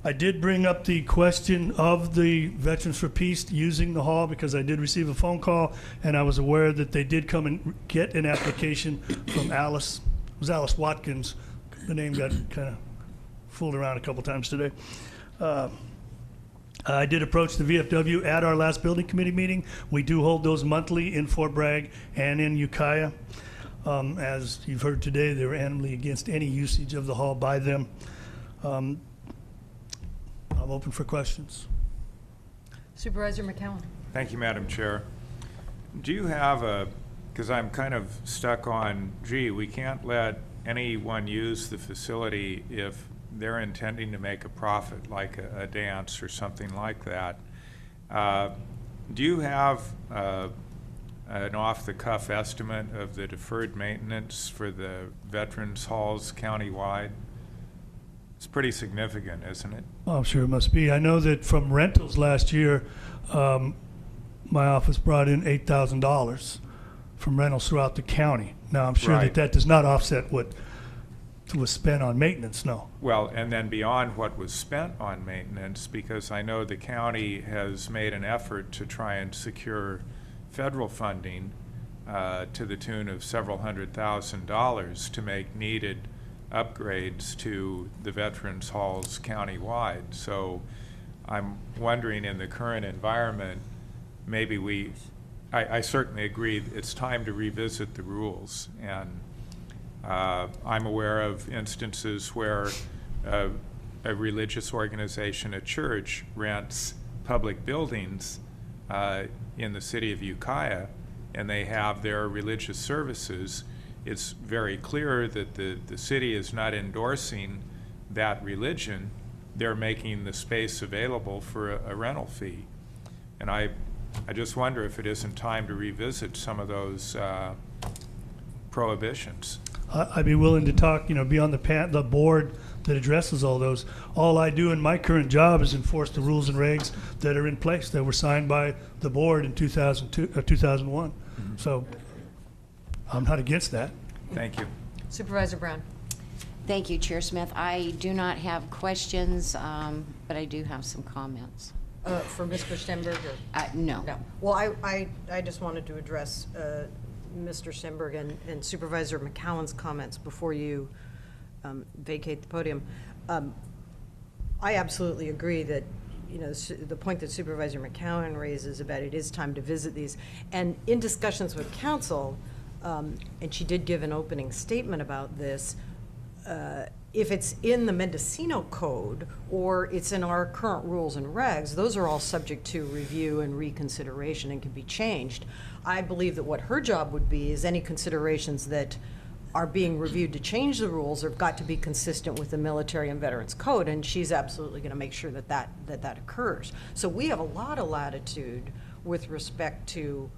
I did bring up the question of the Veterans for Peace using the hall because I did receive a phone call, and I was aware that they did come and get an application from Alice. It was Alice Watkins. The name got kind of fooled around a couple times today. I did approach the VFW at our last building committee meeting. We do hold those monthly in Fort Bragg and in Ukiah. As you've heard today, they were adamantly against any usage of the hall by them. I'm open for questions. Supervisor McCowan. Thank you, Madam Chair. Do you have because I'm kind of stuck on, gee, we can't let anyone use the facility if they're intending to make a profit, like a dance or something like that. Do you have an off-the-cuff estimate of the deferred maintenance for the veterans halls countywide? It's pretty significant, isn't it? Oh, I'm sure it must be. I know that from rentals last year, my office brought in $8,000 from rentals throughout the county. Now, I'm sure Right. that does not offset what was spent on maintenance, no. Well, and then beyond what was spent on maintenance, because I know the county has made an effort to try and secure federal funding to the tune of several $100,000 to make needed upgrades to the veterans halls countywide. So I'm wondering, in the current environment, maybe I certainly agree it's time to revisit the rules. And I'm aware of instances where a religious organization, a church, rents public buildings in the city of Ukiah, and they have their religious services. It's very clear that the city is not endorsing that religion. They're making the space available for a rental fee. And I just wonder if it isn't time to revisit some of those prohibitions. I'd be willing to talk, be on the board that addresses all those. All I do in my current job is enforce the rules and regs that are in place that were signed by the board in 2001. Mm-hmm. So I'm not against that. Thank you. Supervisor Brown. Thank you, Chair Smith. I do not have questions, but I do have some comments. For Mr. Stenberg? No. No. Well, I just wanted to address Mr. Stenberg and Supervisor McCowan's comments before you vacate the podium. I absolutely agree that, the point that Supervisor McCowan raises about it is time to visit these. And in discussions with council, and she did give an opening statement about this, if it's in the Mendocino Code or it's in our current rules and regs, those are all subject to review and reconsideration and can be changed. I believe that what her job would be is any considerations that are being reviewed to change the rules have got to be consistent with the Military and Veterans Code, and she's absolutely going to make sure that occurs. So we have a lot of latitude with respect to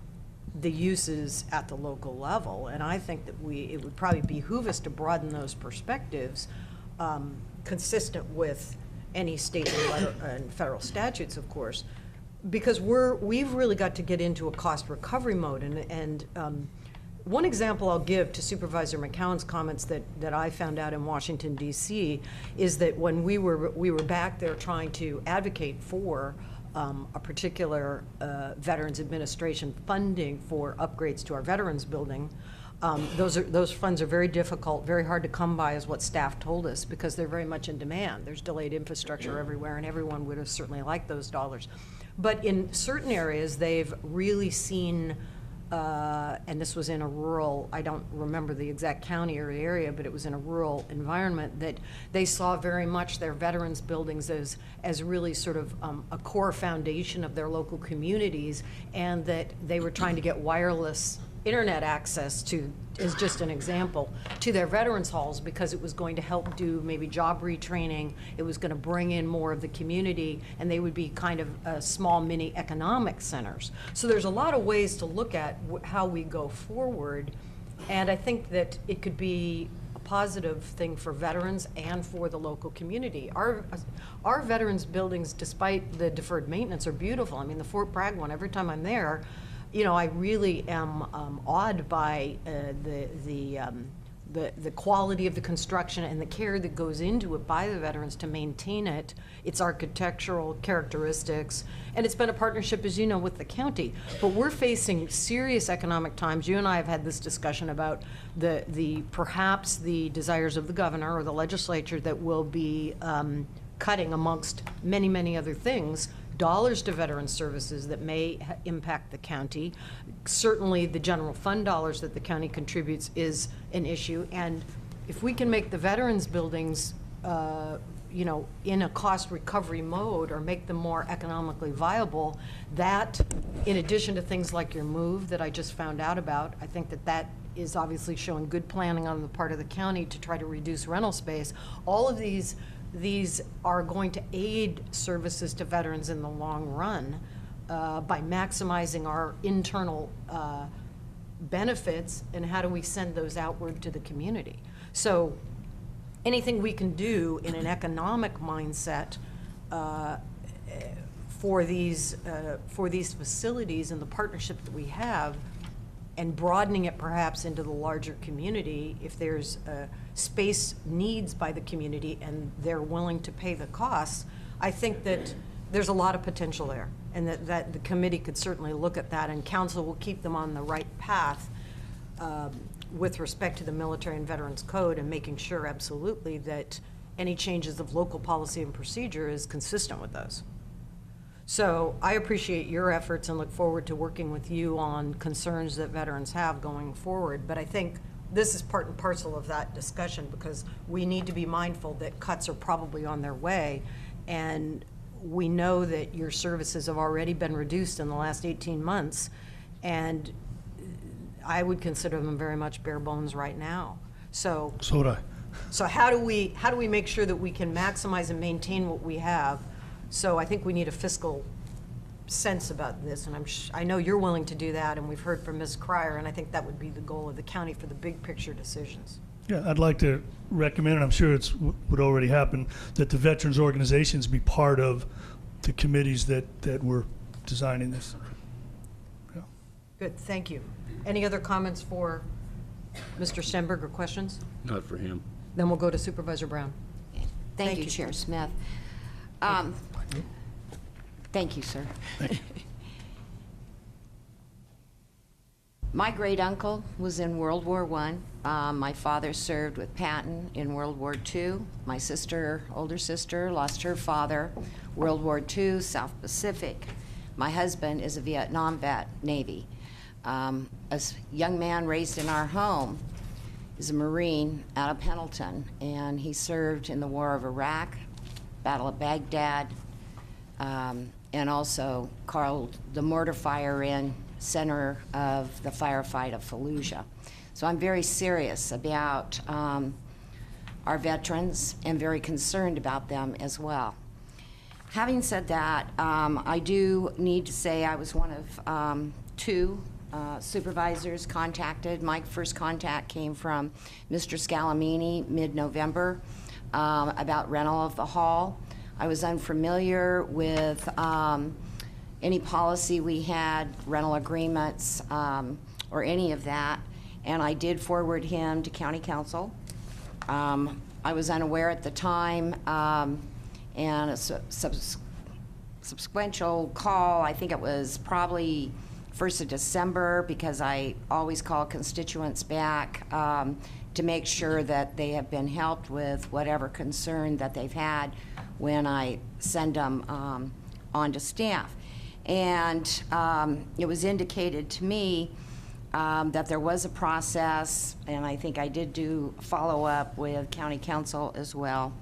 the uses at the local level, and I think that it would probably behoove us to broaden those perspectives consistent with any state and federal statutes, of course, because we've really got to get into a cost recovery mode. And one example I'll give to Supervisor McCowan's comments that I found out in Washington, D.C., is that when we were back there trying to advocate for a particular Veterans Administration funding for upgrades to our Veterans Building, those funds are very difficult, very hard to come by, is what staff told us, because they're very much in demand. There's delayed infrastructure everywhere, and everyone would have certainly liked those dollars. But in certain areas, they've really seen, and this was in a rural, I don't remember the exact county or area, but it was in a rural environment, that they saw very much their veterans buildings as really sort of a core foundation of their local communities, and that they were trying to get wireless internet access to, is just an example, to their veterans halls, because it was going to help do maybe job retraining. It was going to bring in more of the community, and they would be kind of small mini economic centers. So there's a lot of ways to look at how we go forward, and I think that it could be a positive thing for veterans and for the local community. Our veterans buildings, despite the deferred maintenance, are beautiful. I mean, the Fort Bragg one, every time I'm there, I really am awed by the quality of the construction and the care that goes into it by the veterans to maintain it, its architectural characteristics, and it's been a partnership, as you know, with the county. But we're facing serious economic times. You and I have had this discussion about perhaps the desires of the governor or the legislature that will be cutting, amongst many, many other things, dollars to veteran services that may impact the county. Certainly the general fund dollars that the county contributes is an issue, and if we can make the veterans buildings you know, in a cost recovery mode or make them more economically viable, that, in addition to things like your move that I just found out about, I think that that is obviously showing good planning on the part of the county to try to reduce rental space. All of these are going to aid services to veterans in the long run by maximizing our internal benefits, and how do we send those outward to the community. So anything we can do in an economic mindset for these facilities and the partnership that we have, and broadening it perhaps into the larger community, if there's space needs by the community and they're willing to pay the costs, I think that there's a lot of potential there, and that the committee could certainly look at that, and council will keep them on the right path with respect to the Military and Veterans Code, and making sure absolutely that any changes of local policy and procedure is consistent with those. So I appreciate your efforts and look forward to working with you on concerns that veterans have going forward. But I think this is part and parcel of that discussion, because we need to be mindful that cuts are probably on their way, and we know that your services have already been reduced in the last 18 months, and I would consider them very much bare bones right now. So would I. So how do we make sure that we can maximize and maintain what we have? So I think we need a fiscal sense about this, and I know you're willing to do that, and we've heard from Ms. Cryer, and I think that would be the goal of the county for the big picture decisions. Yeah, I'd like to recommend, and I'm sure it's would already happen, that the veterans organizations be part of the committees that were designing this. Yeah. Good, thank you. Any other comments for Mr. Stenberg or questions? Not for him. Then we'll go to Supervisor Brown. Thank you, Chair Smith. Thank you, sir. Thank you. My great uncle was in World War I. My father served with Patton in World War II. My sister, older sister, lost her father, World War II, South Pacific. My husband is a Vietnam vet, Navy. A young man raised in our home is a Marine out of Pendleton, and he served in the War of Iraq, Battle of Baghdad, and also called the mortar fire in center of the firefight of Fallujah. So I'm very serious about our veterans and very concerned about them as well. Having said that, I do need to say I was one of two supervisors contacted. My first contact came from Mr. Scalamini mid-November about rental of the hall. I was unfamiliar with any policy we had, rental agreements, or any of that, and I did forward him to County Council. I was unaware at the time, and a subsequent call, I think it was probably 1st of December, because I always call constituents back to make sure that they have been helped with whatever concern that they've had when I send them on to staff. And it was indicated to me that there was a process, and I think I did do follow-up with County Council as well.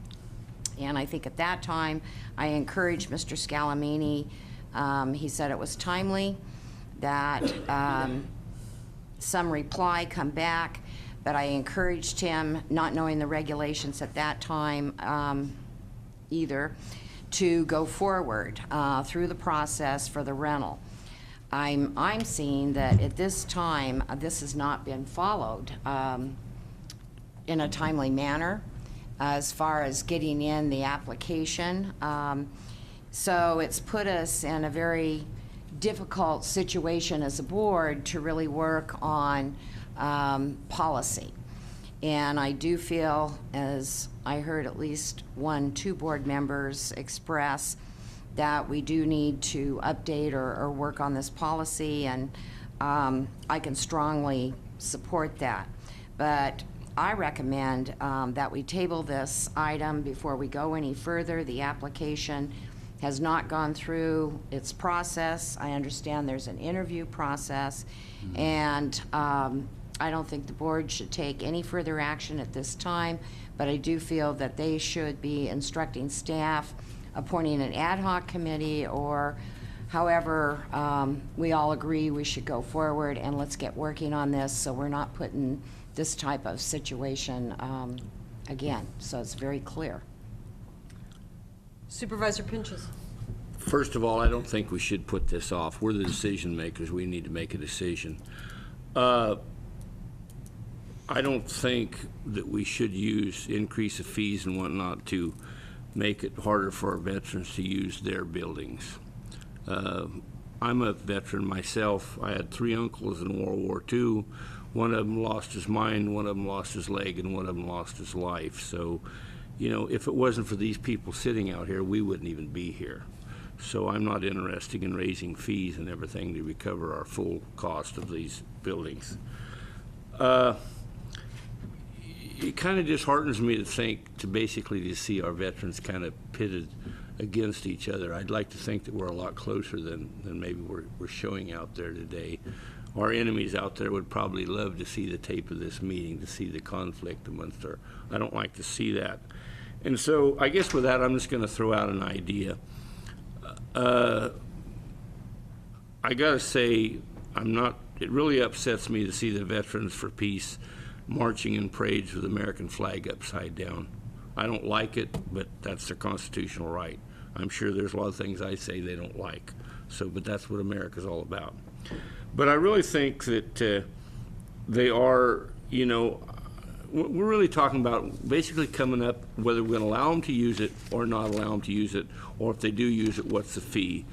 And I think at that time, I encouraged Mr. Scalamini. He said it was timely, that some reply come back, but I encouraged him, not knowing the regulations at that time either, to go forward through the process for the rental. I'm seeing that at this time, this has not been followed in a timely manner as far as getting in the application. So it's put us in a very difficult situation as a board to really work on policy. And I do feel, as I heard at least two board members express, that we do need to update or work on this policy, and I can strongly support that. But I recommend that we table this item before we go any further. The application has not gone through its process. I understand there's an interview process, and I don't think the board should take any further action at this time, but I do feel that they should be instructing staff, appointing an ad hoc committee, or however we all agree we should go forward, and let's get working on this so we're not putting this type of situation again, so it's very clear. Supervisor Pinches. First of all, I don't think we should put this off. We're the decision makers. We need to make a decision. I don't think that we should use increase of fees and whatnot to make it harder for our veterans to use their buildings. I'm a veteran myself. I had 3 uncles in World War II. One of them lost his mind, one of them lost his leg, and one of them lost his life. So, you know, if it wasn't for these people sitting out here, we wouldn't even be here. So I'm not interested in raising fees and everything to recover our full cost of these buildings. It kind of disheartens me to think, to see our veterans kind of pitted against each other. I'd like to think that we're a lot closer than maybe we're showing out there today. Our enemies out there would probably love to see the tape of this meeting, to see the conflict amongst our, I don't like to see that. And so I guess with that, I'm just going to throw out an idea. I got to say, it really upsets me to see the Veterans for Peace marching in parades with the American flag upside down. I don't like it, but that's their constitutional right. I'm sure there's a lot of things I say they don't like. But that's what America's all about. But I really think that they are, you know, we're really talking about basically coming up whether we're going to allow them to use it or not allow them to use it, or if they do use it, what's the fee?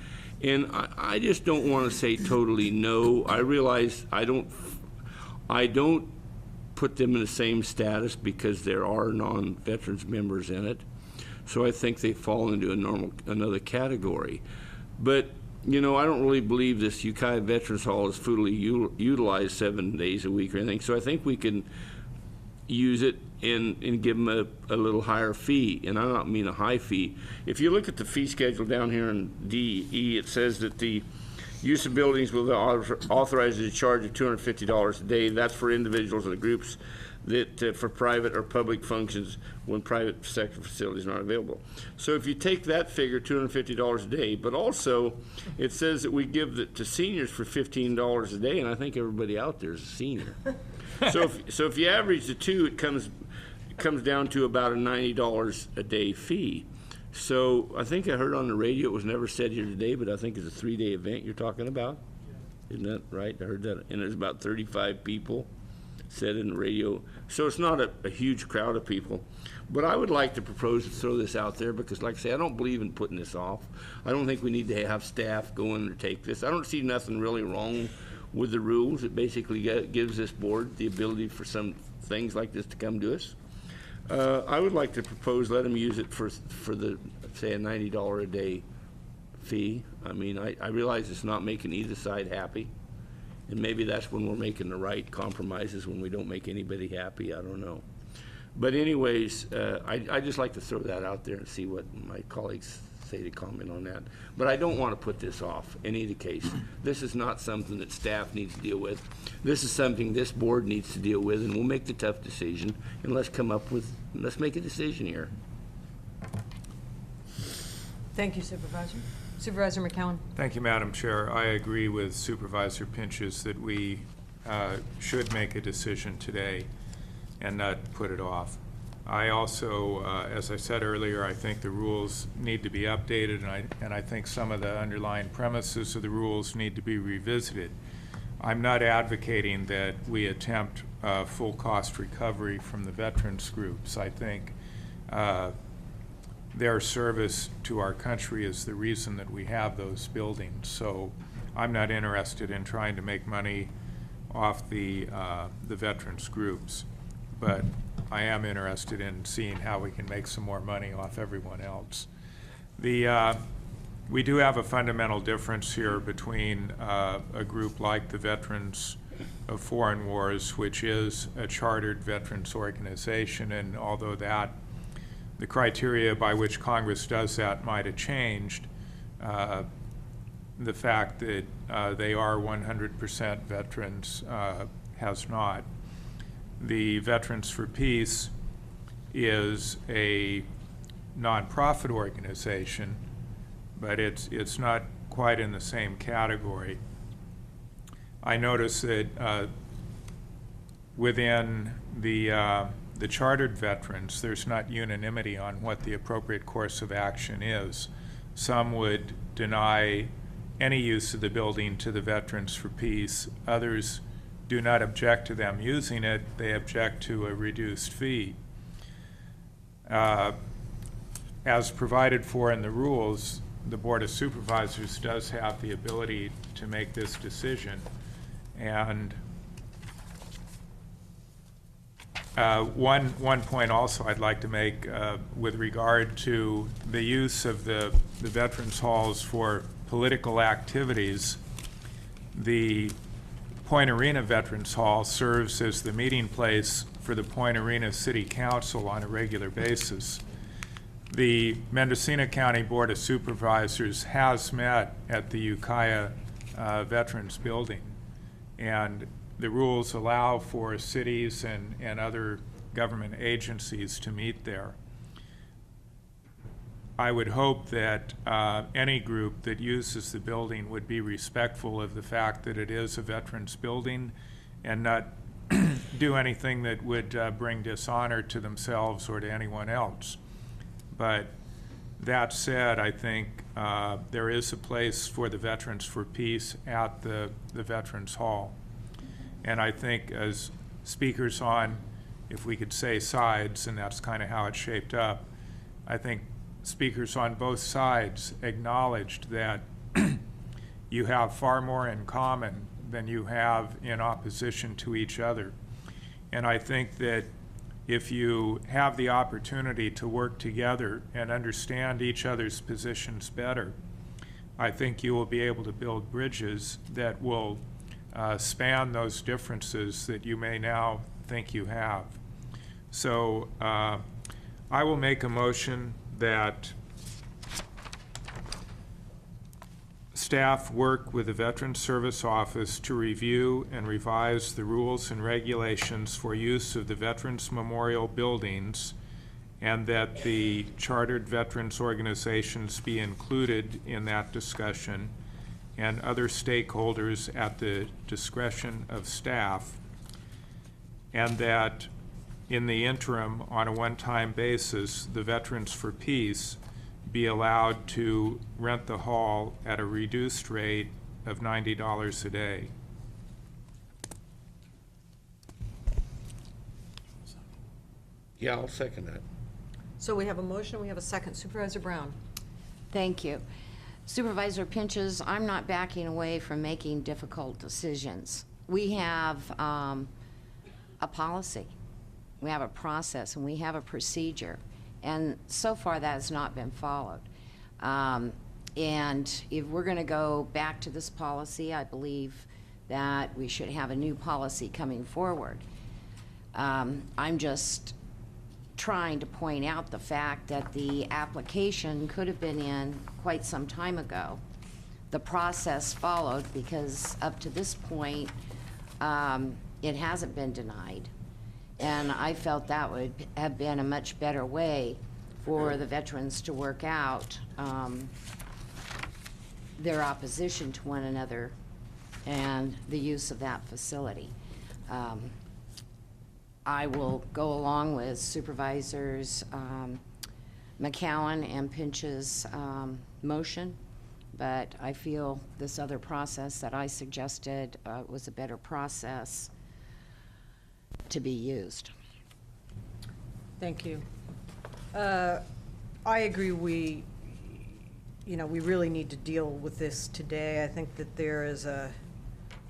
And I just don't want to say totally no. I realize I don't put them in the same status because there are non-veterans members in it. So I think they fall into another category. But, you know, I don't really believe this Ukiah Veterans Hall is fully utilized 7 days a week or anything. So I think we can use it and give them a little higher fee. And I don't mean a high fee. If you look at the fee schedule down here in DE, it says that the use of buildings will be authorized at a charge of $250 a day. That's for individuals and groups that for private or public functions when private sector facilities are not available. So if you take that figure, $250 a day, but also it says that we give it to seniors for $15 a day, and I think everybody out there is a senior. So if you average the two, it comes down to about a $90 a day fee. So I think I heard on the radio, it was never said here today, but I think it's a 3-day event you're talking about. Isn't that right? I heard that. And there's about 35 people said in the radio. So it's not a huge crowd of people. But I would like to propose to throw this out there because, like I say, I don't believe in putting this off. I don't think we need to have staff go in and take this. I don't see nothing really wrong with the rules. It basically gives this board the ability for some things like this to come to us. I would like to propose let them use it for the, say, a $90 a day fee. I mean, I realize it's not making either side happy, and maybe that's when we're making the right compromises, when we don't make anybody happy. I don't know. But anyways, I just like to throw that out there and see what my colleagues say to comment on that. But I don't want to put this off in either case. This is not something that staff needs to deal with. This is something this board needs to deal with, and we'll make the tough decision, and let's make a decision here. Thank you, Supervisor. Supervisor McCowan. Thank you, Madam Chair. I agree with Supervisor Pinches that we should make a decision today and not put it off. I also, as I said earlier, I think the rules need to be updated, and I think some of the underlying premises of the rules need to be revisited. I'm not advocating that we attempt full cost recovery from the veterans groups. I think their service to our country is the reason that we have those buildings. So I'm not interested in trying to make money off the veterans groups. but I am interested in seeing how we can make some more money off everyone else. We do have a fundamental difference here between a group like the Veterans of Foreign Wars, which is a chartered veterans organization, and although the criteria by which Congress does that might have changed, the fact that they are 100% veterans has not. The Veterans for Peace is a nonprofit organization, but it's not quite in the same category. I notice that within the chartered veterans, there's not unanimity on what the appropriate course of action is. Some would deny any use of the building to the Veterans for Peace. Others do not object to them using it. They object to a reduced fee. As provided for in the rules, the Board of Supervisors does have the ability to make this decision. And one point also I'd like to make with regard to the use of the Veterans Halls for political activities. The Point Arena Veterans Hall serves as the meeting place for the Point Arena City Council on a regular basis. The Mendocino County Board of Supervisors has met at the Ukiah Veterans Building, and the rules allow for cities and other government agencies to meet there. I would hope that any group that uses the building would be respectful of the fact that it is a veterans building and not do anything that would bring dishonor to themselves or to anyone else. But that said, I think there is a place for the Veterans for Peace at the Veterans Hall. And I think as speakers on, if we could say sides, and that's kind of how it's shaped up, I think speakers on both sides acknowledged that you have far more in common than you have in opposition to each other. And I think that if you have the opportunity to work together and understand each other's positions better, I think you will be able to build bridges that will span those differences that you may now think you have. So I will make a motion that staff work with the Veterans Service Office to review and revise the rules and regulations for use of the Veterans Memorial buildings, and that the chartered veterans organizations be included in that discussion, and other stakeholders at the discretion of staff, and that in the interim, on a one-time basis, the Veterans for Peace be allowed to rent the hall at a reduced rate of $90 a day. Yeah, I'll second that. So we have a motion, we have a second. Supervisor Brown. Thank you. Supervisor Pinches, I'm not backing away from making difficult decisions. We have a policy, we have a process, and we have a procedure. And so far that has not been followed. And if we're going to go back to this policy, I believe that we should have a new policy coming forward. I'm just trying to point out the fact that the application could have been in quite some time ago. The process followed because up to this point, it hasn't been denied. And I felt that would have been a much better way for the veterans to work out their opposition to one another and the use of that facility. I will go along with Supervisors McCowan and Pinch's motion, but I feel this other process that I suggested was a better process to be used. Thank you. I agree. We really need to deal with this today. I think that there is a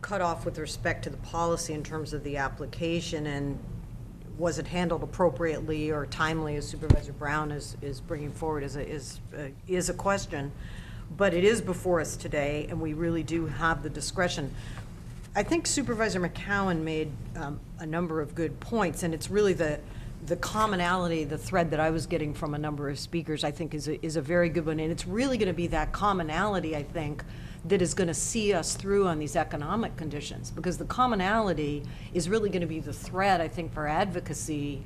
cutoff with respect to the policy in terms of the application, and was it handled appropriately or timely, as Supervisor Brown is bringing forward, is a question. But it is before us today, and we really do have the discretion. I think Supervisor McCowan made a number of good points, and it's really the commonality, the thread that I was getting from a number of speakers, I think is a very good one. And it's really going to be that commonality, I think, that is going to see us through on these economic conditions, because the commonality is really going to be the thread, I think, for advocacy,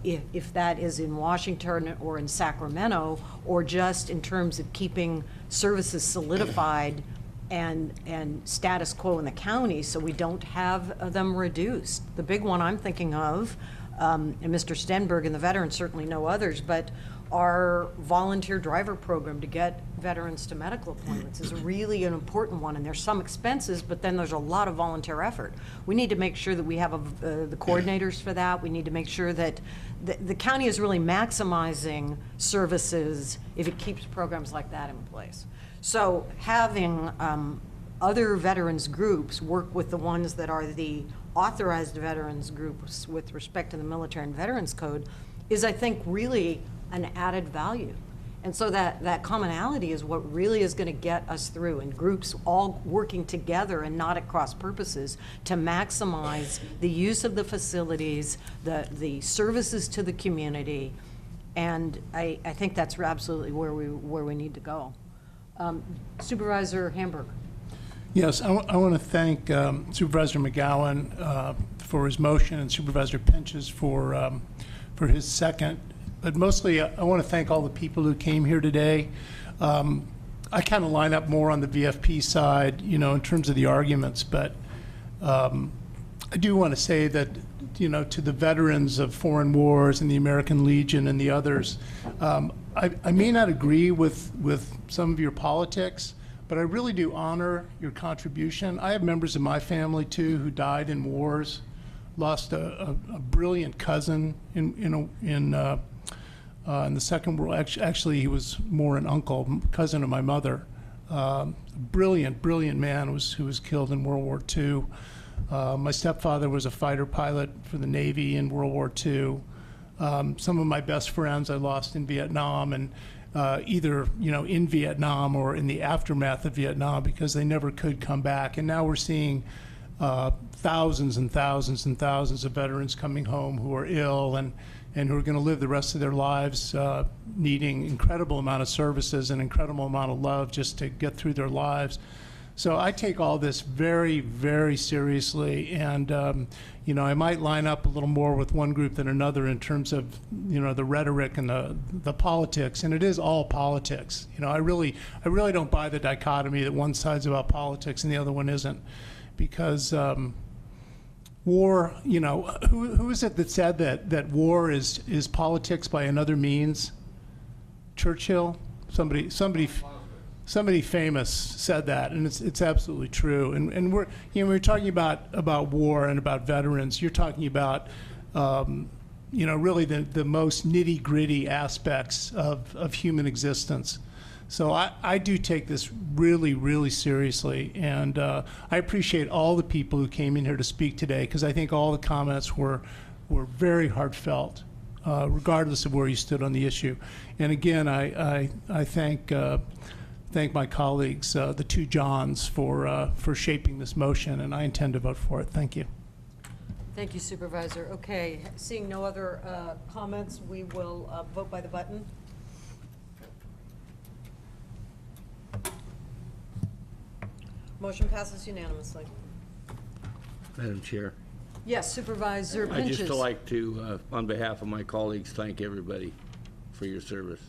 if that is in Washington or in Sacramento, or just in terms of keeping services solidified and status quo in the county, so we don't have them reduced. The big one I'm thinking of, and Mr. Stenberg and the veterans certainly know others, but our volunteer driver program to get veterans to medical appointments is really an important one, and there's some expenses, but then there's a lot of volunteer effort. We need to make sure that we have the coordinators for that. We need to make sure that the county is really maximizing services if it keeps programs like that in place. So having other veterans groups work with the ones that are the authorized veterans groups with respect to the Military and Veterans Code is, I think, really an added value. And so that commonality is what really is going to get us through, and groups all working together and not at cross purposes to maximize the use of the facilities, the services to the community, and I think that's absolutely where we need to go. Supervisor Hamburg. Yes, I want to thank Supervisor McGowan for his motion and Supervisor Pinches for his second. But mostly, I want to thank all the people who came here today. I kind of line up more on the VFP side, in terms of the arguments. But I do want to say that, to the veterans of foreign wars and the American Legion and the others, I may not agree with some of your politics, but I really do honor your contribution. I have members of my family, too, who died in wars, lost a brilliant cousin in the Second World. Actually, he was more an uncle, cousin of my mother. Brilliant man who was killed in World War II. My stepfather was a fighter pilot for the Navy in World War II. Some of my best friends I lost in Vietnam, and either in Vietnam or in the aftermath of Vietnam, because they never could come back. And now we're seeing thousands and thousands and thousands of veterans coming home who are ill and who are going to live the rest of their lives needing incredible amount of services and incredible amount of love just to get through their lives. So I take all this very, very seriously, and I might line up a little more with one group than another in terms of the rhetoric and the politics, and it is all politics. I really don't buy the dichotomy that one side's about politics and the other one isn't, because war, who is it that said that war is politics by another means? Churchill? Somebody famous said that, and it's absolutely true. And we're talking about war and about veterans. You're talking about really the most nitty-gritty aspects of human existence. So I do take this really, really seriously, and I appreciate all the people who came in here to speak today, because I think all the comments were very heartfelt, regardless of where you stood on the issue. And again, I thank my colleagues, the two Johns, for shaping this motion, and I intend to vote for it. Thank you. Thank you, Supervisor. Okay, seeing no other comments, we will vote by the button. Motion passes unanimously. Madam Chair. Yes, Supervisor I'd Pinches. just like to, on behalf of my colleagues, thank everybody for your service.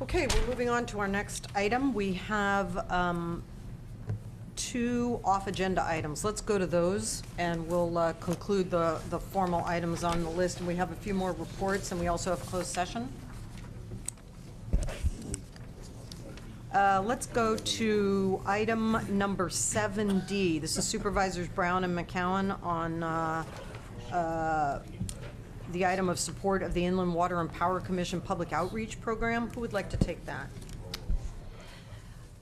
Okay, we're moving on to our next item. We have two off-agenda items. Let's go to those, and we'll conclude the formal items on the list. And we have a few more reports, and we also have a closed session. Let's go to item number 7D. This is Supervisors Brown and McCowan on the item of support of the Inland Water and Power Commission Public Outreach Program. Who would like to take that?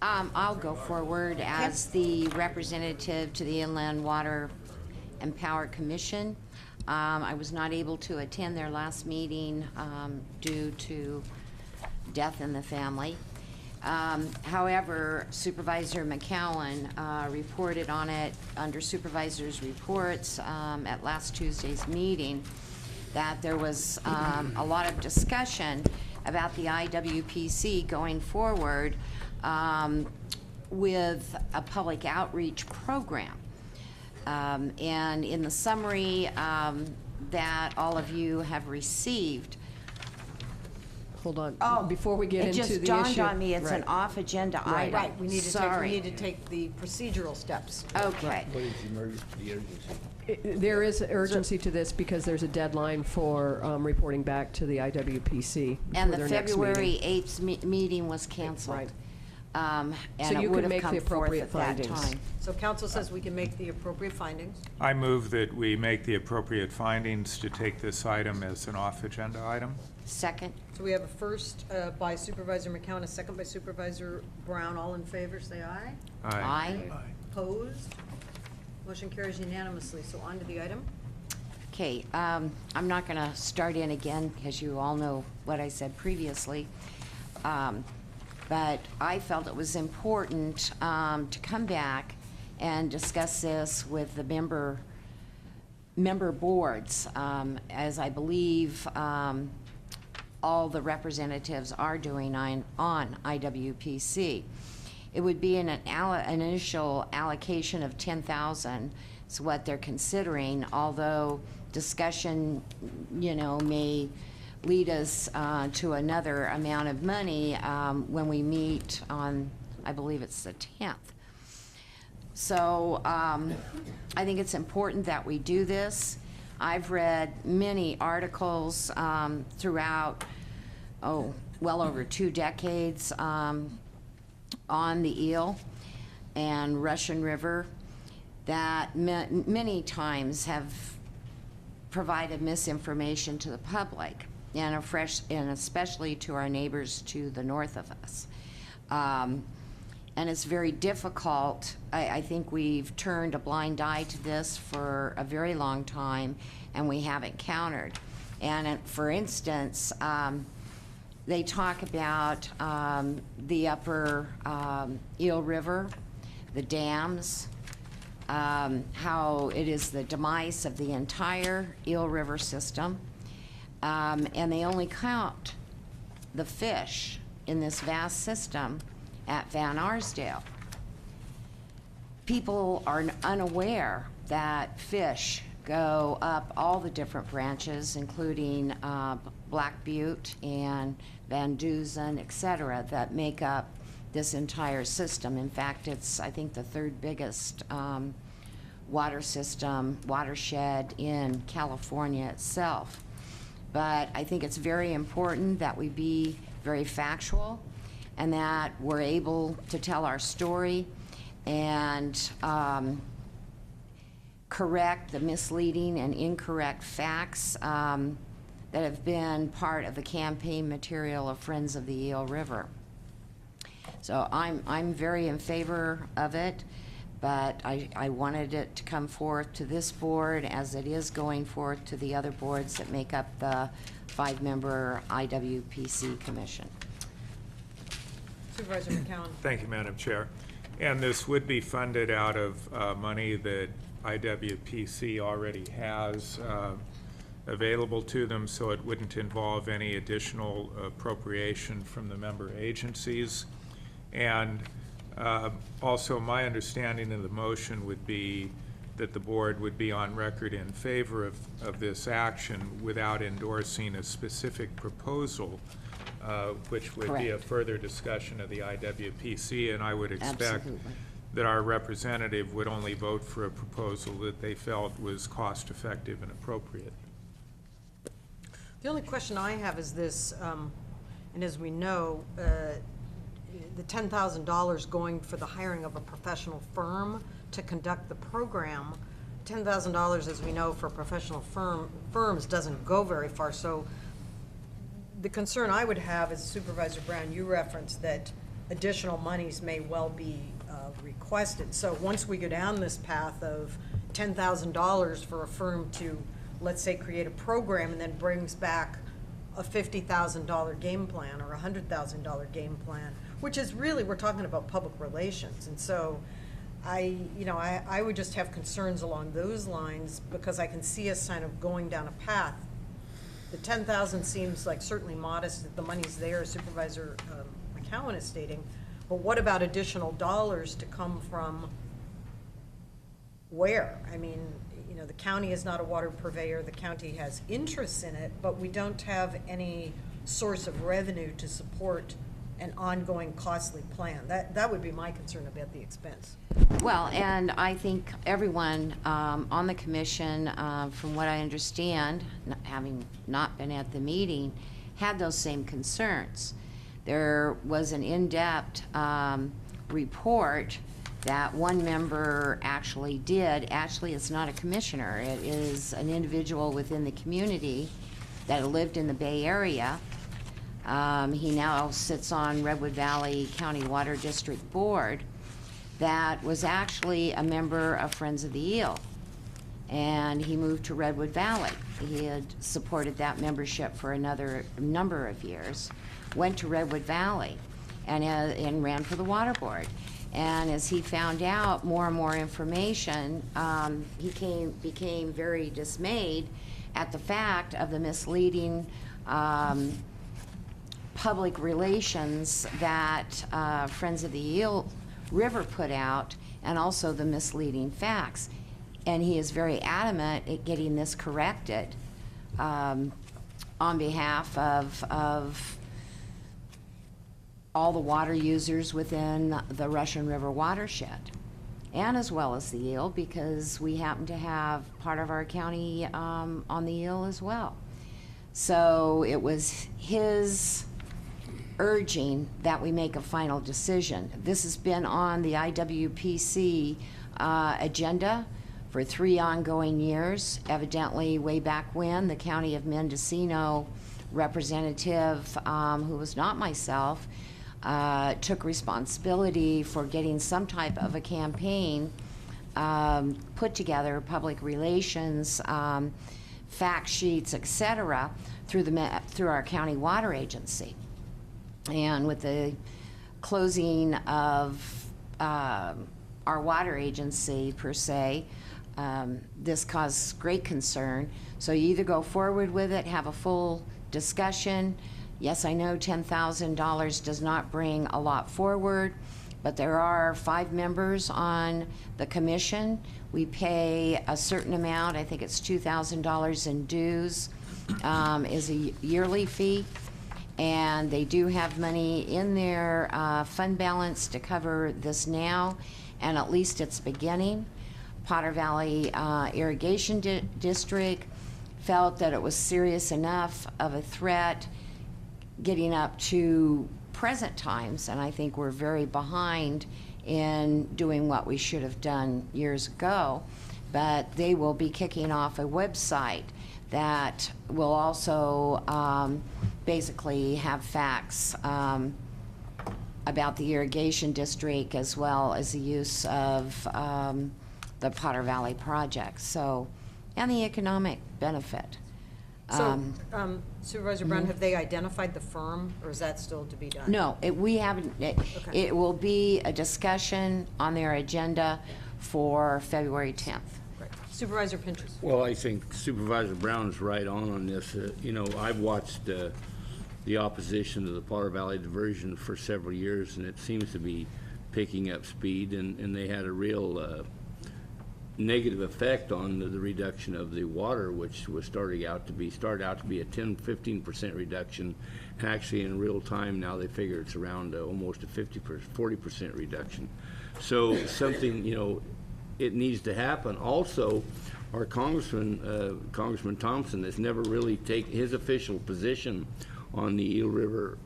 I'll go forward as the representative to the Inland Water and Power Commission. I was not able to attend their last meeting due to death in the family. However, Supervisor McCowan reported on it under Supervisors' reports at last Tuesday's meeting that there was a lot of discussion about the IWPC going forward with a public outreach program. And in the summary that all of you have received. Hold on, Oh, before we get it into just the dawned issue. on me it's an Right. off-agenda Right. item. Right, we need Sorry. to take the procedural steps. Okay. What is the urgency? There is urgency to this because there's a deadline for reporting back to the IWPC. And for the their next February meeting. 8th meeting was canceled. Right. And So it you would can have make come the forth appropriate at that findings. time. So council says we can make the appropriate findings. I move that we make the appropriate findings to take this item as an off-agenda item. Second. So we have a first by Supervisor McCowan, a second by Supervisor Brown. All in favor, say aye. Aye. Opposed? Motion carries unanimously. So on to the item. Okay, I'm not going to start in again because you all know what I said previously. But I felt it was important to come back and discuss this with the member boards, as I believe all the representatives are doing on IWPC. It would be an initial allocation of $10,000 is what they're considering, although discussion, may lead us to another amount of money when we meet on, I believe it's the 10th. So I think it's important that we do this. I've read many articles throughout, well over 2 decades on the Eel and Russian River that many times have provided misinformation to the public and especially to our neighbors to the north of us. And it's very difficult. I think we've turned a blind eye to this for a very long time, and we haven't countered. And for instance, they talk about the upper Eel River, the dams, how it is the demise of the entire Eel River system, and they only count the fish in this vast system at Van Arsdale. People are unaware that fish go up all the different branches, including Black Butte and Van Dusen, et cetera, that make up this entire system. In fact, it's, I think, the 3rd biggest watershed in California itself. But I think it's very important that we be very factual and that we're able to tell our story and correct the misleading and incorrect facts that have been part of the campaign material of Friends of the Eel River. So I'm very in favor of it, but I wanted it to come forth to this board as it is going forth to the other boards that make up the 5-member IWPC commission. Supervisor McCowan. Thank you, Madam Chair. And this would be funded out of money that IWPC already has available to them, so it wouldn't involve any additional appropriation from the member agencies. And also, my understanding of the motion would be that the board would be on record in favor of this action without endorsing a specific proposal, which would be a further discussion of the IWPC, and I would expect that our representative would only vote for a proposal that they felt was cost-effective and appropriate. The only question I have is this, and as we know, the $10,000 going for the hiring of a professional firm to conduct the program, $10,000, as we know, for professional firms doesn't go very far. So the concern I would have is, Supervisor Brown, you referenced that additional monies may well be requested. So once we go down this path of $10,000 for a firm to, let's say, create a program and then brings back a $50,000 game plan or a $100,000 game plan, which is really, we're talking about public relations. And so I would just have concerns along those lines, because I can see us kind of going down a path. The 10,000 seems like certainly modest, that the money's there, Supervisor McCowan is stating, but what about additional dollars to come from where? I mean, the county is not a water purveyor, the county has interests in it, but we don't have any source of revenue to support an ongoing costly plan. That would be my concern about the expense. Well, and I think everyone on the commission, from what I understand, having not been at the meeting, had those same concerns. There was an in-depth report that one member actually did. Actually, it's not a commissioner. It is an individual within the community that lived in the Bay Area. He now sits on Redwood Valley County Water District Board. That was actually a member of Friends of the Eel, and he moved to Redwood Valley. He had supported that membership for another number of years, went to Redwood Valley, and ran for the water board. And as he found out more and more information, he became very dismayed at the fact of the misleading public relations that Friends of the Eel River put out, and also the misleading facts. And he is very adamant at getting this corrected on behalf of all the water users within the Russian River watershed, and as well as the Eel, because we happen to have part of our county on the Eel as well. So it was his urging that we make a final decision. This has been on the IWPC agenda for 3 ongoing years. Evidently, way back when, the County of Mendocino representative, who was not myself, took responsibility for getting some type of a campaign put together, public relations, fact sheets, etc., through our county water agency. And with the closing of our water agency, per se, this caused great concern. So you either go forward with it, have a full discussion. Yes, I know $10,000 does not bring a lot forward, but there are 5 members on the commission. We pay a certain amount, I think it's $2,000 in dues, is a yearly fee. And they do have money in their fund balance to cover this now, and at least it's beginning. Potter Valley Irrigation District felt that it was serious enough of a threat getting up to present times, and I think we're very behind in doing what we should have done years ago. But they will be kicking off a website that will also basically have facts about the irrigation district, as well as the use of the Potter Valley project, so, and the economic benefit. So, Supervisor Brown, have they identified the firm, or is that still to be done? No, we haven't. It will be a discussion on their agenda for February 10th. Right. Supervisor Pinches. Well, I think Supervisor Brown is right on this. I've watched the opposition to the Potter Valley diversion for several years, and it seems to be picking up speed, and they had a real negative effect on the reduction of the water, which was started out to be a 10-15% reduction, and actually in real time now they figure it's around almost a 40% reduction. So something, it needs to happen. Also, our Congressman Thompson has never really taken his official position on the Eel River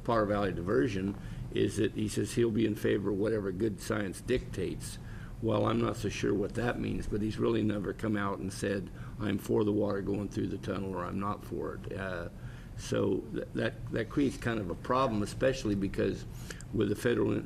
Potter Valley diversion. Is that he says he'll be in favor of whatever good science dictates. Well, I'm not so sure what that means, but he's really never come out and said, I'm for the water going through the tunnel, or I'm not for it. So that creates kind of a problem, especially because with the Federal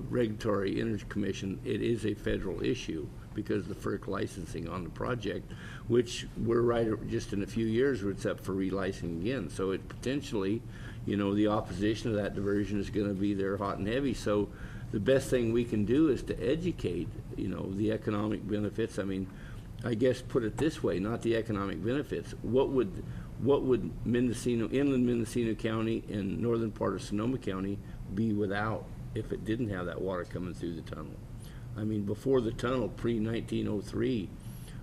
Regulatory Energy Commission, it is a federal issue because of the FERC licensing on the project, which we're right just in a few years where it's up for relicensing again. So it potentially, you know, the opposition to that diversion is going to be there hot and heavy. So the best thing we can do is to educate, you know, the economic benefits. I mean, I guess put it this way, not the economic benefits. What would Mendocino, inland Mendocino County and northern part of Sonoma County be without if it didn't have that water coming through the tunnel? I mean, before the tunnel, pre-1903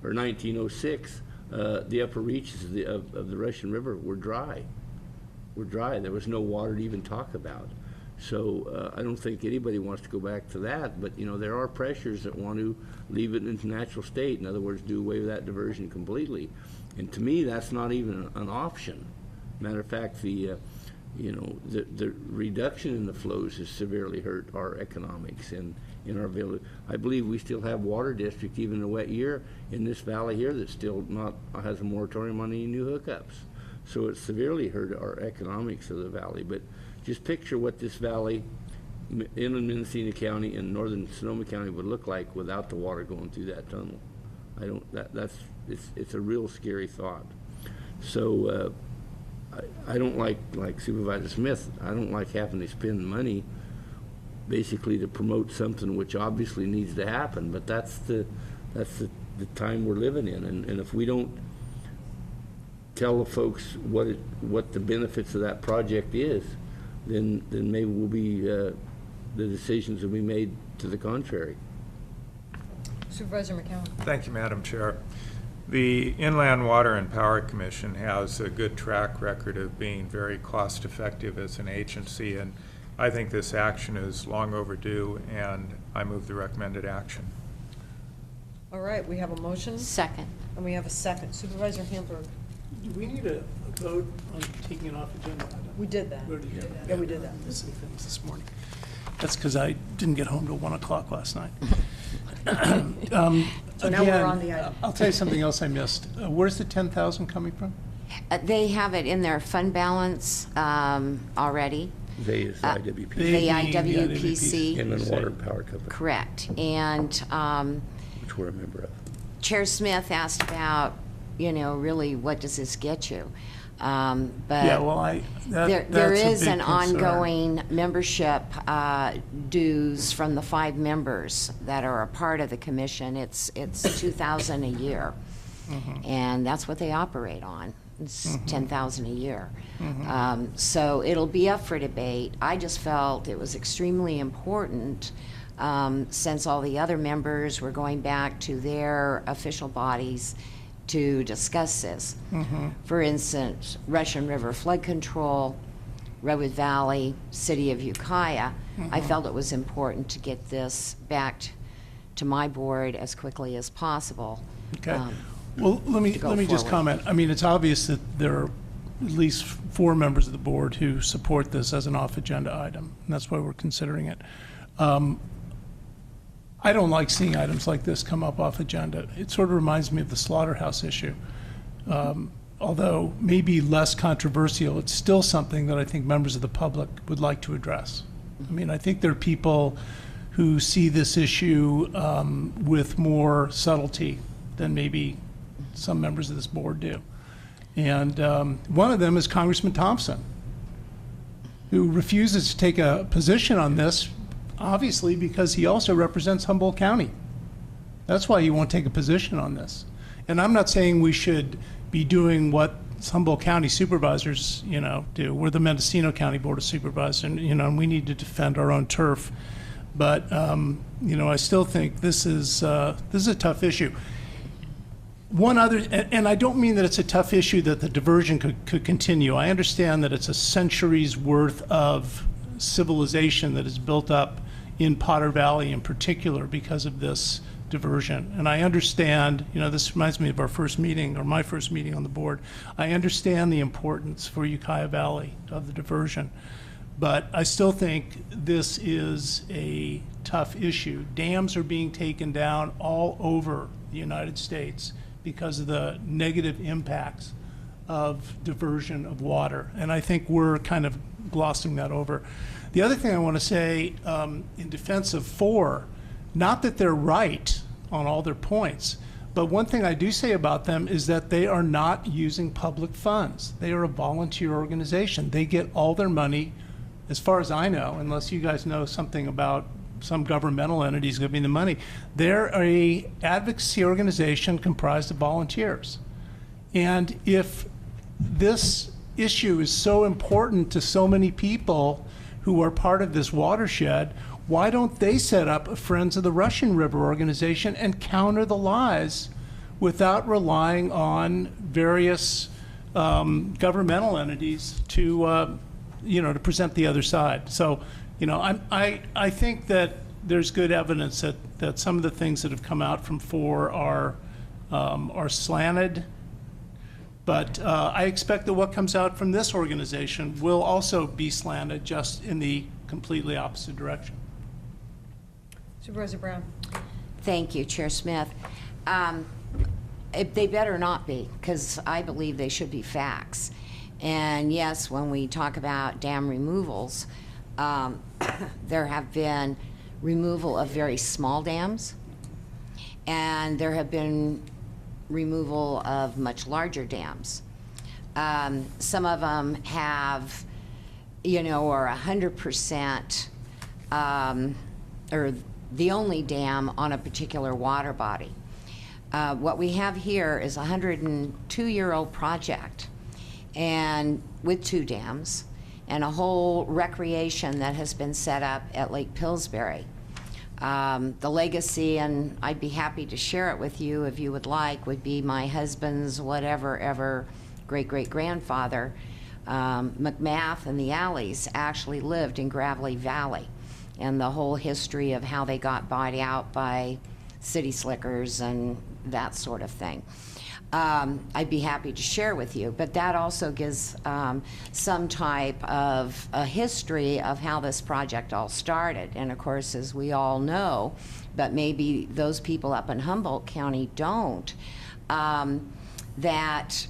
or 1906, the upper reaches of the Russian River were dry. There was no water to even talk about. So I don't think anybody wants to go back to that, but you know, there are pressures that want to leave it in its natural state. In other words, do away with that diversion completely. And to me, that's not even an option. Matter of fact, the reduction in the flows has severely hurt our economics and in our village. I believe we still have water district, even in a wet year, in this valley here that still has a moratorium on any new hookups. So it's severely hurt our economics of the valley. But just picture what this valley, inland Mendocino County and northern Sonoma County would look like without the water going through that tunnel. It's a real scary thought. So I don't like Supervisor Smith, I don't like having to spend money basically to promote something which obviously needs to happen, but that's the time we're living in. And if we don't tell the folks what the benefits of that project is, then maybe we'll be the decisions will be made to the contrary. Supervisor McCowan. Thank you, Madam Chair. The Inland Water and Power Commission has a good track record of being very cost-effective as an agency, and I think this action is long overdue, and I move the recommended action. All right, we have a motion. Second. And we have a second. Supervisor Hamburg. Do we need a vote on taking it off agenda? We did that. We already did that. Yeah, we did that. Missing things this morning. That's because I didn't get home till 1 o'clock last night. So now we're on the item. I'll tell you something else I missed. Where's the 10,000 coming from? They have it in their fund balance already. They is IWP. The IWPC. Inland Water and Power Company. Correct. And which we're a member of. Chair Smith asked about, you know, really what does this get you? But yeah, well, there is an ongoing membership dues from the 5 members that are a part of the commission. It's $2,000 a year, and that's what they operate on. It's $10,000 a year. So it'll be up for debate. I just felt it was extremely important since all the other members were going back to their official bodies to discuss this. For instance, Russian River flood control, Redwood Valley, City of Ukiah. I felt it was important to get this back to my board as quickly as possible. Okay. Well, let me just comment. I mean, it's obvious that there are at least 4 members of the board who support this as an off-agenda item, and that's why we're considering it. I don't like seeing items like this come up off agenda. It sort of reminds me of the slaughterhouse issue. Although maybe less controversial, it's still something that I think members of the public would like to address. I mean, I think there are people who see this issue with more subtlety than maybe some members of this board do. And one of them is Congressman Thompson, who refuses to take a position on this, obviously because he also represents Humboldt County. That's why he won't take a position on this. And I'm not saying we should be doing what Humboldt County supervisors, you know, do. We're the Mendocino County Board of Supervisors, and you know, and we need to defend our own turf. But you know, I still think this is a tough issue. One other, and I don't mean that it's a tough issue that the diversion could continue. I understand that it's a century's worth of civilization that is built up in Potter Valley in particular because of this diversion. And I understand, you know, this reminds me of our first meeting, or my first meeting on the board. I understand the importance for Ukiah Valley of the diversion, but I still think this is a tough issue. Dams are being taken down all over the United States because of the negative impacts of diversion of water. And I think we're kind of glossing that over. The other thing I want to say in defense of 4, not that they're right on all their points, but one thing I do say about them is that they are not using public funds. They are a volunteer organization. They get all their money, as far as I know, unless you guys know something about some governmental entities giving the money. They're a advocacy organization comprised of volunteers. And if this issue is so important to so many people who are part of this watershed, why don't they set up a Friends of the Russian River organization and counter the lies without relying on various governmental entities to, to present the other side? So, I think that there's good evidence that some of the things that have come out from 4 are slanted. But I expect that what comes out from this organization will also be slanted, just in the completely opposite direction. Supervisor Brown. Thank you, Chair Smith. They better not be, because I believe they should be facts. And yes, when we talk about dam removals, there have been removal of very small dams, and there have been removal of much larger dams. Some of them have, are 100%, or the only dam on a particular water body. What we have here is a 102-year-old project, and with 2 dams, and a whole recreation that has been set up at Lake Pillsbury. The legacy, and I'd be happy to share it with you if you would like, would be my husband's ever great-great-grandfather, McMath and the Alleys, actually lived in Gravelly Valley, and the whole history of how they got bought out by city slickers and that sort of thing. I'd be happy to share with you, but that also gives some type of a history of how this project all started. And of course, as we all know, but maybe those people up in Humboldt County don't, that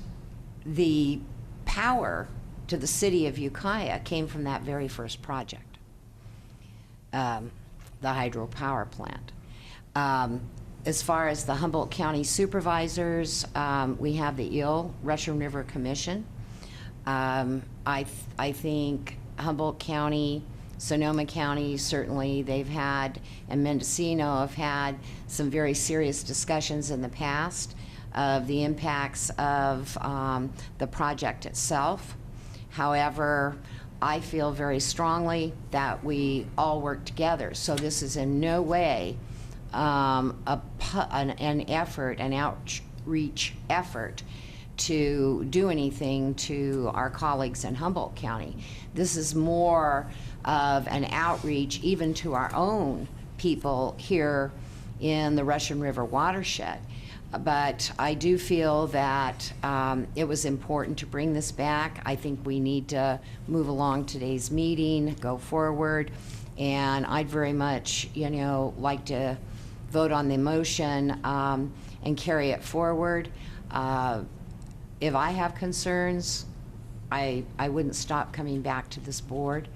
the power to the city of Ukiah came from that very first project, the hydropower plant. As far as the Humboldt County Supervisors, we have the Russian River Commission. I think Humboldt County, Sonoma County, certainly they've had, and Mendocino have had some very serious discussions in the past of the impacts of the project itself. However, I feel very strongly that we all work together. So this is in no way an effort, an outreach effort to do anything to our colleagues in Humboldt County. This is more of an outreach even to our own people here in the Russian River watershed. But I do feel that it was important to bring this back. I think we need to move along today's meeting, go forward, and I'd very much, like to vote on the motion and carry it forward. If I have concerns, I wouldn't stop coming back to this board.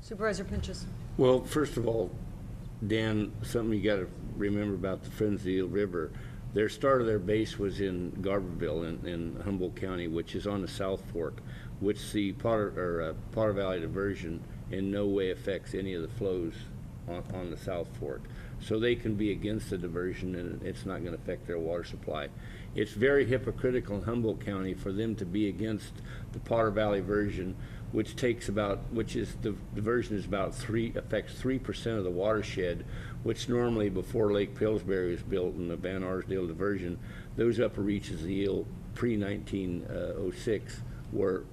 Supervisor Pinchas. Well, first of all, Dan, something you got to remember about the Friends of the Eel River. Their start of their base was in Garberville in Humboldt County, which is on the South Fork, which the Potter Valley diversion in no way affects any of the flows on the South Fork. So they can be against the diversion and it's not going to affect their water supply. It's very hypocritical in Humboldt County for them to be against the Potter Valley version, which the diversion is affects 3% of the watershed, which normally before Lake Pillsbury was built and the Van Arsdale diversion, those upper reaches of the Eel pre-1906 were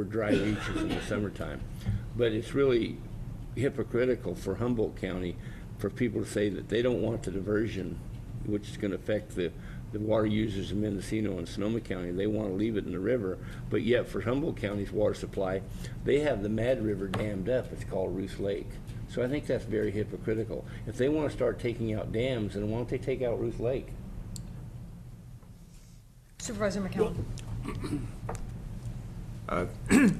dry reaches in the summertime. But it's really hypocritical for Humboldt County for people to say that they don't want the diversion, which is going to affect the water users in Mendocino and Sonoma County. They want to leave it in the river, but yet for Humboldt County's water supply, they have the Mad River dammed up. It's called Ruth Lake. So I think that's very hypocritical. If they want to start taking out dams, then why don't they take out Ruth Lake? Supervisor McCowan.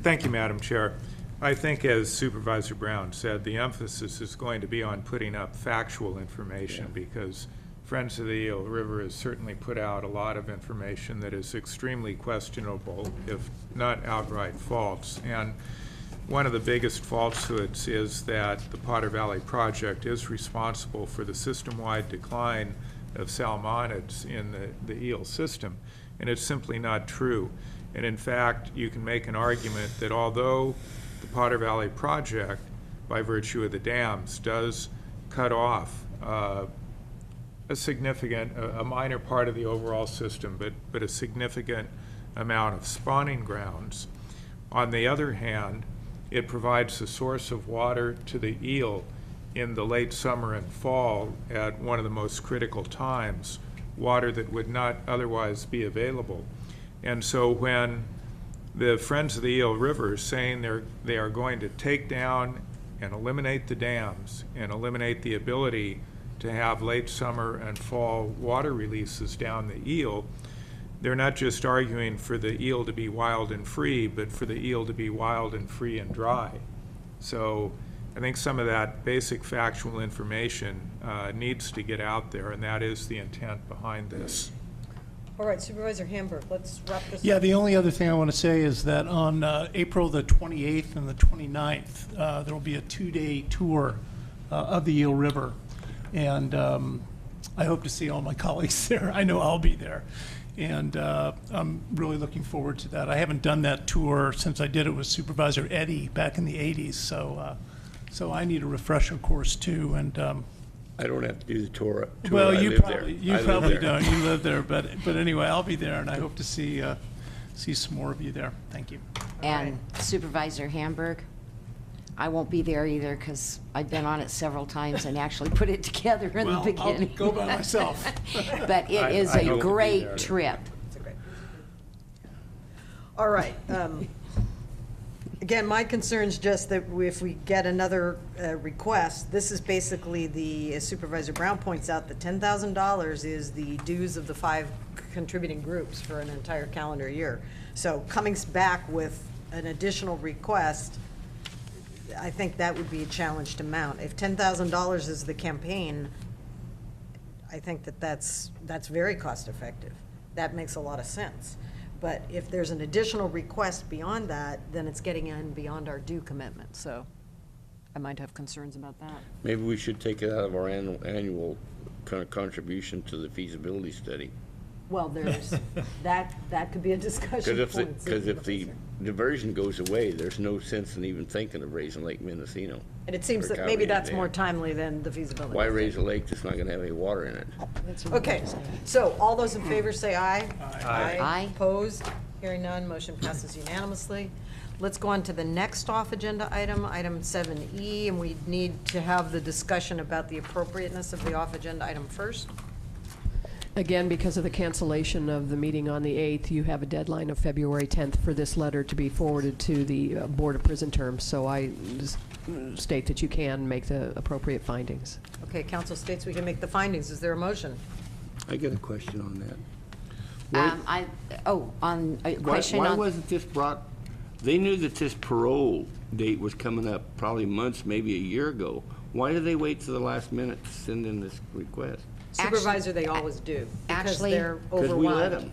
Thank you, Madam Chair. I think, as Supervisor Brown said, the emphasis is going to be on putting up factual information because Friends of the Eel River has certainly put out a lot of information that is extremely questionable, if not outright false. And one of the biggest falsehoods is that the Potter Valley Project is responsible for the system-wide decline of salmonids in the eel system. And it's simply not true. And in fact, you can make an argument that although the Potter Valley Project, by virtue of the dams, does cut off a minor part of the overall system, but a significant amount of spawning grounds. On the other hand, it provides a source of water to the eel in the late summer and fall at one of the most critical times, water that would not otherwise be available. And so when the Friends of the Eel River is saying they are going to take down and eliminate the dams and eliminate the ability to have late summer and fall water releases down the eel, they're not just arguing for the eel to be wild and free, but for the eel to be wild and free and dry. So I think some of that basic factual information needs to get out there, and that is the intent behind this. All right, Supervisor Hamburg, let's wrap this up. Yeah, the only other thing I want to say is that on April the 28th and the 29th, there will be a 2-day tour of the Eel River. And I hope to see all my colleagues there. I know I'll be there. And I'm really looking forward to that. I haven't done that tour since I did it with Supervisor Eddy back in the 80s. So I need a refresher course too. And I don't have to do the tour. well, I you live probably there. you I live probably there. don't. You live there, but anyway, I'll be there, and I hope to see some more of you there. Thank you. And Supervisor Hamburg, I won't be there either because I've been on it several times and actually put it together in the beginning. I'll go by myself. But it is I a hope to be great there. trip. All right. Again, my concern is just that if we get another request, this is basically as Supervisor Brown points out, the $10,000 is the dues of the 5 contributing groups for an entire calendar year. So coming back with an additional request, I think that would be a challenge to mount. If $10,000 is the campaign, I think that's very cost effective. That makes a lot of sense. But if there's an additional request beyond that, then it's getting in beyond our due commitment. So I might have concerns about that. Maybe we should take it out of our annual contribution to the feasibility study. Well, there's, that could be a discussion point. Because if the diversion goes away, there's no sense in even thinking of raising Lake Mendocino. And it seems or that maybe Cowley that's Dam. more timely than the feasibility. Why raise a lake that's not going to have any water in it? Okay, so all those in favor say aye. Aye. Aye. Opposed? Hearing none, motion passes unanimously. Let's go on to the next off-agenda item, item 7E, and we need to have the discussion about the appropriateness of the off-agenda item first. Again, because of the cancellation of the meeting on the 8th, you have a deadline of February 10th for this letter to be forwarded to the Board of Prison Terms. So I state that you can make the appropriate findings. Okay, council states we can make the findings. Is there a motion? I got a question on that. On a question Why on. wasn't this brought, they knew that this parole date was coming up probably months, maybe a year ago. Why did they wait to the last minute to send in this request? Supervisor, they always do, because Actually- they're Because we let overwhelmed. them.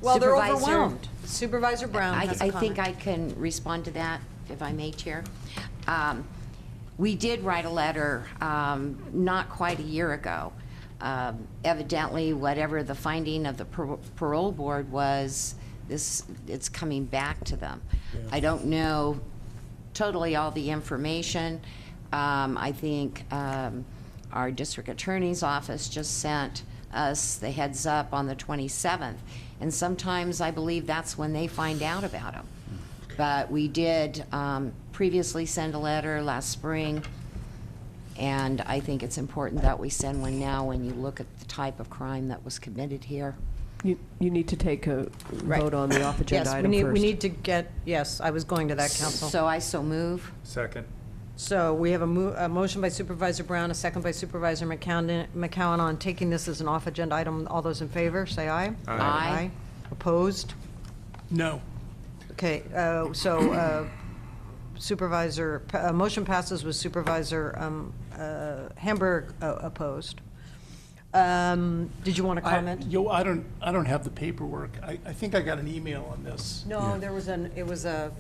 Well, they're Supervisor- overwhelmed. Supervisor Brown has a I comment. think I can respond to that, if I may, Chair. We did write a letter not quite a year ago. Evidently, whatever the finding of the parole board was, it's coming back to them. I don't know totally all the information. I think our district attorney's office just sent us the heads up on the 27th. And sometimes I believe that's when they find out about them. But we did previously send a letter last spring, and I think it's important that we send one now when you look at the type of crime that was committed here. You need to take a vote on the off-agenda item Yes, first. we need to get, yes, I was going to that, council. So I so move. Second. So we have a motion by Supervisor Brown, a second by Supervisor McCowan on taking this as an off-agenda item. All those in favor, say aye. Aye. Opposed? No. Okay, so Supervisor, motion passes with Supervisor Hamburg opposed. Did you want to comment? I don't have the paperwork. I think I got an email on this. No, it was a,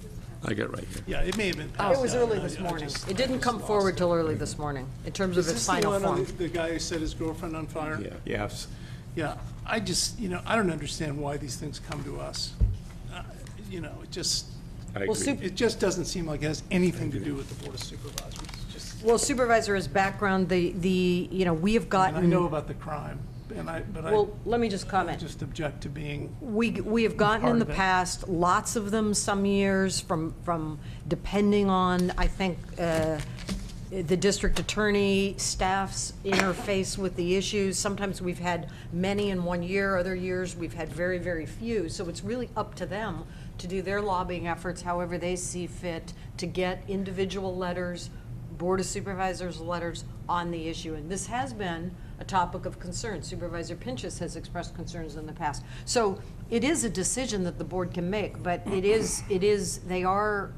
I got it right here. Yeah, it may have been. it was early this morning. It didn't come forward till early this morning, in terms of its final Is this the one form. on the guy who set his girlfriend on fire? Yeah. Yes. Yeah, I just, I don't understand why these things come to us. It just, I agree. Well, it just doesn't seem like it has anything to do with the Board of Supervisors. It's just, Well, Supervisor, as background, we have gotten. and I know about the crime, but I Well, let me just comment. just object to being. We have gotten in part the of it. past, lots of them, some years, from depending on, I think, the district attorney staff's interface with the issues. Sometimes we've had many in one year, other years we've had very, very few. So it's really up to them to do their lobbying efforts however they see fit to get individual letters, Board of Supervisors letters on the issue. And this has been a topic of concern. Supervisor Pinchas has expressed concerns in the past. So it is a decision that the board can make, but they are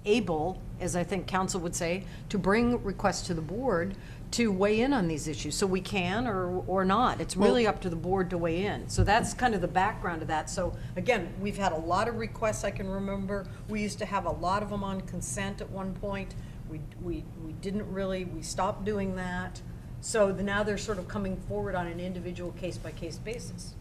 able, as I think council would say, to bring requests to the board to weigh in on these issues. So we can or not. It's really up to the board to weigh in. So that's kind of the background of that. So again, we've had a lot of requests, I can remember. We used to have a lot of them on consent at one point. We didn't really, we stopped doing that. So now they're sort of coming forward on an individual case-by-case basis.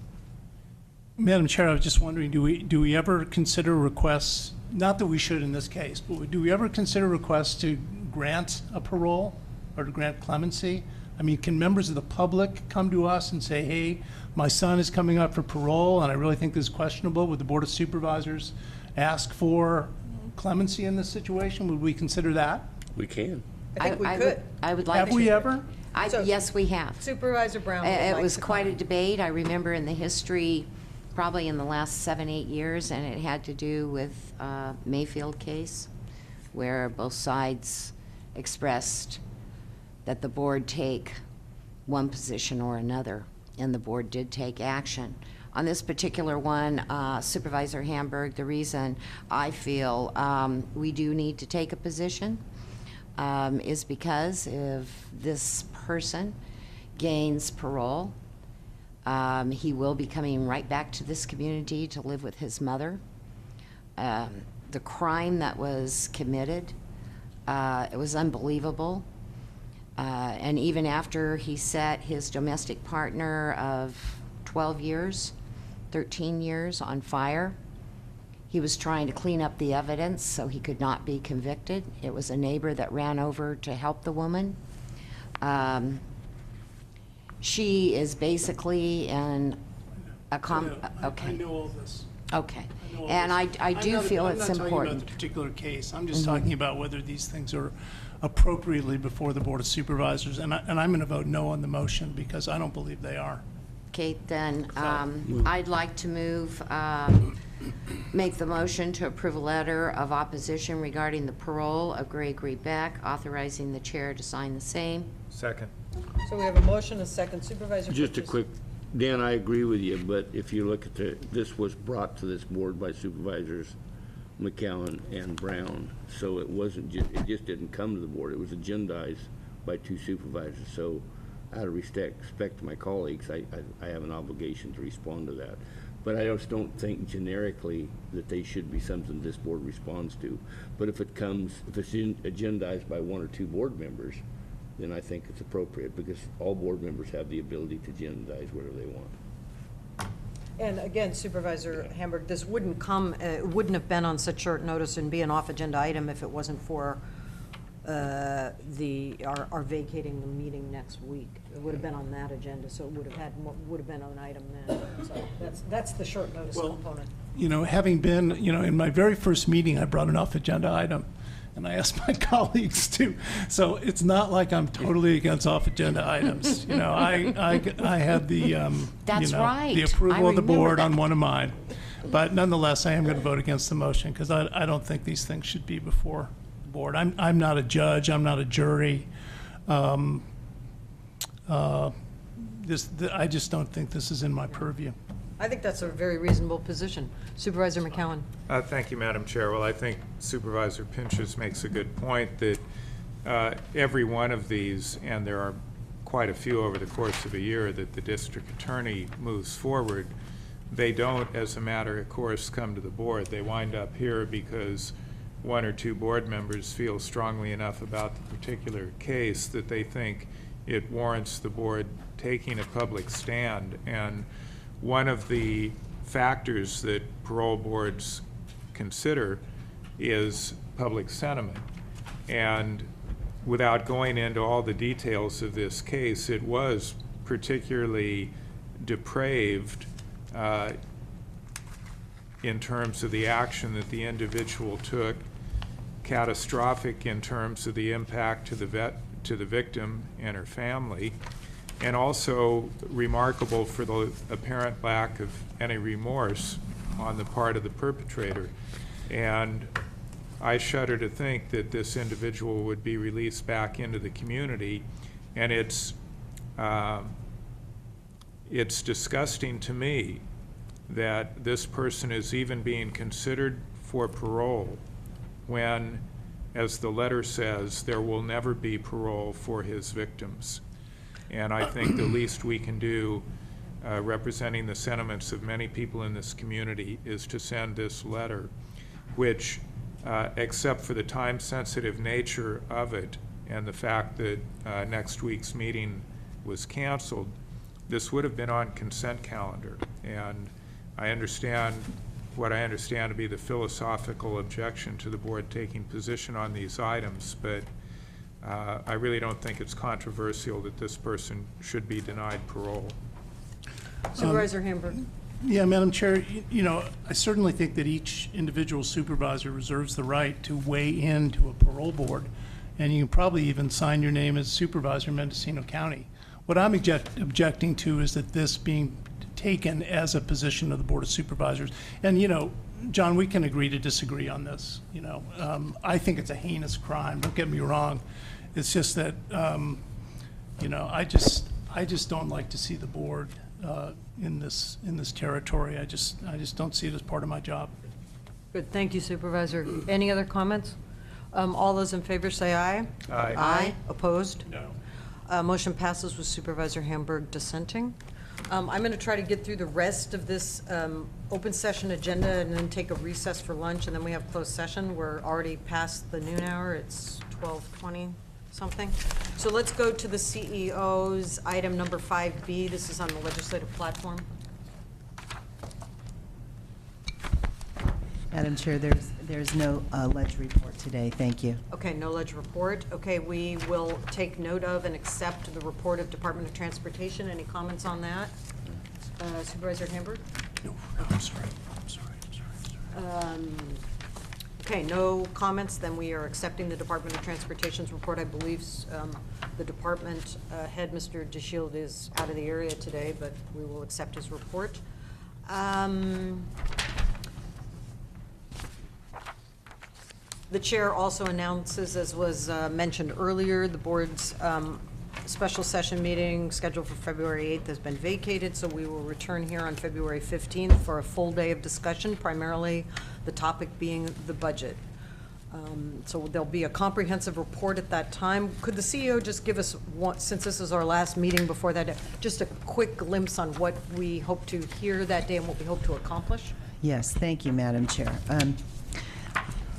Madam Chair, I was just wondering, do we ever consider requests, not that we should in this case, but do we ever consider requests to grant a parole or to grant clemency? I mean, can members of the public come to us and say, hey, my son is coming up for parole and I really think this is questionable? Would the Board of Supervisors ask for clemency in this situation? Would we consider that? We can. I think we could. I would like Have to. we ever? Yes, we have. Supervisor Brown would It like was to quite a comment. debate. I remember in the history, probably in the last 7-8 years, and it had to do with Mayfield case, where both sides expressed that the board take one position or another, and the board did take action. On this particular one, Supervisor Hamburg, the reason I feel we do need to take a position is because if this person gains parole, he will be coming right back to this community to live with his mother. The crime that was committed, it was unbelievable. And even after he set his domestic partner of 12 years, 13 years on fire, he was trying to clean up the evidence so he could not be convicted. It was a neighbor that ran over to help the woman. She is basically in a okay. I know all this. Okay. I know all And this. I do feel it's I'm not talking important. about the particular case. I'm just Mhm. talking about whether these things are appropriately before the Board of Supervisors. And I'm going to vote no on the motion because I don't believe they are. Okay, then I'd like to make the motion to approve a letter of opposition regarding the parole of Gregory Beck, authorizing the chair to sign the same. Second. So we have a motion, a second. Supervisor Just a Pinchas. quick, Dan, I agree with you, but if you look at this was brought to this board by Supervisors McCowan and Brown, so it wasn't it just didn't come to the board. It was agendized by 2 supervisors. So out of respect to my colleagues, I have an obligation to respond to that. But I just don't think generically that they should be something this board responds to. But if it's agendized by 1 or 2 board members, then I think it's appropriate because all board members have the ability to agendize whatever they want. And again, Supervisor Hamburg, this wouldn't have been on such short notice and be an off-agenda item if it wasn't for our vacating the meeting next week. It would have been on that agenda, so it would have been an item then. So that's the short notice component. Having been, in my very first meeting, I brought an off-agenda item, and I asked my colleagues to. So it's not like I'm totally against off-agenda items. I had the, That's right. the approval I of the remember board that. on one of mine. But nonetheless, I am going to vote against the motion because I don't think these things should be before the board. I'm not a judge. I'm not a jury. I just don't think this is in my purview. I think that's a very reasonable position. Supervisor McCowan. Thank you, Madam Chair. Well, I think Supervisor Pinchas makes a good point that every one of these, and there are quite a few over the course of a year that the district attorney moves forward, they don't, as a matter of course, come to the board. They wind up here because one or two board members feel strongly enough about the particular case that they think it warrants the board taking a public stand. And one of the factors that parole boards consider is public sentiment. And without going into all the details of this case, it was particularly depraved in terms of the action that the individual took, catastrophic in terms of the impact to the victim and her family, and also remarkable for the apparent lack of any remorse on the part of the perpetrator. And I shudder to think that this individual would be released back into the community, and it's disgusting to me that this person is even being considered for parole when, as the letter says, there will never be parole for his victims. And I think the least we can do, representing the sentiments of many people in this community, is to send this letter, which, except for the time-sensitive nature of it and the fact that next week's meeting was canceled, this would have been on consent calendar. And I understand what I understand to be the philosophical objection to the board taking position on these items, but I really don't think it's controversial that this person should be denied parole. Supervisor Hamburg. Yeah, Madam Chair, you know, I certainly think that each individual supervisor reserves the right to weigh into a parole board, and you can probably even sign your name as supervisor in Mendocino County. What I'm objecting to is that this being taken as a position of the Board of Supervisors. And, you know, John, we can agree to disagree on this. You know, I think it's a heinous crime. Don't get me wrong. It's just that, you know, I just don't like to see the board in this territory. I just don't see it as part of my job. Good, thank you, Supervisor. Any other comments? All those in favor say aye. Aye. Aye. Opposed? No. Motion passes with Supervisor Hamburg dissenting. I'm going to try to get through the rest of this open session agenda and then take a recess for lunch, and then we have closed session. We're already past the noon hour. It's 12:20 something. So let's go to the CEO's item number 5B. This is on the legislative platform. Madam Chair, there's no ledge report today. Thank you. Okay, no ledge report. Okay, we will take note of and accept the report of Department of Transportation. Any comments on that? Supervisor Hamburg? No, I'm sorry. Okay, no comments. Then we are accepting the Department of Transportation's report. I believe the department head, Mr. DeShield, is out of the area today, but we will accept his report. The chair also announces, as was mentioned earlier, the board's special session meeting scheduled for February 8th has been vacated, so we will return here on February 15th for a full day of discussion, primarily the topic being the budget. So there'll be a comprehensive report at that time. Could the CEO just give us, since this is our last meeting before that, just a quick glimpse on what we hope to hear that day and what we hope to accomplish? Yes, thank you, Madam Chair.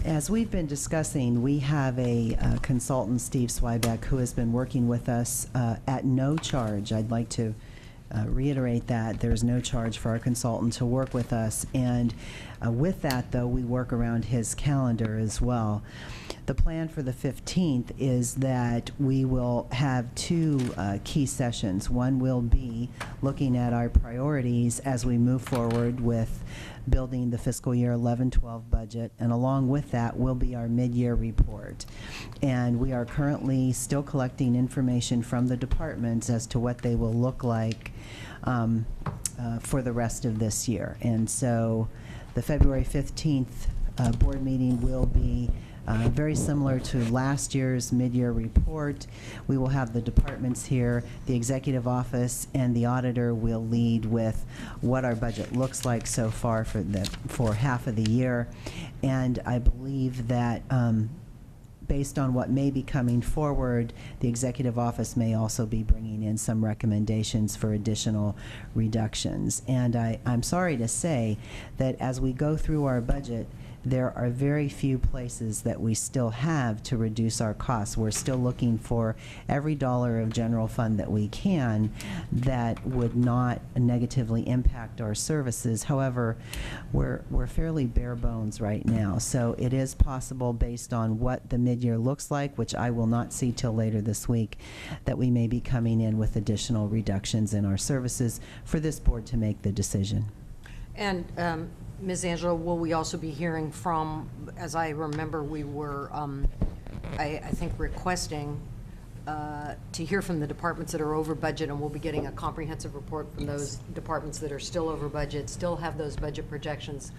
As we've been discussing, we have a consultant, Steve Swybeck, who has been working with us at no charge. I'd like to reiterate that. There's no charge for our consultant to work with us. And with that, though, we work around his calendar as well. The plan for the 15th is that we will have two key sessions. One will be looking at our priorities as we move forward with building the fiscal year 11-12 budget, and along with that will be our mid-year report. And we are currently still collecting information from the departments as to what they will look like for the rest of this year. And so the February 15th board meeting will be Very similar to last year's mid-year report, we will have the departments here, the executive office, and the auditor will lead with what our budget looks like so far for half of the year. And I believe that based on what may be coming forward, the executive office may also be bringing in some recommendations for additional reductions. And I'm sorry to say that as we go through our budget, there are very few places that we still have to reduce our costs. We're still looking for every dollar of general fund that we can that would not negatively impact our services. However, we're fairly bare bones right now. So it is possible, based on what the mid-year looks like, which I will not see till later this week, that we may be coming in with additional reductions in our services for this board to make the decision. And Ms. Angela, will we also be hearing from, as I remember, we were, I think, requesting to hear from the departments that are over budget, and we'll be getting a comprehensive report from those departments that are still over budget, still have those budget projections.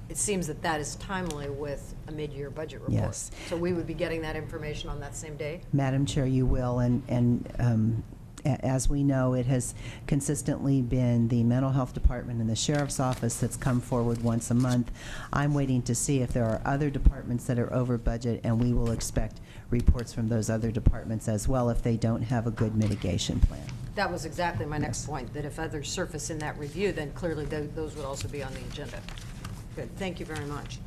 It seems that that is timely with a mid-year budget report. Yes. So we would be getting that information on that same day? Madam Chair, you will, and as we know, it has consistently been the mental health department and the sheriff's office that's come forward once a month. I'm waiting to see if there are other departments that are over budget, and we will expect reports from those other departments as well if they don't have a good mitigation plan. That was exactly my next point, that if others surface in that review, then clearly those would also be on the agenda. Good, thank you very much.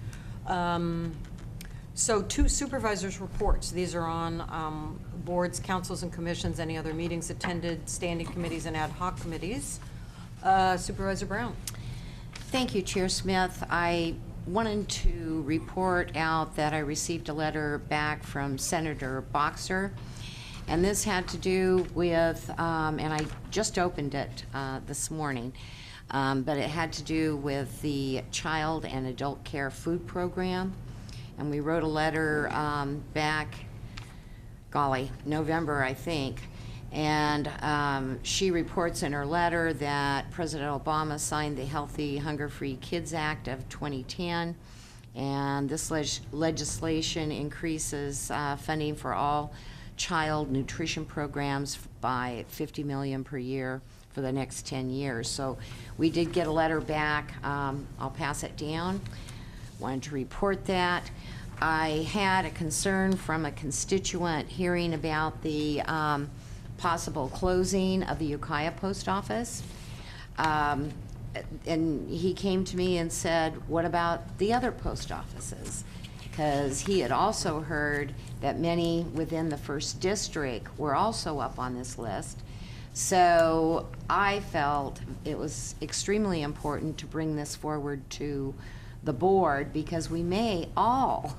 So 2 supervisors' reports. These are on boards, councils, and commissions, any other meetings attended, standing committees, and ad hoc committees. Supervisor Brown. Thank you, Chair Smith. I wanted to report out that I received a letter back from Senator Boxer, and this had to do with, and I just opened it this morning, but it had to do with the Child and Adult Care Food Program. And we wrote a letter back, golly, November, I think. And she reports in her letter that President Obama signed the Healthy, Hunger-Free Kids Act of 2010. And this legislation increases funding for all child nutrition programs by $50 million per year for the next 10 years. So we did get a letter back. I'll pass it down. Wanted to report that. I had a concern from a constituent hearing about the possible closing of the Ukiah Post Office. And he came to me and said, what about the other post offices? Because he had also heard that many within the 1st District were also up on this list. So I felt it was extremely important to bring this forward to the board, because we may all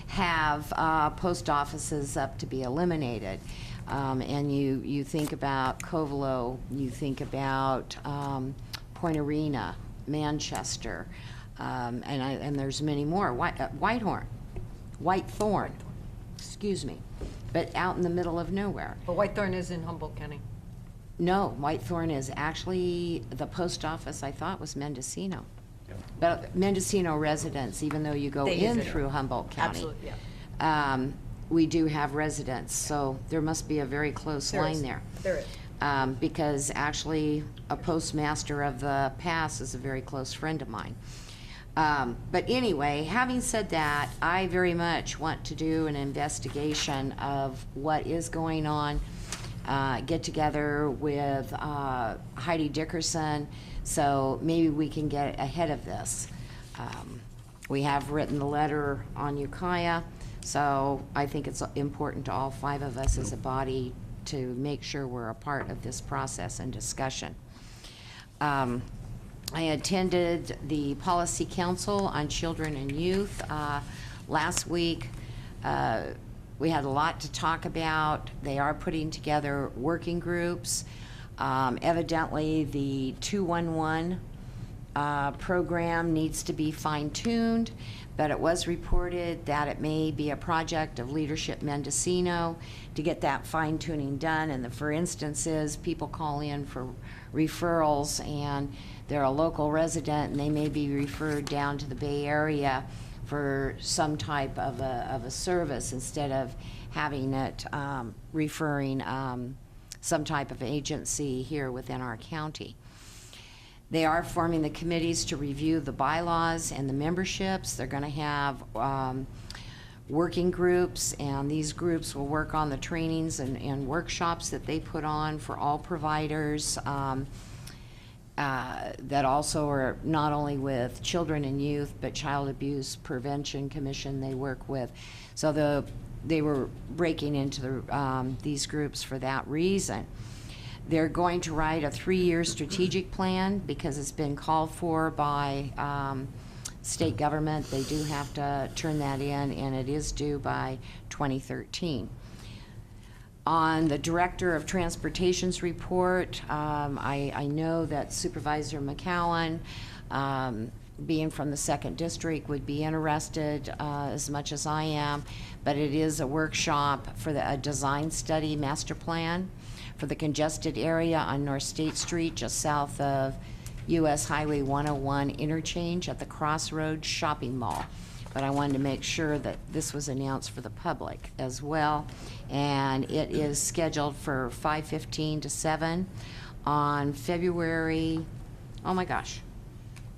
have post offices up to be eliminated. And you think about Covelo, you think about Point Arena, Manchester, and there's many more. Whitethorn, excuse me, but out in the middle of nowhere. But Whitethorn is in Humboldt County. No, Whitethorn is actually, the post office I thought was Mendocino. But Mendocino residents, even though you go in through Humboldt County. Absolutely, yeah. We do have residents, so there must be a very close line there. There is. Because actually, a postmaster of the pass is a very close friend of mine. But anyway, having said that, I very much want to do an investigation of what is going on, get together with Heidi Dickerson, so maybe we can get ahead of this. We have written the letter on Ukiah, so I think it's important to all 5 of us as a body to make sure we're a part of this process and discussion. I attended the Policy Council on Children and Youth last week. We had a lot to talk about. They are putting together working groups. Evidently, the 211 program needs to be fine-tuned, but it was reported that it may be a project of Leadership Mendocino to get that fine-tuning done. And for instances, people call in for referrals, and they're a local resident, and they may be referred down to the Bay Area for some type of a service instead of having it referring some type of agency here within our county. They are forming the committees to review the bylaws and the memberships. They're going to have working groups, and these groups will work on the trainings and workshops that they put on for all providers that also are not only with children and youth, but Child Abuse Prevention Commission they work with. So they were breaking into these groups for that reason. They're going to write a 3-year strategic plan because it's been called for by state government. They do have to turn that in, and it is due by 2013. On the Director of Transportation's report, I know that Supervisor McCowan, being from the 2nd District, would be interested as much as I am, but it is a workshop for a design study master plan for the congested area on North State Street, just south of US Highway 101 interchange at the Crossroads Shopping Mall. But I wanted to make sure that this was announced for the public as well. And it is scheduled for 5:15 to 7 on February, oh my gosh,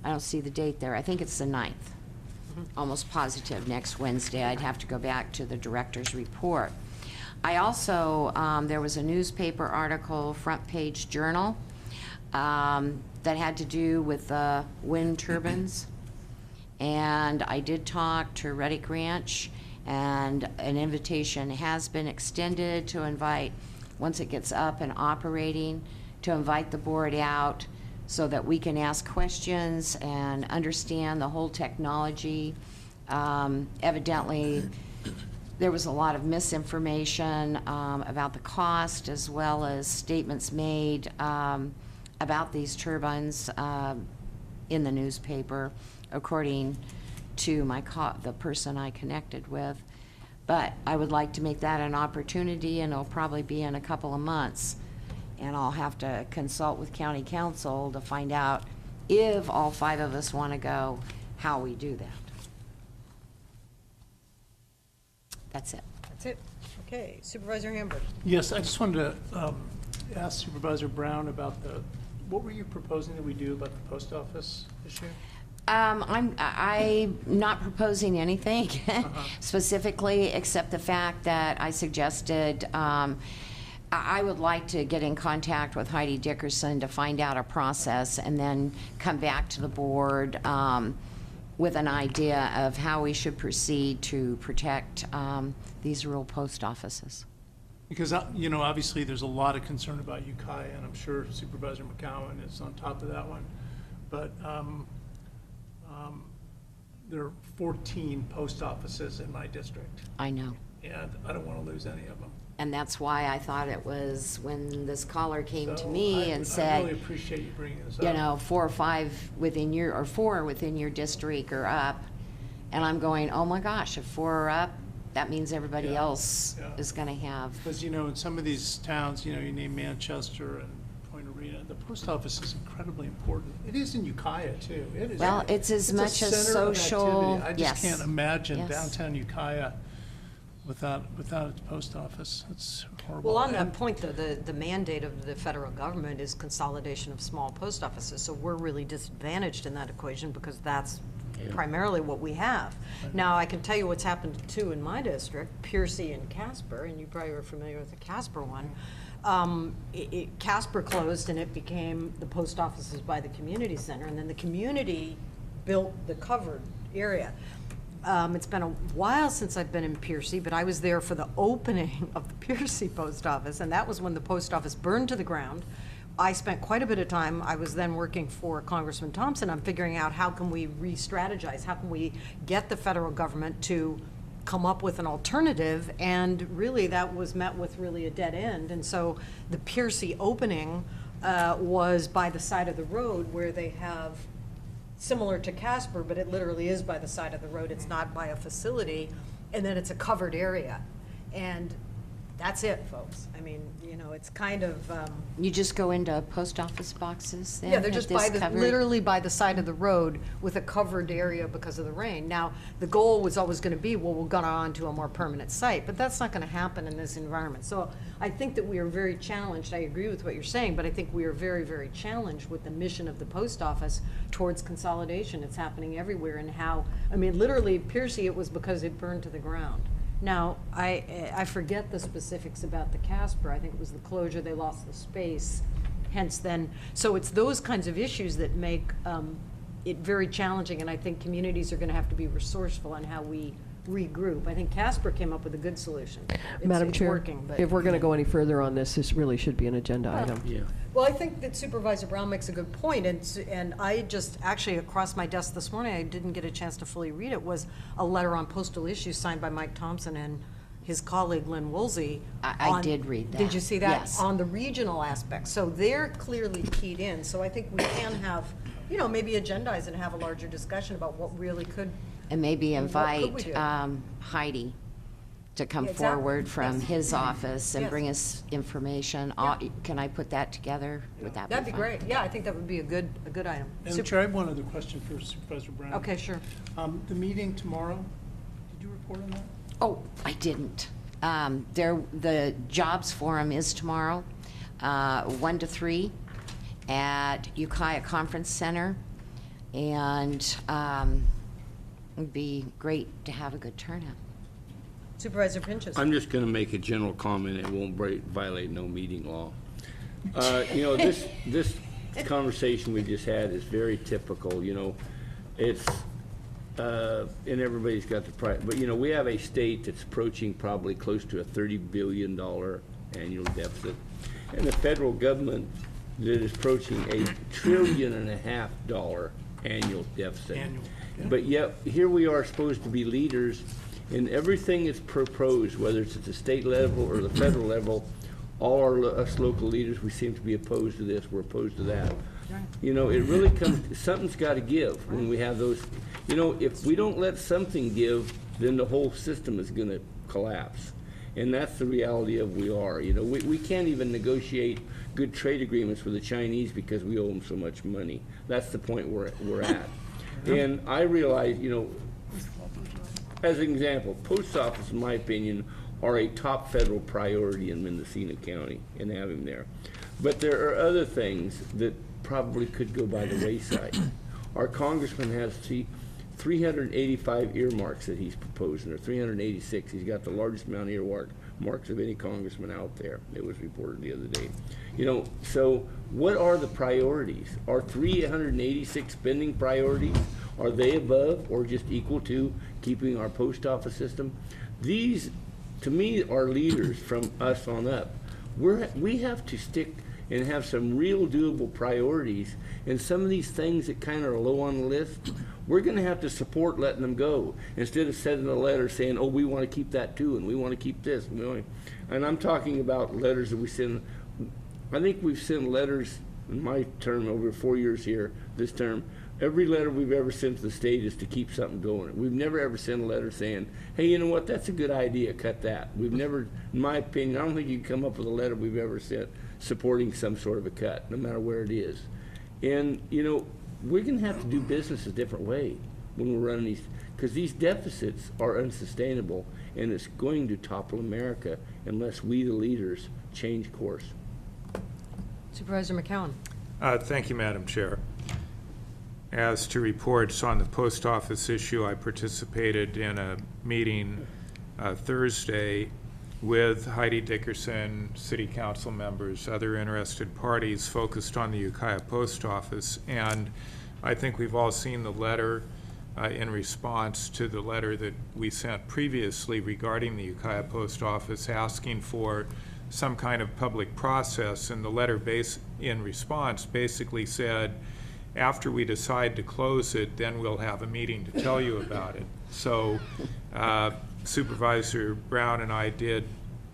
I don't see the date there. I think it's the 9th. Almost positive next Wednesday. I'd have to go back to the director's report. I also, there was a newspaper article, Front Page Journal, that had to do with wind turbines. And I did talk to Reddick Ranch, and an invitation has been extended to invite, once it gets up and operating, to invite the board out so that we can ask questions and understand the whole technology. Evidently, there was a lot of misinformation about the cost, as well as statements made about these turbines in the newspaper, according to the person I connected with. But I would like to make that an opportunity, and it'll probably be in a couple of months. And I'll have to consult with county council to find out if all 5 of us want to go, how we do that. That's it. That's it. Okay, Supervisor Hamburg. Yes, I just wanted to ask Supervisor Brown about what were you proposing that we do about the post office issue? I'm not proposing anything specifically, except the fact that I suggested I would like to get in contact with Heidi Dickerson to find out a process and then come back to the board with an idea of how we should proceed to protect these rural post offices. Because, obviously there's a lot of concern about Ukiah, and I'm sure Supervisor McCowan is on top of that one. But there are 14 post offices in my district. I know. And I don't want to lose any of them. And that's why I thought it was when this caller came to me and said, I really appreciate you bringing this up. 4 or 5 within your, or 4 within your district are up. And I'm going, oh my gosh, if 4 are up, that means everybody else is going to have. Because, in some of these towns, you name Manchester and Point Arena, the post office is incredibly important. It is in Ukiah, too. It is. Well, it's as much a social, I just can't imagine downtown Ukiah without its post office. It's horrible. Well, on that point, the mandate of the federal government is consolidation of small post offices, so we're really disadvantaged in that equation because that's primarily what we have. Now, I can tell you what's happened too in my district, Piercy and Casper, and you probably are familiar with the Casper one. Casper closed and it became the post offices by the community center, and then the community built the covered area. It's been a while since I've been in Piercy, but I was there for the opening of the Piercy post office, and that was when the post office burned to the ground. I spent quite a bit of time, I was then working for Congressman Thompson, I'm figuring out how can we re-strategize, how can we get the federal government to come up with an alternative, and really that was met with really a dead end. And so the Piercy opening was by the side of the road where they have, similar to Casper, but it literally is by the side of the road, it's not by a facility, and then it's a covered area. And That's it, folks. I mean, you know, it's kind of, You just go into post office boxes then? yeah, they're have just this by the, covered? literally by the side of the road with a covered area because of the rain. Now, the goal was always gonna be, well, we'll go on to a more permanent site, but that's not gonna happen in this environment. So I think that we are very challenged. I agree with what you're saying, but I think we are very, very challenged with the mission of the post office towards consolidation. It's happening everywhere, and how, I mean, literally, Piercy, it was because it burned to the ground. Now, I forget the specifics about the Casper. I think it was the closure, they lost the space, hence then. So it's those kinds of issues that make it very challenging, and I think communities are gonna have to be resourceful on how we regroup. I think Casper came up with a good solution. Madam It's Chair, working, but. if we're going to go any further on this, this really should be an agenda item. Yeah. Well, I think that Supervisor Brown makes a good point, and I just, actually, across my desk this morning, I didn't get a chance to fully read it, was a letter on postal issues signed by Mike Thompson and his colleague Lynn Woolsey. I did read that. Did you see that? Yes. On the regional aspect. So they're clearly keyed in, so I think we can have, you know, maybe agendize and have a larger discussion about what really could. And maybe What could we invite do? Heidi to come Exactly. forward from Yes. his office and Yes. bring us information. Can I put that together? Would that be That'd be fine? great. Yeah, I think that would be a good item. Madam Chair, I have one other question for Supervisor Brown. Okay, sure. The meeting tomorrow, did you report on that? Oh, I didn't. The jobs forum is tomorrow, 1 to 3 at Ukiah Conference Center. And it'd be great to have a good turnout. Supervisor Pinches. I'm just going to make a general comment. It won't violate no meeting law. You know, this conversation we just had is very typical. You know, it's and everybody's got the price. But you know, we have a state that's approaching probably close to a $30 billion annual deficit, and the federal government that is approaching $1.5 trillion annual deficit. But yet, here we are supposed to be leaders in everything that's proposed, whether it's at the state level or the federal level. All us local leaders, we seem to be opposed to this, we're opposed to that. You know, it really comes, something's got to give when we have those. You know, if we don't let something give, then the whole system is going to collapse. And that's the reality of we are. You know, we can't even negotiate good trade agreements with the Chinese because we owe them so much money. That's the point we're at. And I realize, you know, as an example, post office, in my opinion, are a top federal priority in Mendocino County and have him there. But there are other things that probably could go by the wayside. Our congressman has 385 earmarks that he's proposing, or 386. He's got the largest amount of earmarks of any congressman out there. It was reported the other day. You know, so what are the priorities? Are 386 spending priorities, are they above or just equal to keeping our post office system? These, to me, are leaders from us on up. We have to stick and have some real doable priorities, and some of these things that kind of are low on the list, we're going to have to support letting them go instead of sending a letter saying, oh, we want to keep that too, and we want to keep this. And I'm talking about letters that we send. I think we've sent letters in my term over 4 years here, this term. Every letter we've ever sent to the state is to keep something going. We've never ever sent a letter saying, hey, you know what, that's a good idea, cut that. We've never, in my opinion, I don't think you can come up with a letter we've ever sent supporting some sort of a cut, no matter where it is. And, you know, we're going to have to do business a different way when we're running these, because these deficits are unsustainable, and it's going to topple America unless we, the leaders, change course. Supervisor McCowan. Thank you, Madam Chair. As to reports on the post office issue, I participated in a meeting Thursday with Heidi Dickerson, city council members, other interested parties focused on the Ukiah post office. And I think we've all seen the letter in response to the letter that we sent previously regarding the Ukiah post office, asking for some kind of public process. And the letter in response basically said, after we decide to close it, then we'll have a meeting to tell you about it. So Supervisor Brown and I did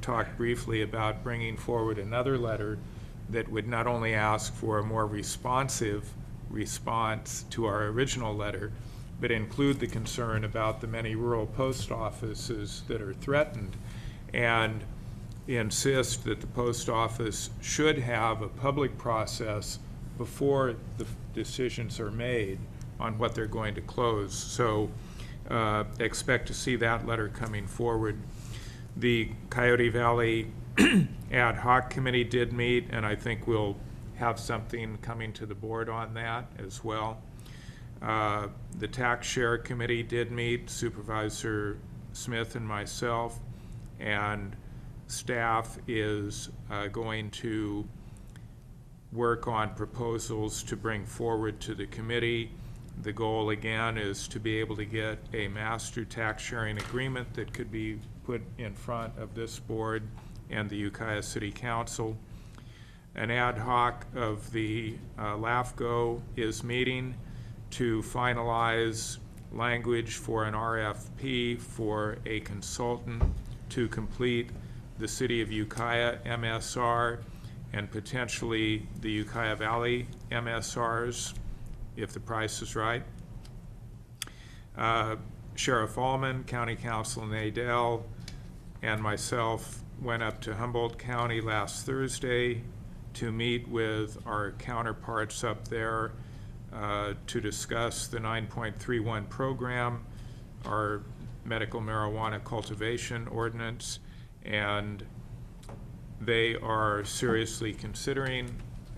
talk briefly about bringing forward another letter that would not only ask for a more responsive response to our original letter, but include the concern about the many rural post offices that are threatened. And insist that the post office should have a public process before the decisions are made on what they're going to close. So expect to see that letter coming forward. The Coyote Valley Ad Hoc Committee did meet, and I think we'll have something coming to the board on that as well. The Tax Share Committee did meet, Supervisor Smith and myself, and staff is going to work on proposals to bring forward to the committee. The goal, again, is to be able to get a master tax sharing agreement that could be put in front of this board and the Ukiah City Council. An ad hoc of the LAFCO is meeting to finalize language for an RFP for a consultant to complete the City of Ukiah MSR and potentially the Ukiah Valley MSRs, if the price is right. Sheriff Allman, County Counsel Nadell, and myself went up to Humboldt County last Thursday to meet with our counterparts up there to discuss the 9.31 program, our medical marijuana cultivation ordinance, and they are seriously considering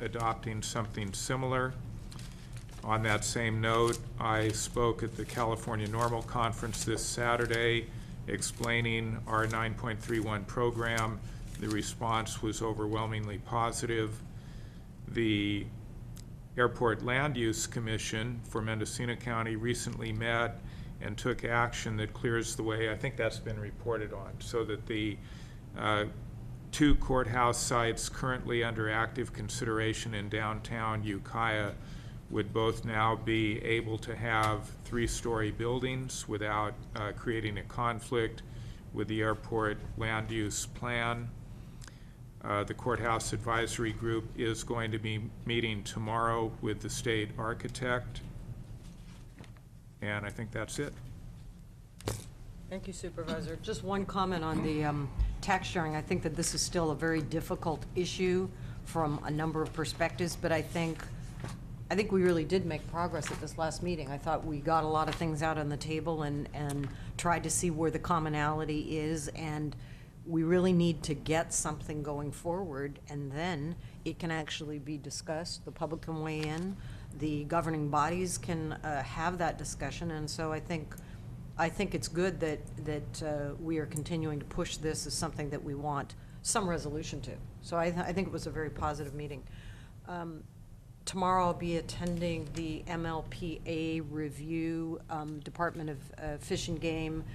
adopting something similar. On that same note, I spoke at the California Normal Conference this Saturday explaining our 9.31 program. The response was overwhelmingly positive. The Airport Land Use Commission for Mendocino County recently met and took action that clears the way. I think that's been reported on, so that the 2 courthouse sites currently under active consideration in downtown Ukiah would both now be able to have 3-story buildings without creating a conflict with the airport land use plan. The Courthouse Advisory Group is going to be meeting tomorrow with the state architect. And I think that's it. Thank you, Supervisor. Just one comment on the tax sharing. I think that this is still a very difficult issue from a number of perspectives, but I think we really did make progress at this last meeting. I thought we got a lot of things out on the table and tried to see where the commonality is, and we really need to get something going forward, and then it can actually be discussed. The public can weigh in. The governing bodies can have that discussion, and so I think it's good that we are continuing to push this as something that we want some resolution to. So I think it was a very positive meeting. Tomorrow I'll be attending the MLPA review, Department of Fish and Game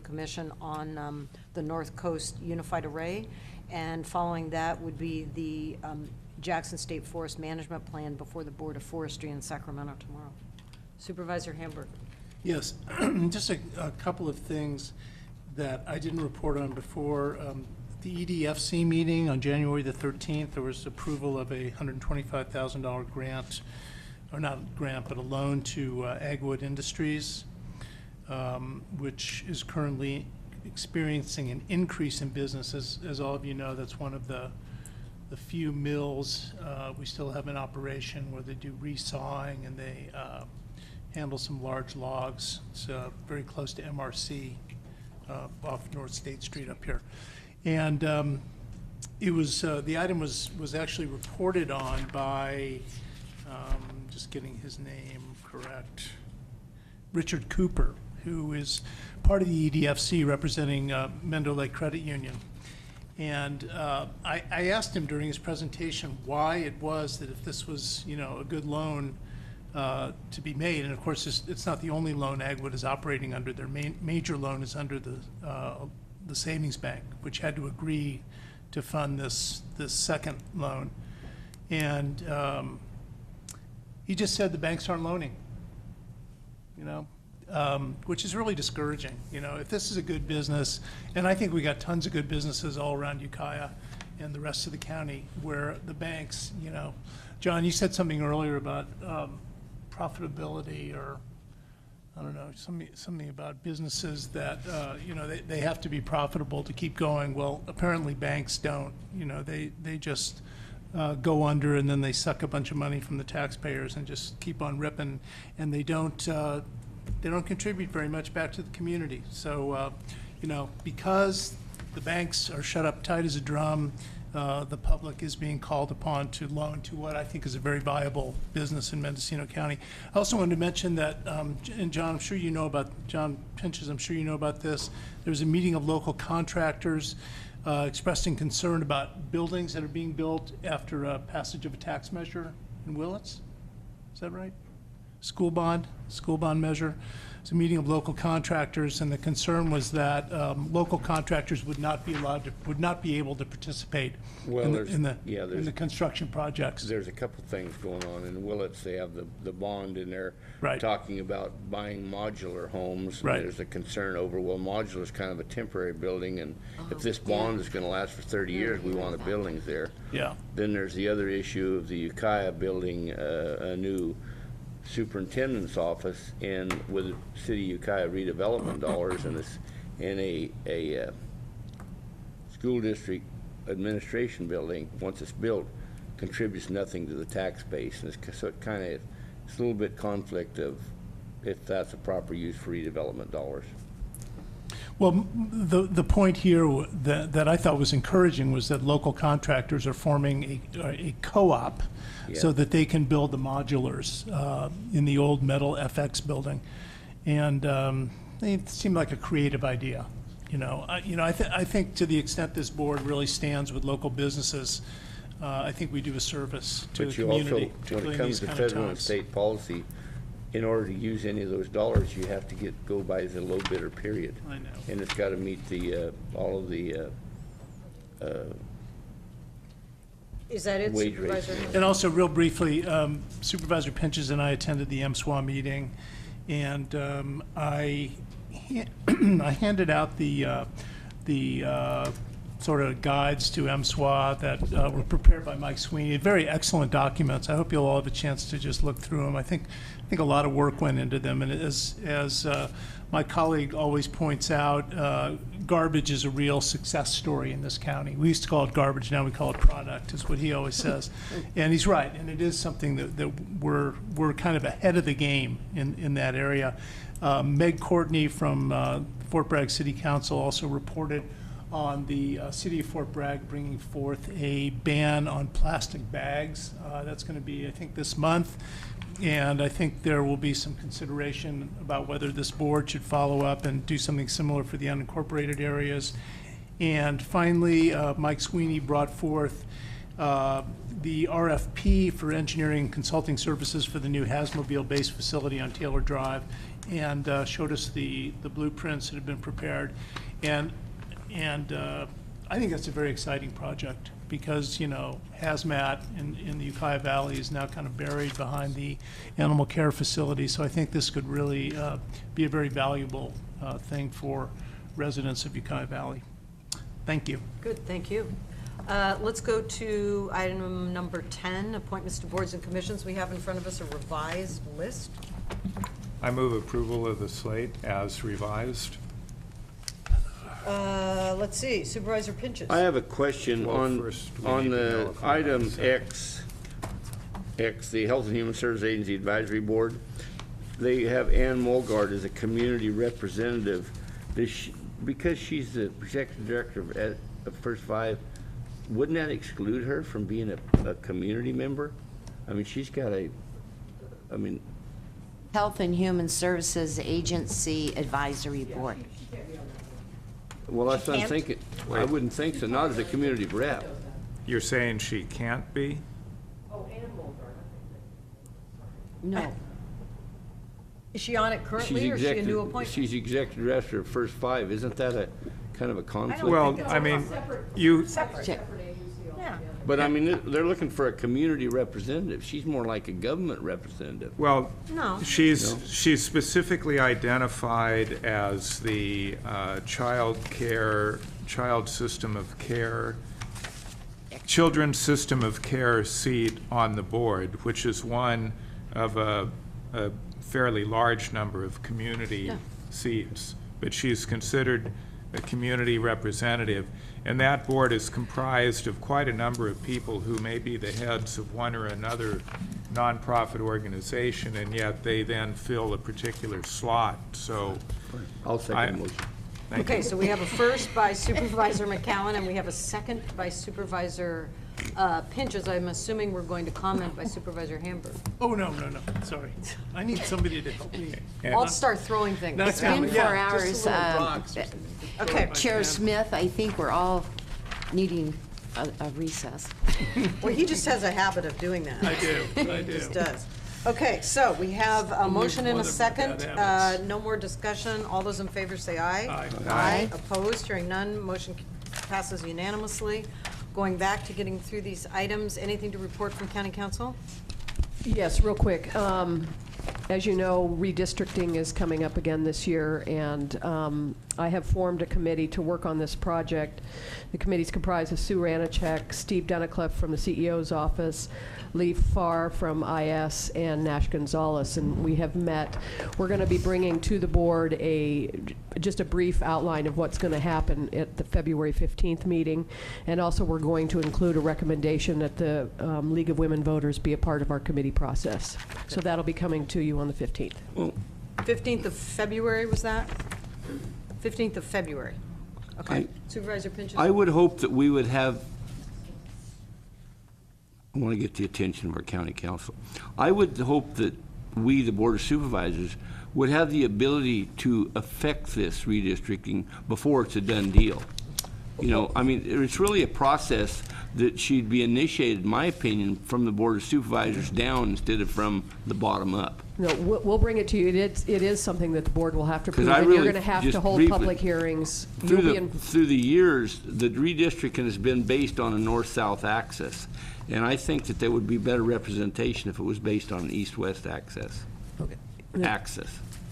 Commission on the North Coast Unified Array, and following that would be the Jackson State Forest Management Plan before the Board of Forestry in Sacramento tomorrow. Supervisor Hamburg. Yes, just a couple of things that I didn't report on before. The EDFC meeting on January the 13th, there was approval of a $125,000 grant, or not grant, but a loan to Agwood Industries, which is currently experiencing an increase in business. As all of you know, that's one of the few mills we still have in operation where they do resawing and they handle some large logs. It's very close to MRC off North State Street up here. And it was the item was actually reported on by just getting his name correct, Richard Cooper, who is part of the EDFC representing Mendo Lake Credit Union. And I asked him during his presentation why it was that if this was a good loan to be made, and of course it's not the only loan Agwood is operating under. Their major loan is under the savings bank, which had to agree to fund this second loan. And he just said the banks aren't loaning, which is really discouraging. If this is a good business, and I think we got tons of good businesses all around Ukiah and the rest of the county where the banks, John, you said something earlier about profitability or I don't know, something about businesses that, they have to be profitable to keep going. Well, apparently banks don't. They just go under, and then they suck a bunch of money from the taxpayers and just keep on ripping, and they don't contribute very much back to the community. So, because the banks are shut up tight as a drum, the public is being called upon to loan to what I think is a very viable business in Mendocino County. I also wanted to mention that, and John, John Pinches, I'm sure you know about this. There's a meeting of local contractors expressing concern about buildings that are being built after passage of a tax measure in Willits. Is that right? School bond measure. It's a meeting of local contractors, and the concern was that local contractors would not be able to participate in the construction projects. There's a couple things going on. In Willits, they have the bond in there Right. talking about buying modular homes. Right. There's a concern over, well, modular is kind of a temporary building, and if this bond is going to last for 30 years, we want the buildings there. Yeah. Then there's the other issue of the Ukiah building a new superintendent's office, and with city Ukiah redevelopment dollars and a school district administration building, once it's built, contributes nothing to the tax base, and so it's a little bit conflict of if that's a proper use for redevelopment dollars. Well, the point here that I thought was encouraging was that local contractors are forming a co-op so that they can build the modulars in the old metal FX building, and it seemed like a creative idea. I think to the extent this board really stands with local businesses, I think we do a service to the community. But you also, when it comes to federal and state policy, in order to use any of those dollars, you have to go by the low bidder period. I know. And it's got to meet all of the Is that it, wage Supervisor? rates. And also, real briefly, Supervisor Pinches and I attended the MSWA meeting, and I handed out the sort of guides to MSWA that were prepared by Mike Sweeney. Very excellent documents. I hope you'll all have a chance to just look through them. I think a lot of work went into them, and as my colleague always points out, garbage is a real success story in this county. We used to call it garbage, now we call it product, is what he always says. And he's right, and it is something that we're kind of ahead of the game in that area. Meg Courtney from Fort Bragg City Council also reported on the city of Fort Bragg bringing forth a ban on plastic bags. That's going to be, I think, this month. And I think there will be some consideration about whether this board should follow up and do something similar for the unincorporated areas. And finally, Mike Sweeney brought forth the RFP for engineering and consulting services for the new Hasmobile-based facility on Taylor Drive, and showed us the blueprints that have been prepared. And I think that's a very exciting project because, hazmat in the Ukiah Valley is now kind of buried behind the animal care facility. So I think this could really be a very valuable thing for residents of Ukiah Valley. Thank you. Good, thank you. Let's go to item number 10, appointments to boards and commissions. We have in front of us a revised list. I move approval of the slate as revised. Let's see, Supervisor Pinches. I have a question Well, on first we on need to know the if we have a item second. X, the Health and Human Services Agency Advisory Board. They have Ann Mulgard as a community representative. Because she's the executive director of First Five, wouldn't that exclude her from being a community member? I mean, she's got Health and Human Services Agency Advisory Board. Well, that's what I'm can't? thinking. I wouldn't think so, not as a community rep. You're saying she can't be? No. Is she on it currently, or is she a new appointment? She's executive director of First Five. Isn't that a kind of a conflict? Well, I mean, you, Separate. Yeah. But I mean, they're looking for a community representative. She's more like a government representative. well, No. she's specifically identified as the children's system of care seat on the board, which is one of a a fairly large number of community seats, but she's considered a community representative. And that board is comprised of quite a number of people who may be the heads of one or another nonprofit organization, and yet they then fill a particular slot. So I'll second the motion. Thank Okay, you. so we have a first by Supervisor McCowan, and we have a second by Supervisor Pinches. I'm assuming we're going to comment by Supervisor Hamburg. Oh, no, sorry. I need somebody to help me. I'll start throwing things. It's been 4 hours. Okay. Chair Smith, I think we're all needing a recess. Well, he just has a habit of doing that. I do. He just does. Okay, so we have a motion and a second. No more discussion. All those in favor say aye. Aye. Aye. Opposed? Hearing none, motion passes unanimously. Going back to getting through these items, anything to report from County Council? Yes, real quick. As you know, redistricting is coming up again this year, and I have formed a committee to work on this project. The committee's comprised of Sue Ranachek, Steve Dunicliffe from the CEO's office, Lee Farr from IS, and Nash Gonzalez, and we have met. We're going to be bringing to the board just a brief outline of what's going to happen at the February 15th meeting, and also we're going to include a recommendation that the League of Women Voters be a part of our committee process. So that'll be coming to you on the 15th. Well, 15th of February, was that? 15th of February. Okay. Supervisor Pinches? I would hope that we would have, I want to get the attention of our county council. I would hope that we, the Board of Supervisors, would have the ability to affect this redistricting before it's a done deal. You know, I mean, it's really a process that should be initiated, in my opinion, from the Board of Supervisors down instead of from the bottom up. No, we'll bring it to you. It is something that the board will have to 'Cause prove, I and really you're going to have just to hold briefly- public hearings. Through You'll be through the years, the redistricting has been based on a north-south axis. And I think that there would be better representation if it was based on an east-west axis.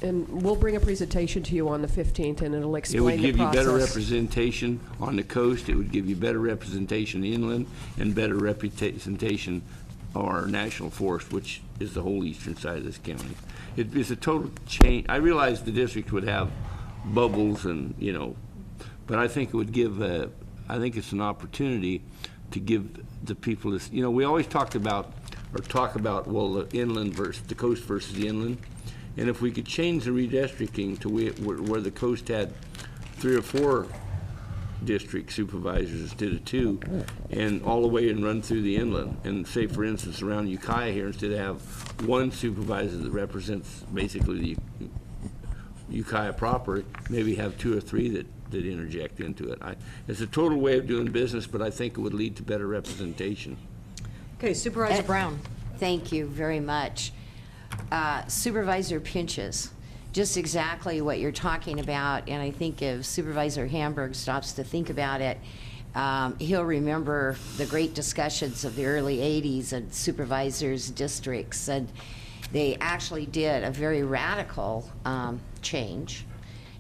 And we'll bring a presentation to you on the 15th, and it'll It explain would the give you better process. representation on the coast, it would give you better representation inland, and better representation of our national forest, which is the whole eastern side of this county. It is a total change. I realize the district would have bubbles and, you know, but I think it would give, I think it's an opportunity to give the people this, you know, we always talk about, well, the inland versus, the coast versus the inland. And if we could change the redistricting to where the coast had 3 or 4 district supervisors instead of 2, and all the way and run through the inland, and say, for instance, around Ukiah here, instead of have 1 supervisor that represents basically the Ukiah proper, maybe have 2 or 3 that interject into it. It's a total way of doing business, but I think it would lead to better representation. Okay, Supervisor Brown. Thank you very much. Supervisor Pinches, just exactly what you're talking about, and I think if Supervisor Hamburg stops to think about it, he'll remember the great discussions of the early 80s and supervisors' districts, and they actually did a very radical change,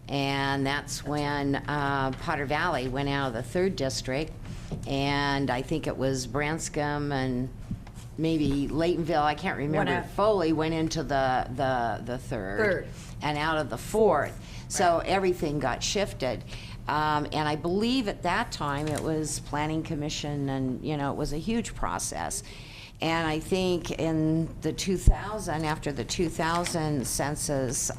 and that's when Potter Valley went out of the 3rd district, and I think it was Branscombe and maybe Laytonville, I can't remember. Foley went into the 3rd. And out of the 4th. So everything got shifted. And I believe at that time it was Planning Commission, and, you know, it was a huge process. And I think in the 2000, after the 2000 census,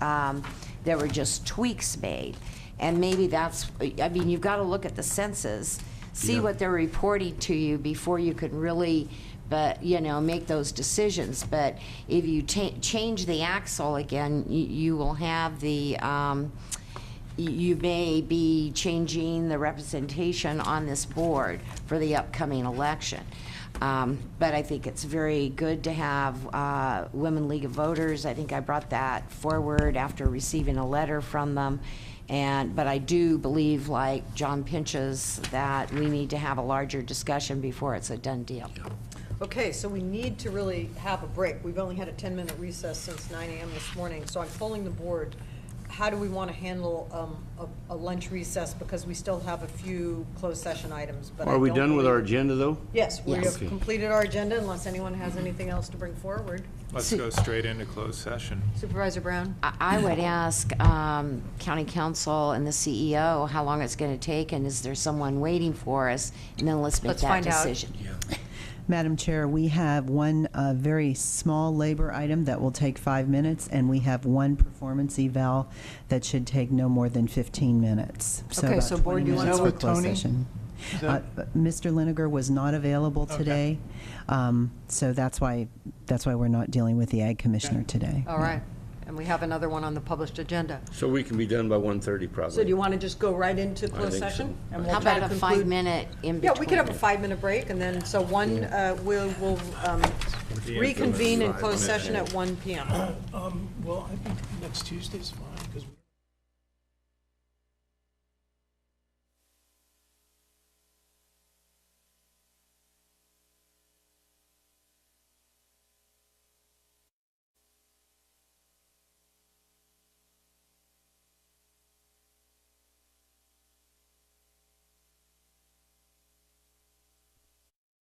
there were just tweaks made. And maybe that's, I mean, you've got to look at the census, see what they're reporting to you before you can really, but, you know, make those decisions. But if you change the axle again, you will have the, you may be changing the representation on this board for the upcoming election. But I think it's very good to have Women League of Voters. I think I brought that forward after receiving a letter from them. But I do believe, like John Pinches, that we need to have a larger discussion before it's a done deal. Okay, so we need to really have a break. We've only had a 10-minute recess since 9 a.m. this morning, so I'm polling the board. how do we want to handle a lunch recess, because we still have a few closed session items, but I Are we don't done with our believe- agenda, though? Yes, we Yes. have Okay. completed our agenda unless anyone has anything else to bring forward. Let's go straight into closed session. Supervisor Brown? I would ask county council and the CEO how long it's going to take, and is there someone waiting for us? And then let's make Let's that find out. decision. Madam Chair, we have one very small labor item that will take 5 minutes, and we have one performance eval that should take no more than 15 minutes. Okay, about so Board, 20 do you want minutes to- for Is that closed with Tony? session. Is that- Mr. Liniger was not available Okay. today, so that's why we're not dealing with the Ag Commissioner today. All right, and we have another one on the published agenda. So we can be done by 1:30 probably. So do you want to just go right into closed think so. session? And we'll How try about to a conclude- 5-minute in Yeah, between? we could have a 5-minute break, and then, so we'll reconvene in closed session at 1 PM. Well, I think next Tuesday's fine.